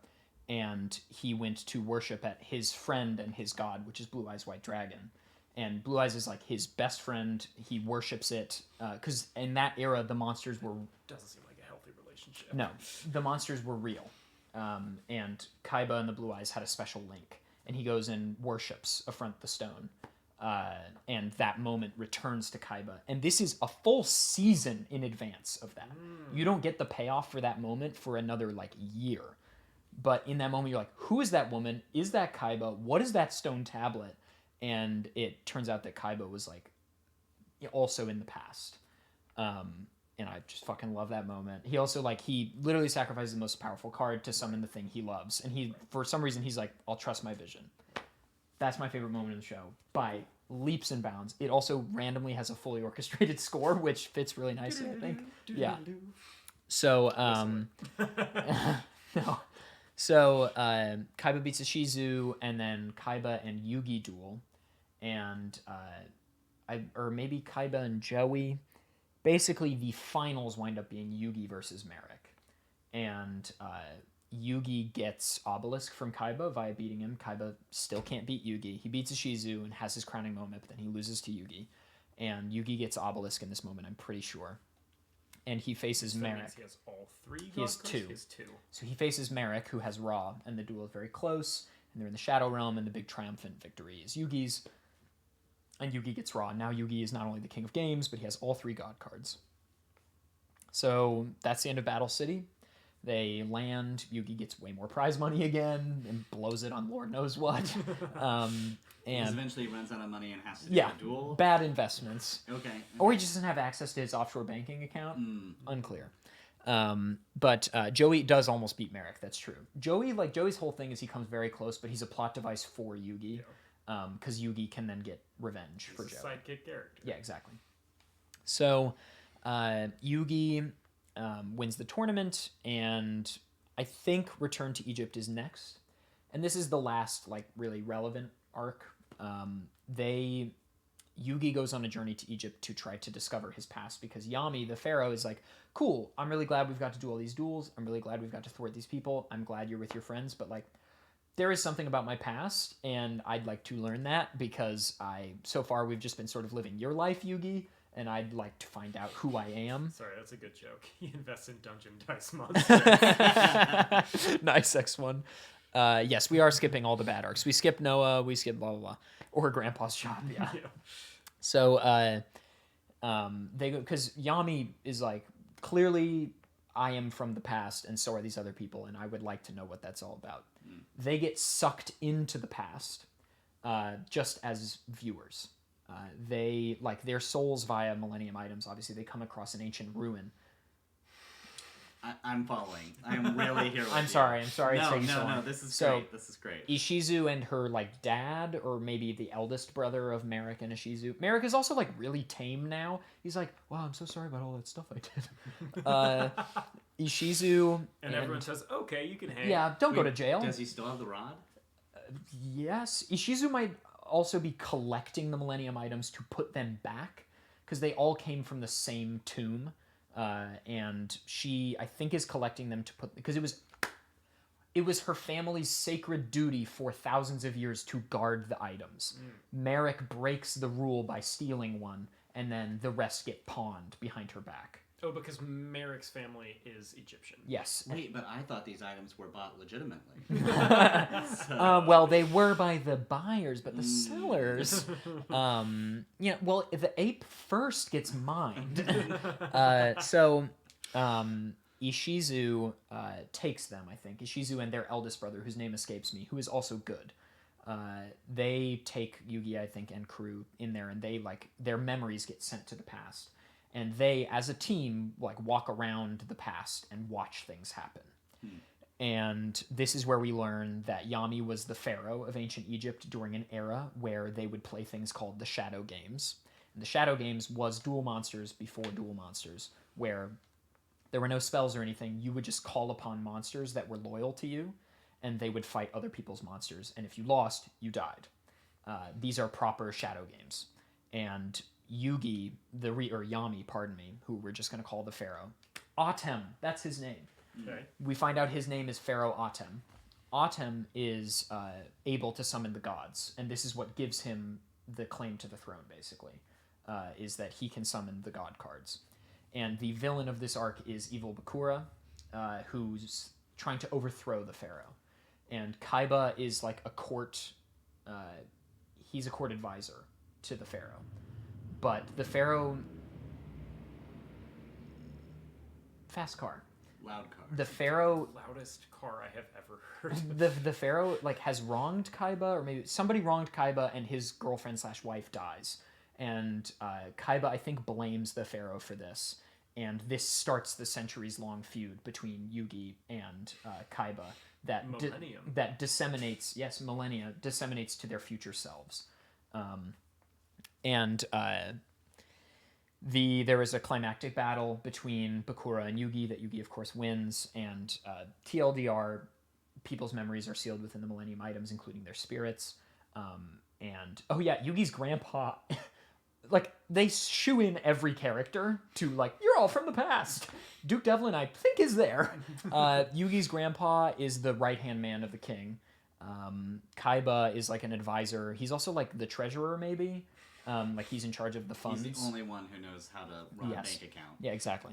And he went to worship at his friend and his god, which is Blue Eyes White Dragon. And Blue Eyes is like his best friend. He worships it because in that era, the monsters were... Doesn't seem like a healthy relationship. No, the monsters were real. And Kaiba and the Blue Eyes had a special link. And he goes and worships Affront the Stone. And that moment returns to Kaiba. And this is a full season in advance of that. You don't get the payoff for that moment for another, like, year. But in that moment, you're like, who is that woman? Is that Kaiba? What is that stone tablet? And it turns out that Kaiba was, like, also in the past. And I just fucking love that moment. He also, like, he literally sacrifices the most powerful card to summon the thing he loves. And he, for some reason, he's like, I'll trust my vision. That's my favorite moment in the show by leaps and bounds. It also randomly has a fully orchestrated score, which fits really nicely, I think. Yeah. So, no. So, Kaiba beats Ishizu, and then Kaiba and Yugi duel. And, or maybe Kaiba and Joey. Basically, the finals wind up being Yugi versus Merrick. And Yugi gets Obelisk from Kaiba via beating him. Kaiba still can't beat Yugi. He beats Ishizu and has his crowning moment, but then he loses to Yugi. And Yugi gets Obelisk in this moment, I'm pretty sure. And he faces Merrick. Means he has all three. He has God cards? two. He has two. So he faces Merrick, who has Ra, and the duel is very close. And they're in the Shadow Realm, and the big triumphant victory is Yugi's. And Yugi gets Ra. Now Yugi is not only the king of games, but he has all three god cards. So that's the end of Battle City. They land. Yugi gets way more prize money again and blows it on Lord knows what. And eventually runs out of money and has to do a duel. Bad investments. Okay. Or he just doesn't have access to his offshore banking account. Unclear. But Joey does almost beat Merrick. That's true. Joey's whole thing is he comes very close, but he's a plot device for Yugi. Because Yugi can then get revenge for Joey. Sidekick character. Yeah, exactly. So Yugi wins the tournament, and I think Return to Egypt is next. And this is the last, like, really relevant arc. Yugi goes on a journey to Egypt to try to discover his past because Yami, the pharaoh, is like, cool, I'm really glad we've got to do all these duels. I'm really glad we've got to thwart these people. I'm glad you're with your friends, but, like, there is something about my past, and I'd like to learn that because so far we've just been sort of living your life, Yugi, and I'd like to find out who I am. Sorry, that's a good joke. He invests in Dungeon Dice Monsters. Nice, X1. Yes, we are skipping all the bad arcs. We skip Noah, we skip blah, blah, blah. Or Grandpa's shop, yeah. So, they go, because Yami is like, clearly I am from the past, and so are these other people, and I would like to know what that's all about. They get sucked into the past, just as viewers. They, like, their souls via Millennium Items, obviously, they come across an ancient ruin. I'm following. I'm really here with I'm you. sorry it's taking so long. No, this is great. This is great. Ishizu and her, like, dad, or maybe the eldest brother of Merrick and Ishizu. Merrick is also, like, really tame now. He's like, wow, I'm so sorry about all that stuff I did. Ishizu... And everyone says, okay, you can hang. Yeah, don't go to jail. Does he still have the rod? Yes. Ishizu might also be collecting the Millennium Items to put them back, because they all came from the same tomb. And she, I think, is collecting them to put... Because it was... It was her family's sacred duty for thousands of years to guard the items. Merrick breaks the rule by stealing one, and then the rest get pawned behind her back. Oh, because Merrick's family is Egyptian. Yes. Wait, but I thought these items were bought legitimately. Well, they were by the buyers, but the sellers, well, the ape first gets mined. Ishizu takes them, I think. Ishizu and their eldest brother, whose name escapes me, who is also good. They take Yugi, I think, and crew in there, and they, their memories get sent to the past. And they, as a team, walk around the past and watch things happen. And this is where we learn that Yami was the pharaoh of ancient Egypt during an era where they would play things called the Shadow Games. And the Shadow Games was Duel Monsters before Duel Monsters, where there were no spells or anything. You would just call upon monsters that were loyal to you, and they would fight other people's monsters. And if you lost, you died. These are proper Shadow Games. And Yugi, Yami, pardon me, who we're just going to call the pharaoh. Atem, that's his name. Okay. We find out his name is Pharaoh Atem. Atem is able to summon the gods, and this is what gives him the claim to the throne, basically, is that he can summon the god cards. And the villain of this arc is Evil Bakura, who's trying to overthrow the pharaoh. And Kaiba is a court... he's a court advisor to the pharaoh. But the pharaoh... Fast car. Loud car. The pharaoh... Loudest car I have ever heard. The pharaoh has wronged Kaiba, or maybe somebody wronged Kaiba, and his girlfriend/wife dies. And Kaiba, I think, blames the pharaoh for this. And this starts the centuries-long feud between Yugi and Kaiba that that disseminates, millennia, disseminates to their future selves. There is a climactic battle between Bakura and Yugi that Yugi, of course, wins. And TLDR, people's memories are sealed within the Millennium items, including their spirits. Yugi's grandpa... they shoe in every character to, you're all from the past. Duke Devlin, I think, is there. Yugi's grandpa is the right-hand man of the king. Kaiba is, an advisor. He's also, the treasurer, maybe. He's in charge of the funds. He's the only one who knows how to run a bank account. Yeah, exactly.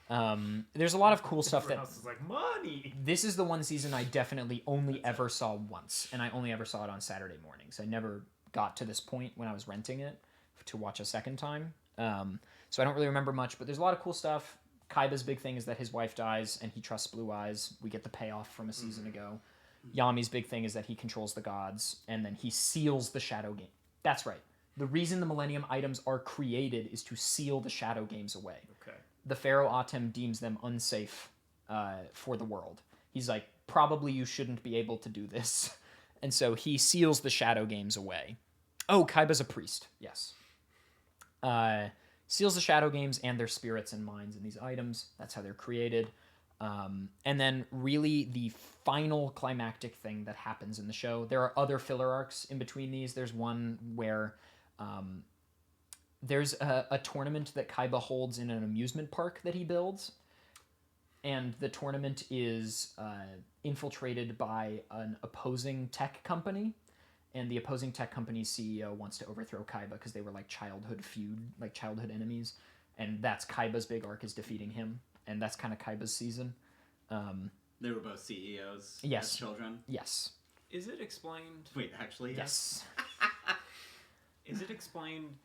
There's a lot of cool stuff that... House is money! This is the one season I definitely only ever saw once, and I only ever saw it on Saturday mornings. I never got to this point when I was renting it to watch a second time. So I don't really remember much, but there's a lot of cool stuff. Kaiba's big thing is that his wife dies, and he trusts Blue Eyes. We get the payoff from a season ago. Yami's big thing is that he controls the gods, and then he seals the Shadow Game. That's right. The reason the Millennium items are created is to seal the Shadow Games away. Okay. The Pharaoh Atem deems them unsafe for the world. He's like, probably you shouldn't be able to do this. And so he seals the Shadow Games away. Oh, Kaiba's a priest. Yes. Seals the Shadow Games and their spirits and minds in these items. That's how they're created. And then really the final climactic thing that happens in the show. There are other filler arcs in between these. There's one where there's a tournament that Kaiba holds in an amusement park that he builds. And the tournament is infiltrated by an opposing tech company. And the opposing tech company's CEO wants to overthrow Kaiba because they were childhood enemies. And that's Kaiba's big arc, is defeating him. And that's kind of Kaiba's season. They were both CEOs Yes. as children? Yes. Is it explained? Wait, actually? Yes. Is it explained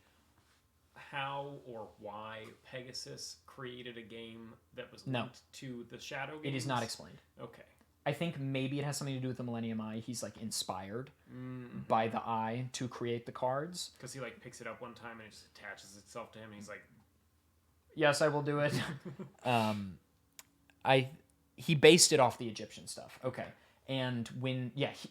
how or why Pegasus created a game that was linked to the Shadow Games? It is not explained. Okay. I think maybe it has something to do with the Millennium Eye. He's inspired by the eye to create the cards. Because he picks it up one time and it just attaches itself to him. And he's like, Yes, I will do it. He based it off the Egyptian stuff. Okay. And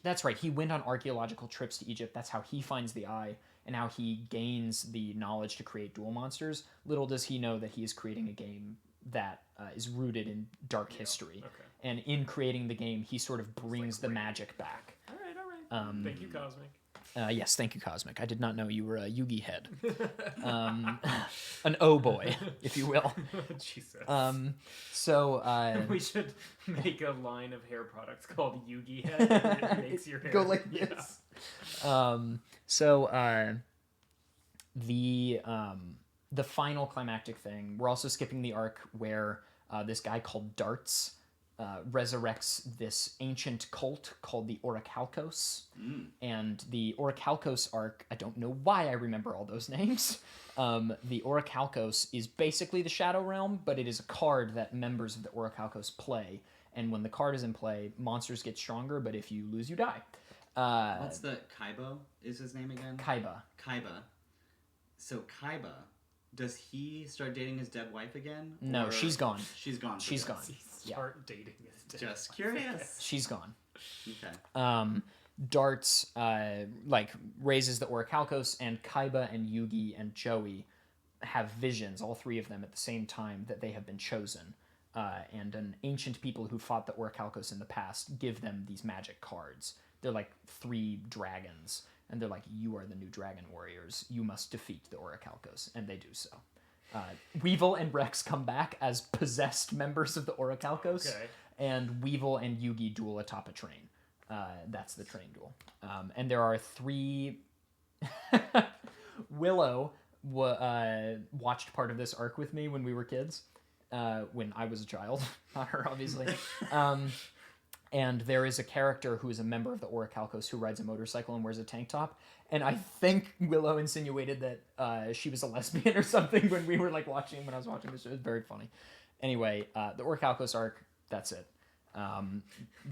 that's right. He went on archaeological trips to Egypt. That's how he finds the eye and how he gains the knowledge to create duel monsters. Little does he know that he is creating a game that is rooted in dark history. Okay. And in creating the game, he sort of brings the magic back. all right. Thank you, Cosmic. Yes, thank you, Cosmic. I did not know you were a Yugi head. An O boy, if you will. Jesus. So We should make a line of hair products called Yugi Head. And it makes your hair go like Yeah. this. So the final climactic thing. We're also skipping the arc where this guy called Darts resurrects this ancient cult called the Orichalcos. And the Orichalcos arc, I don't know why I remember all those names. The Orichalcos is basically the Shadow Realm, but it is a card that members of the Orichalcos play. And when the card is in play, monsters get stronger, but if you lose, you die. What's the Kaiba is his name again? Kaiba. Kaiba. So Kaiba, does he start dating his dead wife again? No, Or- she's gone. She's gone. for She's good. gone. Start dating his dad. Just curious. She's gone. Okay. Darts raises the Orichalcos, and Kaiba and Yugi and Joey have visions, all three of them at the same time, that they have been chosen. And an ancient people who fought the Orichalcos in the past give them these magic cards. They're like 3 dragons, and they're like, you are the new dragon warriors. You must defeat the Orichalcos, and they do so. Weevil and Rex come back as possessed members of the Orichalcos, Okay. and Weevil and Yugi duel atop a train. That's the train duel. And there are 3... Willow watched part of this arc with me when we were kids, when I was a child. Not her, obviously. And there is a character who is a member of the Orichalcos who rides a motorcycle and wears a tank top. And I think Willow insinuated that she was a lesbian or something when I was watching this show. It was very funny. Anyway, the Orichalcos arc, that's it.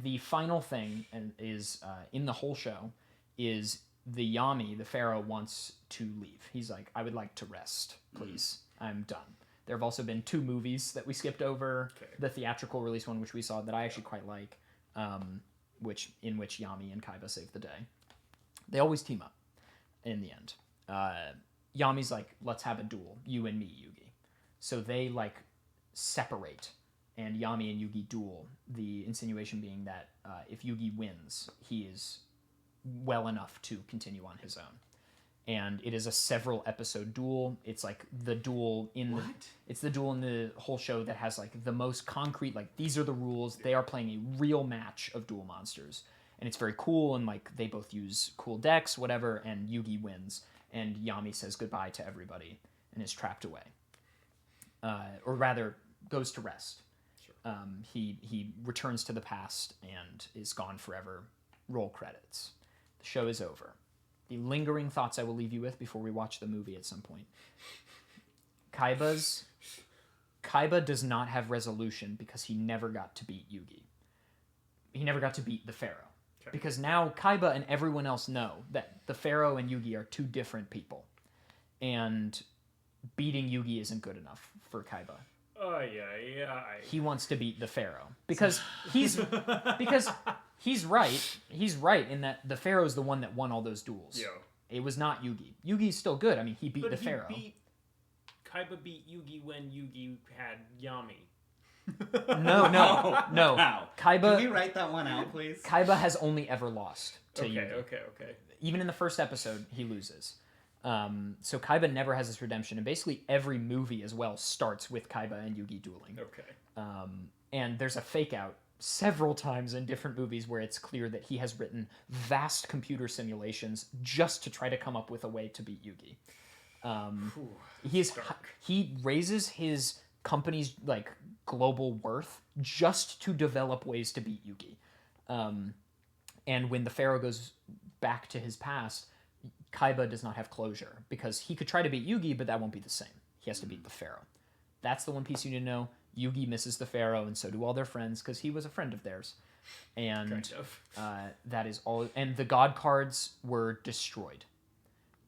The final thing is in the whole show is the Yami, the pharaoh, wants to leave. He's like, I would like to rest, please. I'm done. There have also been 2 movies that we skipped over. Okay. The theatrical release one, which we saw, that I actually quite like, in which Yami and Kaiba save the day. They always team up in the end. Yami's like, let's have a duel, you and me, Yugi. So they separate, and Yami and Yugi duel. The insinuation being that if Yugi wins, he is well enough to continue on his own. And it is a several episode duel. It's like the duel in the whole show that has the most concrete, these are the rules. They are playing a real match of duel monsters. And it's very cool, and they both use cool decks, whatever, and Yugi wins. And Yami says goodbye to everybody and is trapped away. Or rather, goes to rest. Sure. He returns to the past and is gone forever. Roll credits. The show is over. The lingering thoughts I will leave you with before we watch the movie at some point. Kaiba does not have resolution because he never got to beat Yugi. He never got to beat the Pharaoh. Okay. Because now Kaiba and everyone else know that the Pharaoh and Yugi are 2 different people. And beating Yugi isn't good enough for Kaiba. Oh, yeah. He wants to beat the Pharaoh. Because he's right. He's right in that the Pharaoh's the one that won all those duels. Yo. It was not Yugi. Yugi's still good. I mean, he beat But the Pharaoh. Kaiba beat Yugi when Yugi had Yami. No. Wow. Kaiba. Can we write that one out, please? Kaiba has only ever lost to Yugi. Okay. Even in the first episode, he loses. So Kaiba never has this redemption, and basically every movie as well starts with Kaiba and Yugi dueling. Okay. And there's a fake out several times in different movies where it's clear that he has written vast computer simulations just to try to come up with a way to beat Yugi. He raises his company's global worth just to develop ways to beat Yugi. And when the Pharaoh goes back to his past, Kaiba does not have closure because he could try to beat Yugi, but that won't be the same. He has to beat the Pharaoh. That's the one piece you need to know. Yugi misses the Pharaoh, and so do all their friends because he was a friend of theirs. And Kind of. that is all. And the god cards were destroyed.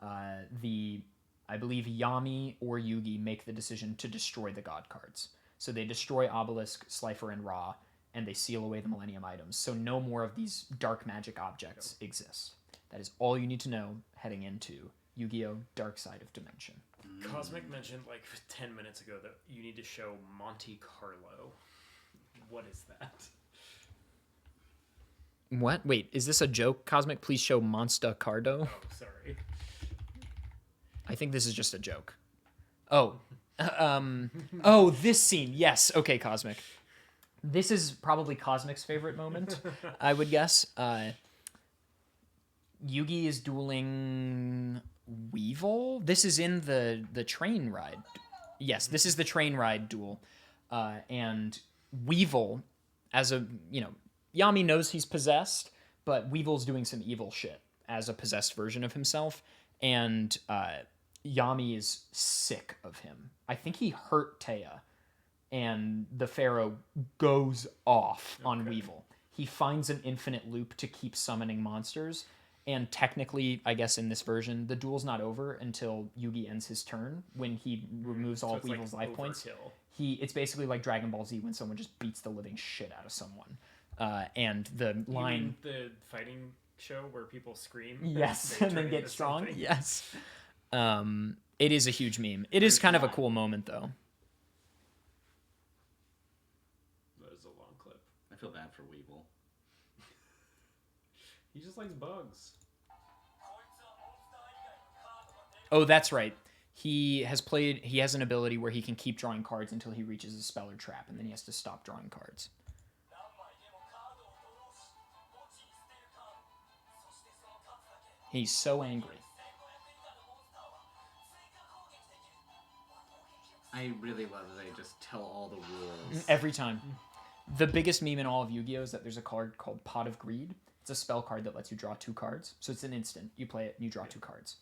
I believe Yami or Yugi make the decision to destroy the god cards. So they destroy Obelisk, Slifer, and Ra, and they seal away the Millennium items. So no more of these dark magic objects exist. That is all you need to know heading into YuGiOh Dark Side of Dimension. Cosmic mentioned 10 minutes ago that you need to show Monte Carlo. What is that? What? Wait, is this a joke, Cosmic? Please show Monster Cardo. Oh, sorry. I think this is just a joke. Oh. Oh, this scene. Yes. Okay, Cosmic. This is probably Cosmic's favorite moment, I would guess. Yugi is dueling Weevil. This is in the train ride. Yes, this is the train ride duel. And Weevil, as a, Yami knows he's possessed, but Weevil's doing some evil shit as a possessed version of himself. And Yami is sick of him. I think he hurt Taya. And the Pharaoh goes off on Weevil. He finds an infinite loop to keep summoning monsters. And technically, I guess in this version, the duel's not over until Yugi ends his turn when he removes all of Weevil's life points. It's basically like Dragon Ball Z when someone just beats the living shit out of someone. And the line... You mean the fighting show where people scream? Yes, they and then turn get into strong. something? Yes. It is a huge meme. It is kind of a cool moment, though. That is a long clip. I feel bad for Weevil. He just likes bugs. Oh, that's right. He has an ability where he can keep drawing cards until he reaches a spell or trap, and then he has to stop drawing cards. He's so angry. I really love that they just tell all the rules. Every time. The biggest meme in all of Yu-Gi-Oh! Is that there's a card called Pot of Greed. It's a spell card that lets you draw 2 cards. So it's an instant. You play it and you draw 2 cards.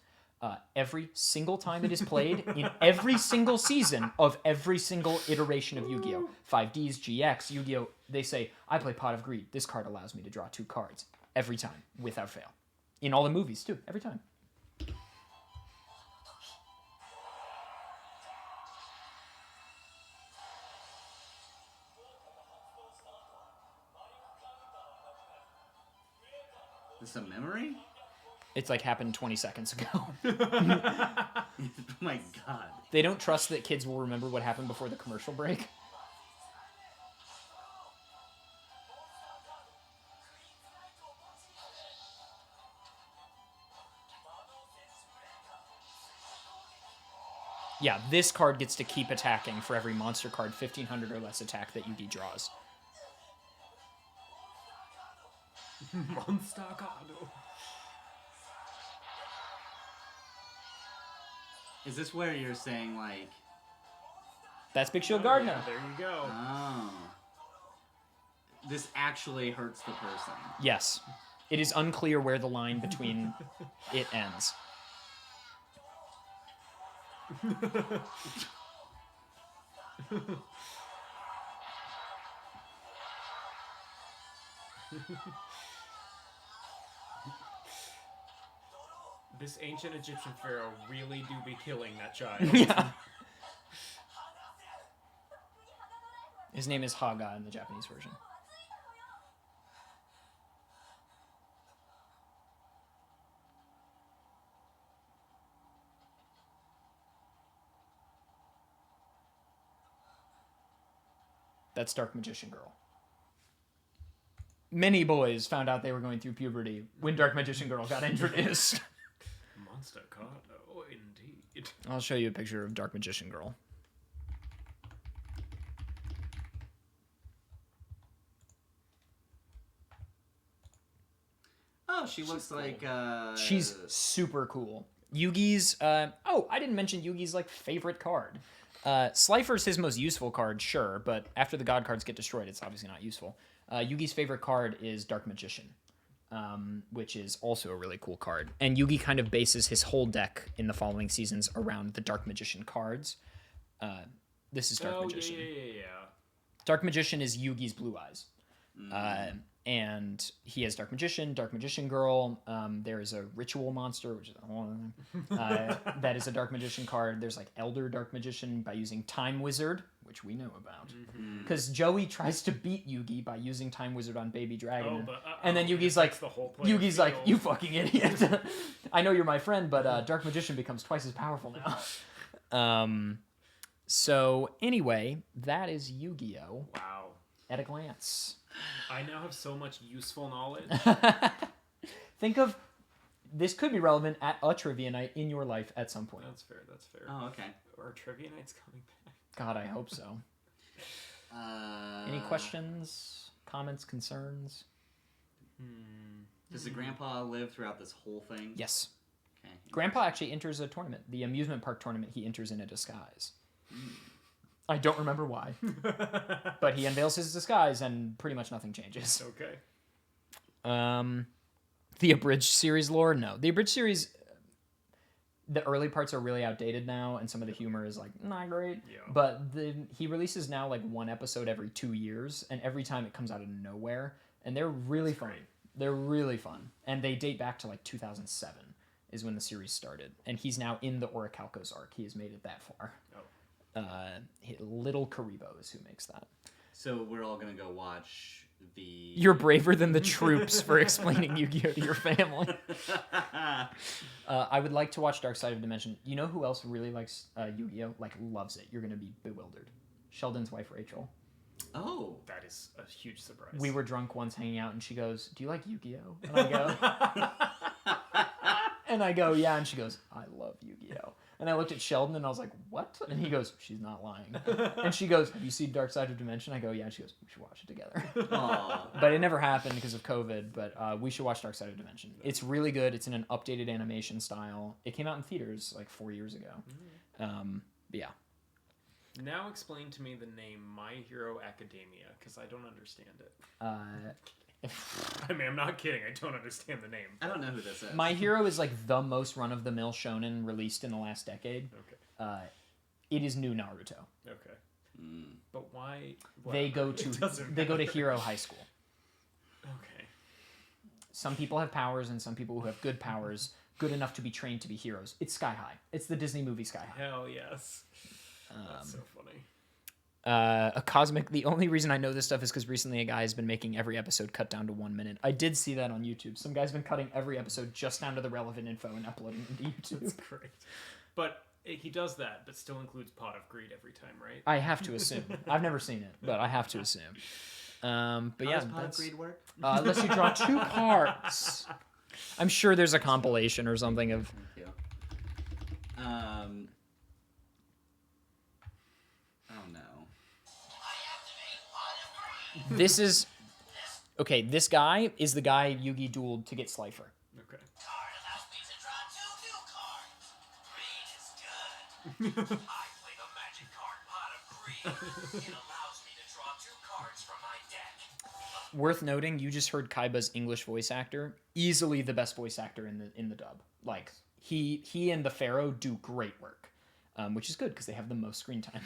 Every single time it is played, in every single season of every single iteration of Yu-Gi-Oh! 5Ds, GX, Yu-Gi-Oh! They say, I play Pot of Greed. This card allows me to draw 2 cards. Every time, without fail. In all the movies, too. Every time. Is this a memory? It's like happened 20 seconds ago. Oh my god. They don't trust that kids will remember what happened before the commercial break. Yeah, this card gets to keep attacking for every monster card 1500 or less attack that Yugi draws. Monster Card. Is this where you're saying, like... That's Big Shield Oh, Gardner. yeah, there you go. Oh. This actually hurts the person. Yes. It is unclear where the line between it ends. This ancient Egyptian pharaoh really do be killing that child. Yeah. His name is Haga in the Japanese version. That's Dark Magician Girl. Many boys found out they were going through puberty when Dark Magician Girl got introduced. Monster Card. Oh, indeed. I'll show you a picture of Dark Magician Girl. Oh, she looks like... She's super cool. Yugi's... oh, I didn't mention Yugi's, favorite card. Slifer's his most useful card, sure, but after the God cards get destroyed, it's obviously not useful. Yugi's favorite card is Dark Magician, which is also a really cool card. And Yugi kind of bases his whole deck in the following seasons around the Dark Magician cards. This is Dark Magician. Yeah. Dark Magician is Yugi's Blue Eyes. And he has Dark Magician Girl. There is a Ritual Monster, which is a whole other thing. That is a Dark Magician card. There's Elder Dark Magician by using Time Wizard, which we know about. Because Joey tries to beat Yugi by using Time Wizard on Baby Dragon. And then Yugi's like, you fucking idiot. I know you're my friend, but Dark Magician becomes twice as powerful now. So anyway, that is Yu-Gi-Oh! Wow. at a glance. I now have so much useful knowledge. Think of this could be relevant at a trivia night in your life at some point. That's fair. That's fair. Oh, okay. Are trivia nights coming back? God, I hope so. Any questions, comments, concerns? Does the grandpa live throughout this whole thing? Yes. Okay. Grandpa actually enters a tournament, the amusement park tournament. He enters in a disguise. I don't remember why, but he unveils his disguise, and pretty much nothing changes. Okay. The abridged series lore, no. The abridged series, the early parts are really outdated now, and some of the humor is like not great. Yeah. But he releases now like one episode every 2 years, and every time it comes out of nowhere, and they're really fun. great. They're really fun, and they date back to like 2007 is when the series started, and he's now in the Orichalcos arc. He has made it that far. Oh. Little Karibo is who makes that. So we're all gonna go watch the. You're braver than the troops for explaining Yu-Gi-Oh to your family. I would like to watch Dark Side of Dimension. You know who else really likes Yu-Gi-Oh? Like loves it. You're gonna be bewildered. Sheldon's wife Rachel. Oh. That is a huge surprise. We were drunk once hanging out, and she goes, "Do you like Yu-Gi-Oh?" And I go, "Yeah." And she goes, "I love Yu-Gi-Oh." And I looked at Sheldon, and I was like, "What?" And he goes, "She's not lying." And she goes, "Have you seen Dark Side of Dimension?" I go, "Yeah." And she goes, "We should watch it together." Aw. But it never happened because of COVID. But we should watch Dark Side of Dimension. It's really good. It's in an updated animation style. It came out in theaters like 4 years ago. But yeah. Now explain to me the name My Hero Academia, because I don't understand it. I mean, I'm not kidding. I don't understand the name. I don't know who this is. My Hero is like the most run-of-the-mill shonen released in the last decade. Okay. It is new Naruto. Okay. But why? They go It doesn't to matter. Hero High School. Okay. Some people have powers, and some people who have good powers, good enough to be trained to be heroes. It's Sky High. It's the Disney movie Sky High. Hell yes. That's so funny. The only reason I know this stuff is because recently a guy has been making every episode cut down to 1 minute. I did see that on YouTube. Some guy's been cutting every episode just down to the relevant info and uploading it into YouTube. That's great. But he does that, but still includes Pot of Greed every time, right? I have to assume. I've never seen it, but I have to assume. But How yeah, does Pot of that's, Greed work? unless you draw 2 cards. I'm sure there's a compilation or something of. Thank you. Oh no. This is okay. This guy is the guy Yugi dueled to get Slifer. Okay. Card allows me to draw 2 new cards. Greed is good. I play the magic card Pot of Greed. It allows me to draw 2 cards from my deck. Worth noting, you just heard Kaiba's English voice actor, easily the best voice actor in the dub. Like he and the Pharaoh do great work, which is good because they have the most screen time.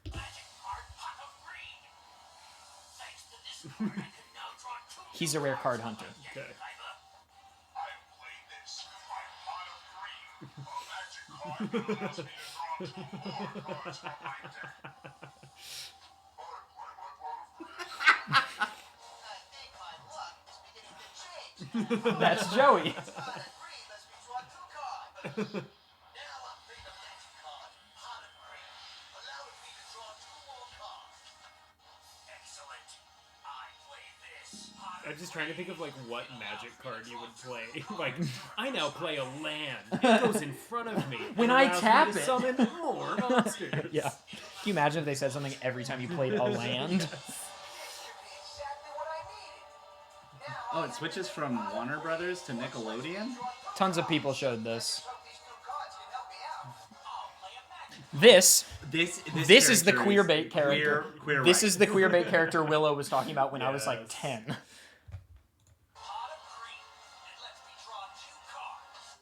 Magic card Pot of Greed. Thanks to this card, I can now draw 2 He's a rare card hunter. Okay. Kaiba. I play this, my Pot of Greed. A magic card that allows me to draw 2 more cards from my deck. I play my Pot of Greed. I think my luck is beginning to change. That's Joey. Pot of Greed lets me draw 2 cards. Now I'll play the magic card, Pot of Greed, allowing me to draw 2 more cards. Excellent. I play this, Pot of I'm just trying to think of like what Greed magic allows card me you to would draw play. 2 more Like, cards. I now play a land. It goes in front of me. When and I allows me tap to it. summon more monsters. Yeah. Can you imagine if they said something every time you played a land? This should be exactly what I needed. Now Oh, it switches from Warner Brothers to Nickelodeon? Tons of people showed this. hope these 2 cards can help me out. I'll play a magic. This is the character queer is bait character. Queer This right. is the queer bait character Willow was talking about when I was like Yes. 10. Pot of Greed. It lets me draw 2 cards.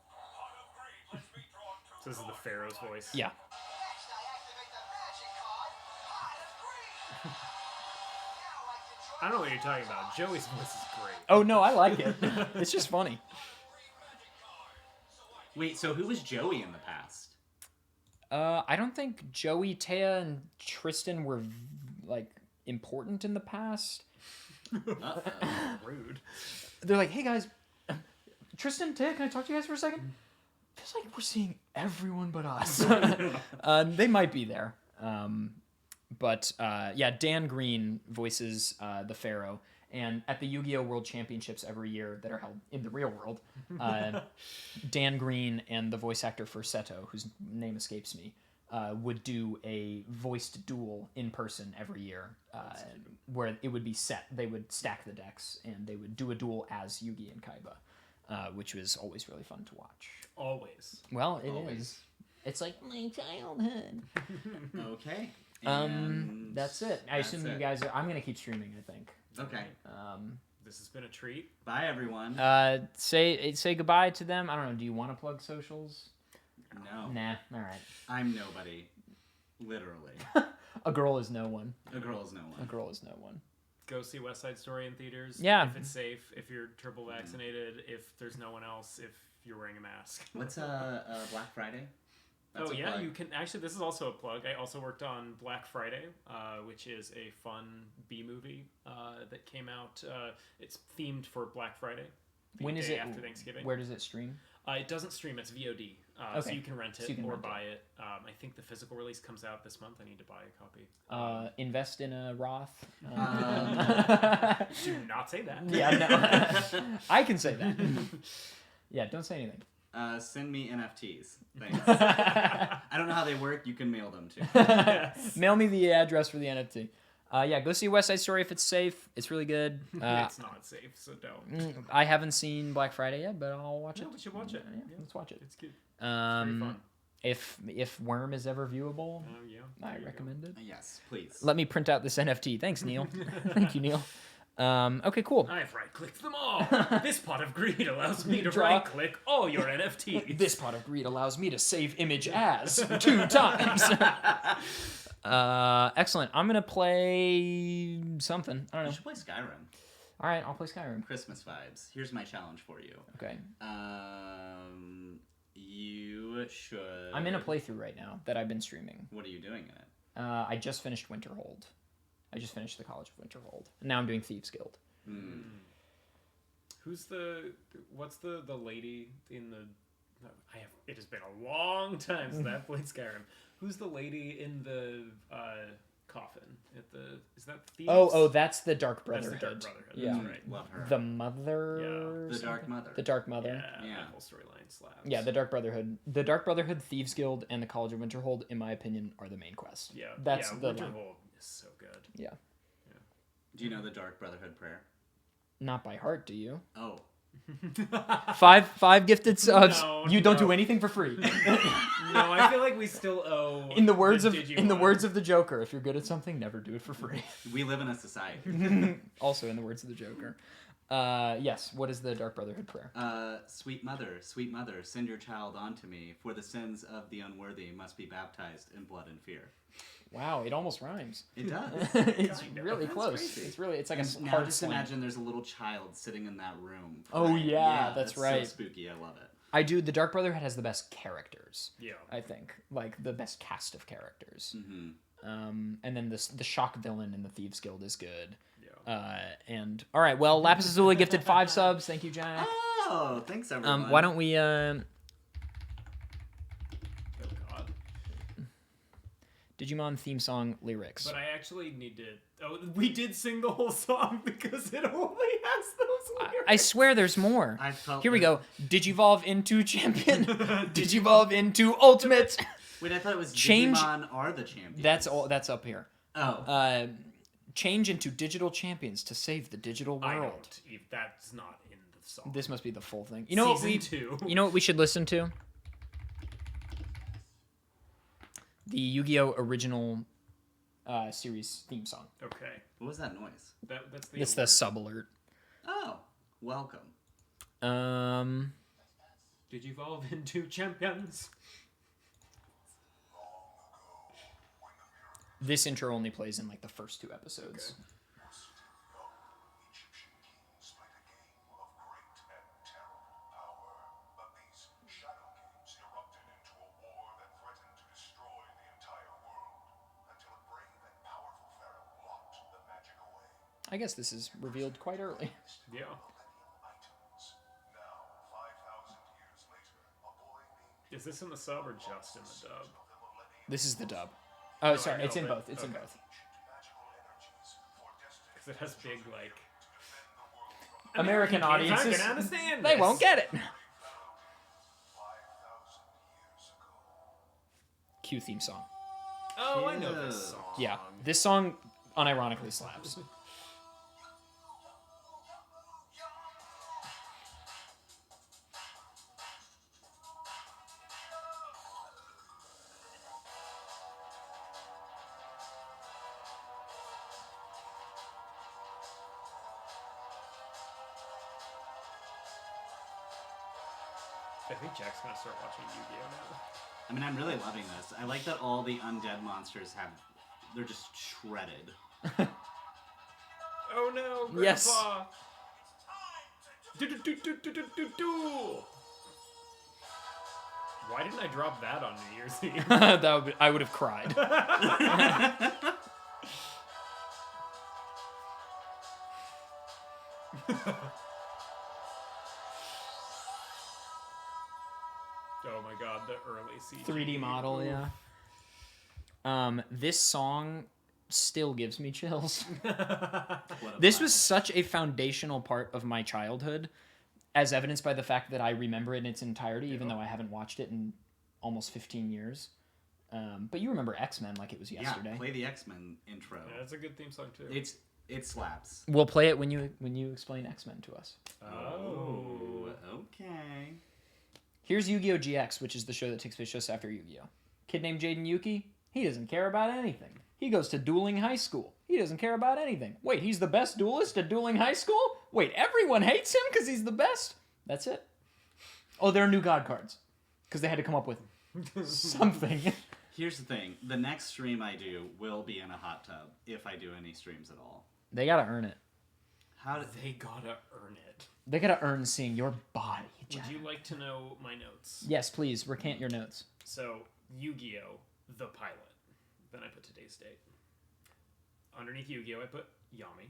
Pot of Greed lets me draw 2 So this is the Pharaoh's voice. Yeah. Next, I activate the magic card, Pot of Greed. Now I can draw I don't know what you're talking about. Joey's voice is great. Oh no, I like it. It's just funny. 3 magic cards. Wait, so who was Joey in the past? I don't think Joey, Taya, and Tristan were like important in the past. Rude. They're like, hey guys, Tristan, Taya, can I talk to you guys for a second? Feels like we're seeing everyone but us. They might be there. But yeah, Dan Green voices the Pharaoh. And at the Yu-Gi-Oh! World Championships every year that are held in the real world, Dan Green and the voice actor for Seto, whose name escapes me, would do a voiced duel in person every year, where it would be set. They would stack the decks, and they would do a duel as Yugi and Kaiba, which was always really fun to watch. Always. Well, it is. Always. It's like my childhood. Okay. That's it. I assume you guys are. I'm gonna keep streaming. I think. Okay. This has been a treat. Bye, everyone. Say goodbye to them. I don't know. Do you want to plug socials? No. Nah. All right. I'm nobody. Literally. A girl is no one. A girl is no A one. girl is no one. Go see West Side Story in theaters. Yeah. If it's safe, if you're triple vaccinated, if there's no one else, if you're wearing a mask. What's Black Friday? That's Oh a yeah, plug. you can actually. This is also a plug. I also worked on Black Friday, which is a fun B movie that came out. It's themed for Black Friday. The When is day it? after Thanksgiving? Where does it stream? It doesn't stream. It's VOD, so Okay. you can rent So it you can or rent it. buy it. I think the physical release comes out this month. I need to buy a copy. Invest in a Roth. Do not say that. Yeah, no. I can say that. Yeah, don't say anything. Send me NFTs. Thanks. I don't know how they work. You can mail them to. Yes. Mail me the address for the NFT. Yeah, go see West Side Story if it's safe. It's really good. It's not safe, so don't. I haven't seen Black Friday yet, but I'll watch it. No, we should watch it. Yeah, let's watch it. It's good. Very fun. If Worm is ever viewable, Oh yeah. I There you go. recommend it. Yes, please. Let me print out this NFT. Thanks, Neil. Thank you, Neil. Okay, cool. I've right-clicked them all. This pot of greed allows me to Draw. right-click all your NFTs. This pot of greed allows me to save image as 2 times. Excellent. I'm gonna play something. I don't You know. should play Skyrim. All right, I'll play Skyrim. Christmas vibes. Here's my challenge for you. Okay. You should. I'm in a playthrough right now that I've been streaming. What are you doing in it? I just finished Winterhold. I just finished the College of Winterhold. And now I'm doing Thieves Guild. Who's what's the lady in the? It has been a long time since I've played Skyrim. Who's the lady in the coffin at the? Is that Thieves? Oh, that's the Dark That's Brotherhood. the Dark Brotherhood. Yeah. That's right. Love her. The Mother. Yeah. or The Dark something? Mother. The Dark Mother. Yeah, Yeah. that whole storyline slaps. Yeah, the Dark Brotherhood. The Dark Brotherhood, Thieves Guild, and the College of Winterhold, in my opinion, are the main quest. Yeah, That's yeah, the line. Winterhold is so good. Yeah. Do you know the Dark Brotherhood prayer? Not by heart, do you? Oh. Five gifted subs. No, You don't no. do anything for free. No, I feel like we still owe. In the words of Digimon. the Joker, if you're good at something, never do it for free. We live in a society. Also, in the words of the Joker. Yes. What is the Dark Brotherhood prayer? Sweet mother, send your child on to me, for the sins of the unworthy must be baptized in blood and fear. Wow, it almost rhymes. It does. It's Kind of. really That's close. crazy. It's like a Now hard just slam. imagine there's a little child sitting in that room. Oh, praying. yeah, that's right. So spooky. I love it. I do. The Dark Brotherhood has the best characters. Yeah. I think, like the best cast of characters. Mm-hmm. And then the shock villain in the Thieves Guild is good. Yeah. And all right, well, Lapis Azula gifted 5 subs. Thank you, Jack. Oh, thanks everyone. Why don't we? Oh God. Digimon theme song lyrics. But I actually need to. Oh, we did sing the whole song because it only has those lyrics. I swear there's more. I felt Here we that- go. Digivolve into champion. Digivolve into ultimate. Wait, I thought it was Change- Digimon are the champions. That's all. That's up here. Oh. Change into digital champions to save the digital I world. don't. That's not in the song. This must be the full thing. You know what we? Season 2. You know what we should listen to? The Yu-Gi-Oh! Original series theme song. Okay. What was that noise? That's the. It's the sub alert. Oh, welcome. Did you evolve into champions? This intro only plays in like the first 2 episodes. Egyptian kings played a game of great and terrible power, but these shadow games erupted into a war that threatened to destroy the entire world until a brave and powerful pharaoh locked the magic away. I guess this is revealed quite early. Yeah. Items. Now, 5,000 years later, a boy named Is this in the sub or just in the dub? This is the dub. Oh, No, I sorry, know, it's in but- both. It's in okay. both. magical energies for destiny. Because it has big, like... American kids aren't audiences, gonna understand they this. won't get it. 5,000 years ago. Cue theme song. Oh, I know Yeah. this song. Yeah, this song unironically slaps. I think Jack's gonna start watching Yu-Gi-Oh now. I mean, I'm really loving this. I like that all the undead monsters have. They're just shredded. Oh no, Grandpa! Yes. Do. Why didn't I drop that on New Year's Eve? I would have cried. Oh my god, the early CG. 3D model, yeah. This song still gives me chills. What a This blast. was such a foundational part of my childhood, as evidenced by the fact that I remember it in its entirety, even though I haven't watched it in almost 15 years. But you remember X-Men like it was yesterday. Yeah, play the X-Men intro. Yeah, that's a good theme song too. It slaps. We'll play it when you explain X-Men to us. Oh. Okay. Here's Yu-Gi-Oh! GX, which is the show that takes place just after Yu-Gi-Oh! Kid named Jaden Yuki, he doesn't care about anything. He goes to dueling high school. He doesn't care about anything. Wait, he's the best duelist at dueling high school? Wait, everyone hates him because he's the best? That's it. Oh, there are new god cards. Because they had to come up with something. Here's the thing. The next stream I do will be in a hot tub, if I do any streams at all. They gotta earn it. How did They gotta earn it. They gotta earn seeing your body, Jack. Would you like to know my notes? Yes, please, recant your notes. So, Yu-Gi-Oh! The pilot. Then I put today's date. Underneath Yu-Gi-Oh! I put Yami.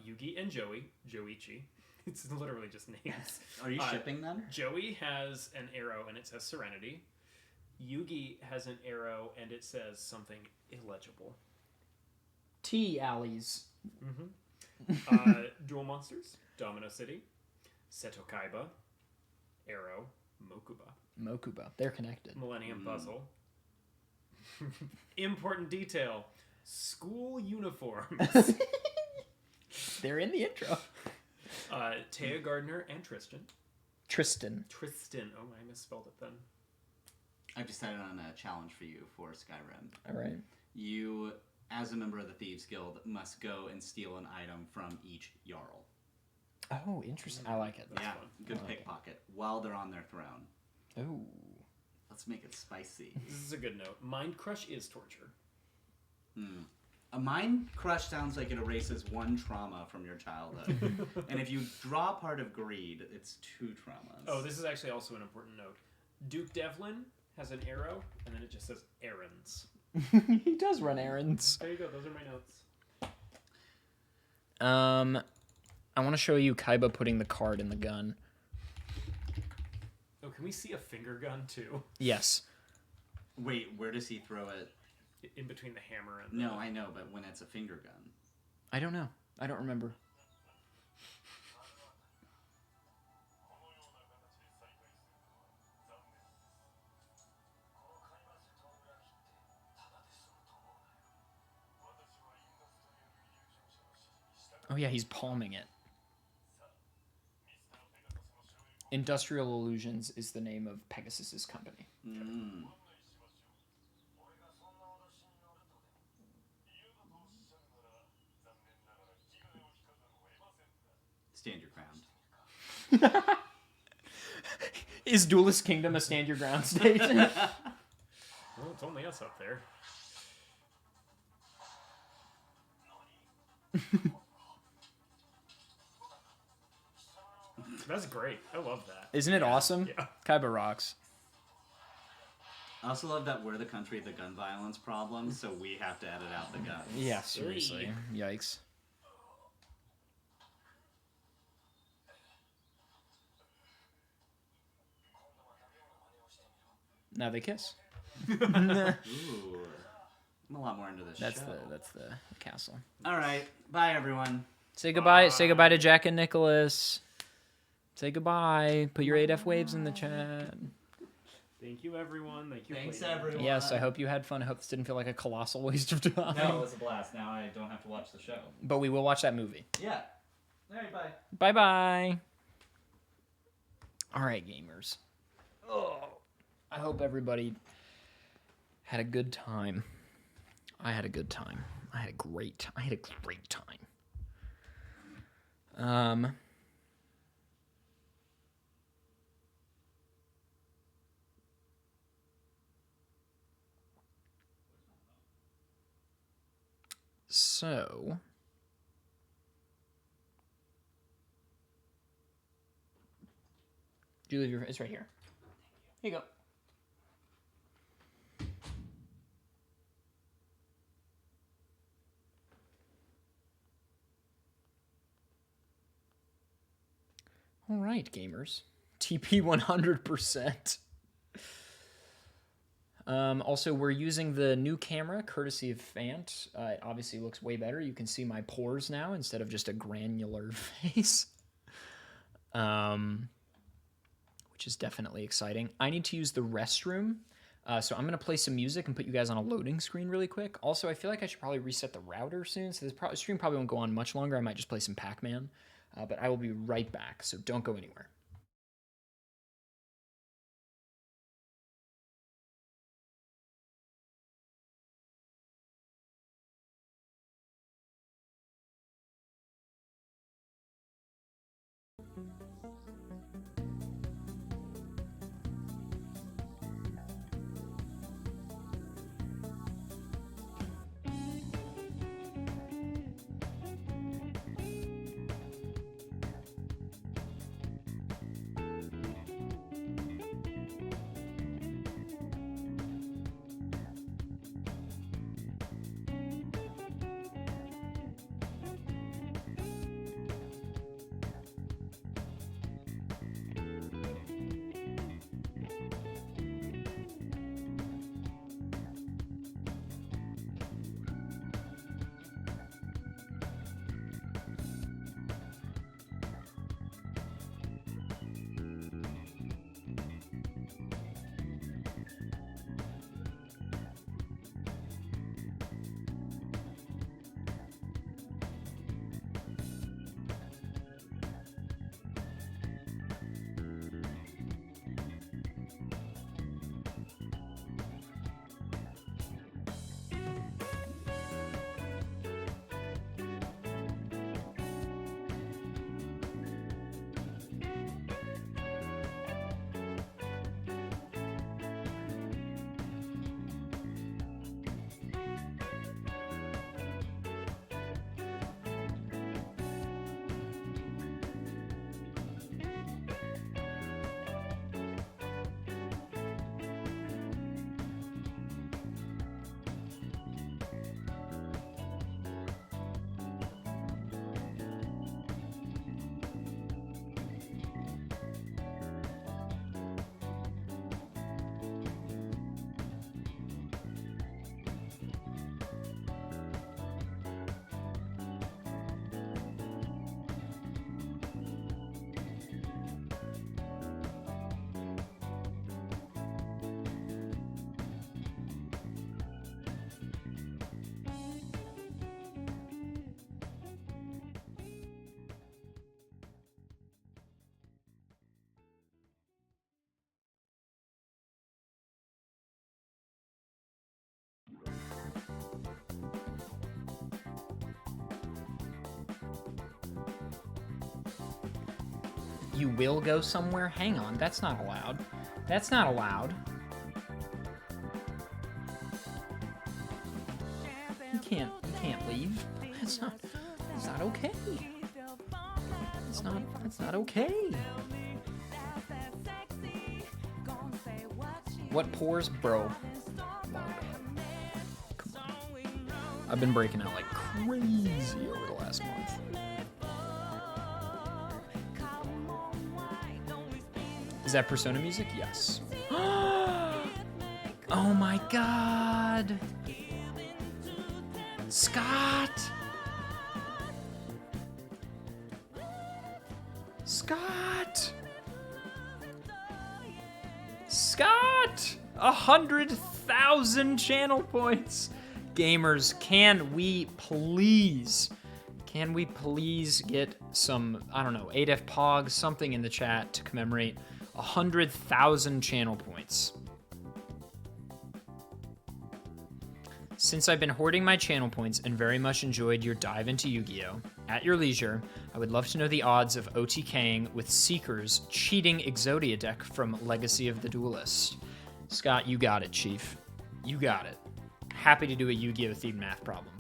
Yugi and Joey. Joichi. It's literally just names. Are you shipping them? Joey has an arrow and it says Serenity. Yugi has an arrow and it says something illegible. Tea alleys. Duel Monsters. Domino City. Seto Kaiba. Arrow. Mokuba. Mokuba. They're connected. Millennium Puzzle. Important detail. School uniforms. They're in the intro. Taya Gardner and Tristan. Tristan. Tristan. Oh, I misspelled it then. I've decided on a challenge for you for Skyrim. All right. You, as a member of the Thieves Guild, must go and steal an item from each Jarl. Oh, interesting. I like it. Yeah, fun. good I like it. pickpocket while they're on their throne. Oh. Let's make it spicy. This is a good note. Mind Crush is torture. A mind crush sounds like it erases one trauma from your childhood. And if you draw part of greed, it's two traumas. Oh, this is actually also an important note. Duke Devlin has an arrow, and then it just says errands. He does run errands. There you go. Those are my notes. I want to show you Kaiba putting the card in the gun. Oh, can we see a finger gun too? Yes. Wait, where does he throw it? In between the hammer and No, I know, but when it's a finger gun. I don't know. I don't remember. Oh yeah, he's palming it. Industrial Illusions is the name of Pegasus's company. Stand your ground. Is Duelist Kingdom a stand your ground stage? well, it's only us up there. That's great. I love that. Isn't it awesome? Yeah. Kaiba rocks. I also love that we're the country of the gun violence problem, so we have to edit out the guns. Yeah, seriously. Yikes. Now they kiss. Ooh. I'm a lot more into this That's show. the castle. All right. Bye, everyone. Say goodbye. Say goodbye to Jack and Nicholas. Say goodbye. Put your 8F waves in the chat. Thank you, everyone. Thank you. Thanks, Clayton. everyone. Yes, I hope you had fun. I hope this didn't feel like a colossal waste of time. No, it was a blast. Now I don't have to watch the show. But we will watch that movie. Yeah. All right, bye. Bye-bye. All right, gamers. Oh, I hope everybody had a good time. I had a good time. I had a great time. So, do you leave your? It's right here. Here you go. All right, gamers. TP 100%. Also, we're using the new camera, courtesy of Fant. It obviously looks way better. You can see my pores now instead of just a granular face. Which is definitely exciting. I need to use the restroom. So I'm going to play some music and put you guys on a loading screen really quick. Also, I feel like I should probably reset the router soon. So this stream probably won't go on much longer. I might just play some Pac-Man. But I will be right back, so don't go anywhere. You will go somewhere? Hang on, that's not allowed. That's not allowed. You can't leave. That's not okay. That's not okay. What pores, bro? Come on. I've been breaking out like crazy over the last month. Is that Persona music? Yes. Oh my god! Scott! Scott! Scott! 100,000 channel points! Gamers, can we please get some, I don't know, 8F Pog, something in the chat to commemorate 100,000 channel points? Since I've been hoarding my channel points and very much enjoyed your dive into Yu-Gi-Oh! At your leisure, I would love to know the odds of OTKing with Seekers cheating Exodia deck from Legacy of the Duelist. Scott, you got it, Chief. You got it. Happy to do a Yu-Gi-Oh! Themed math problem.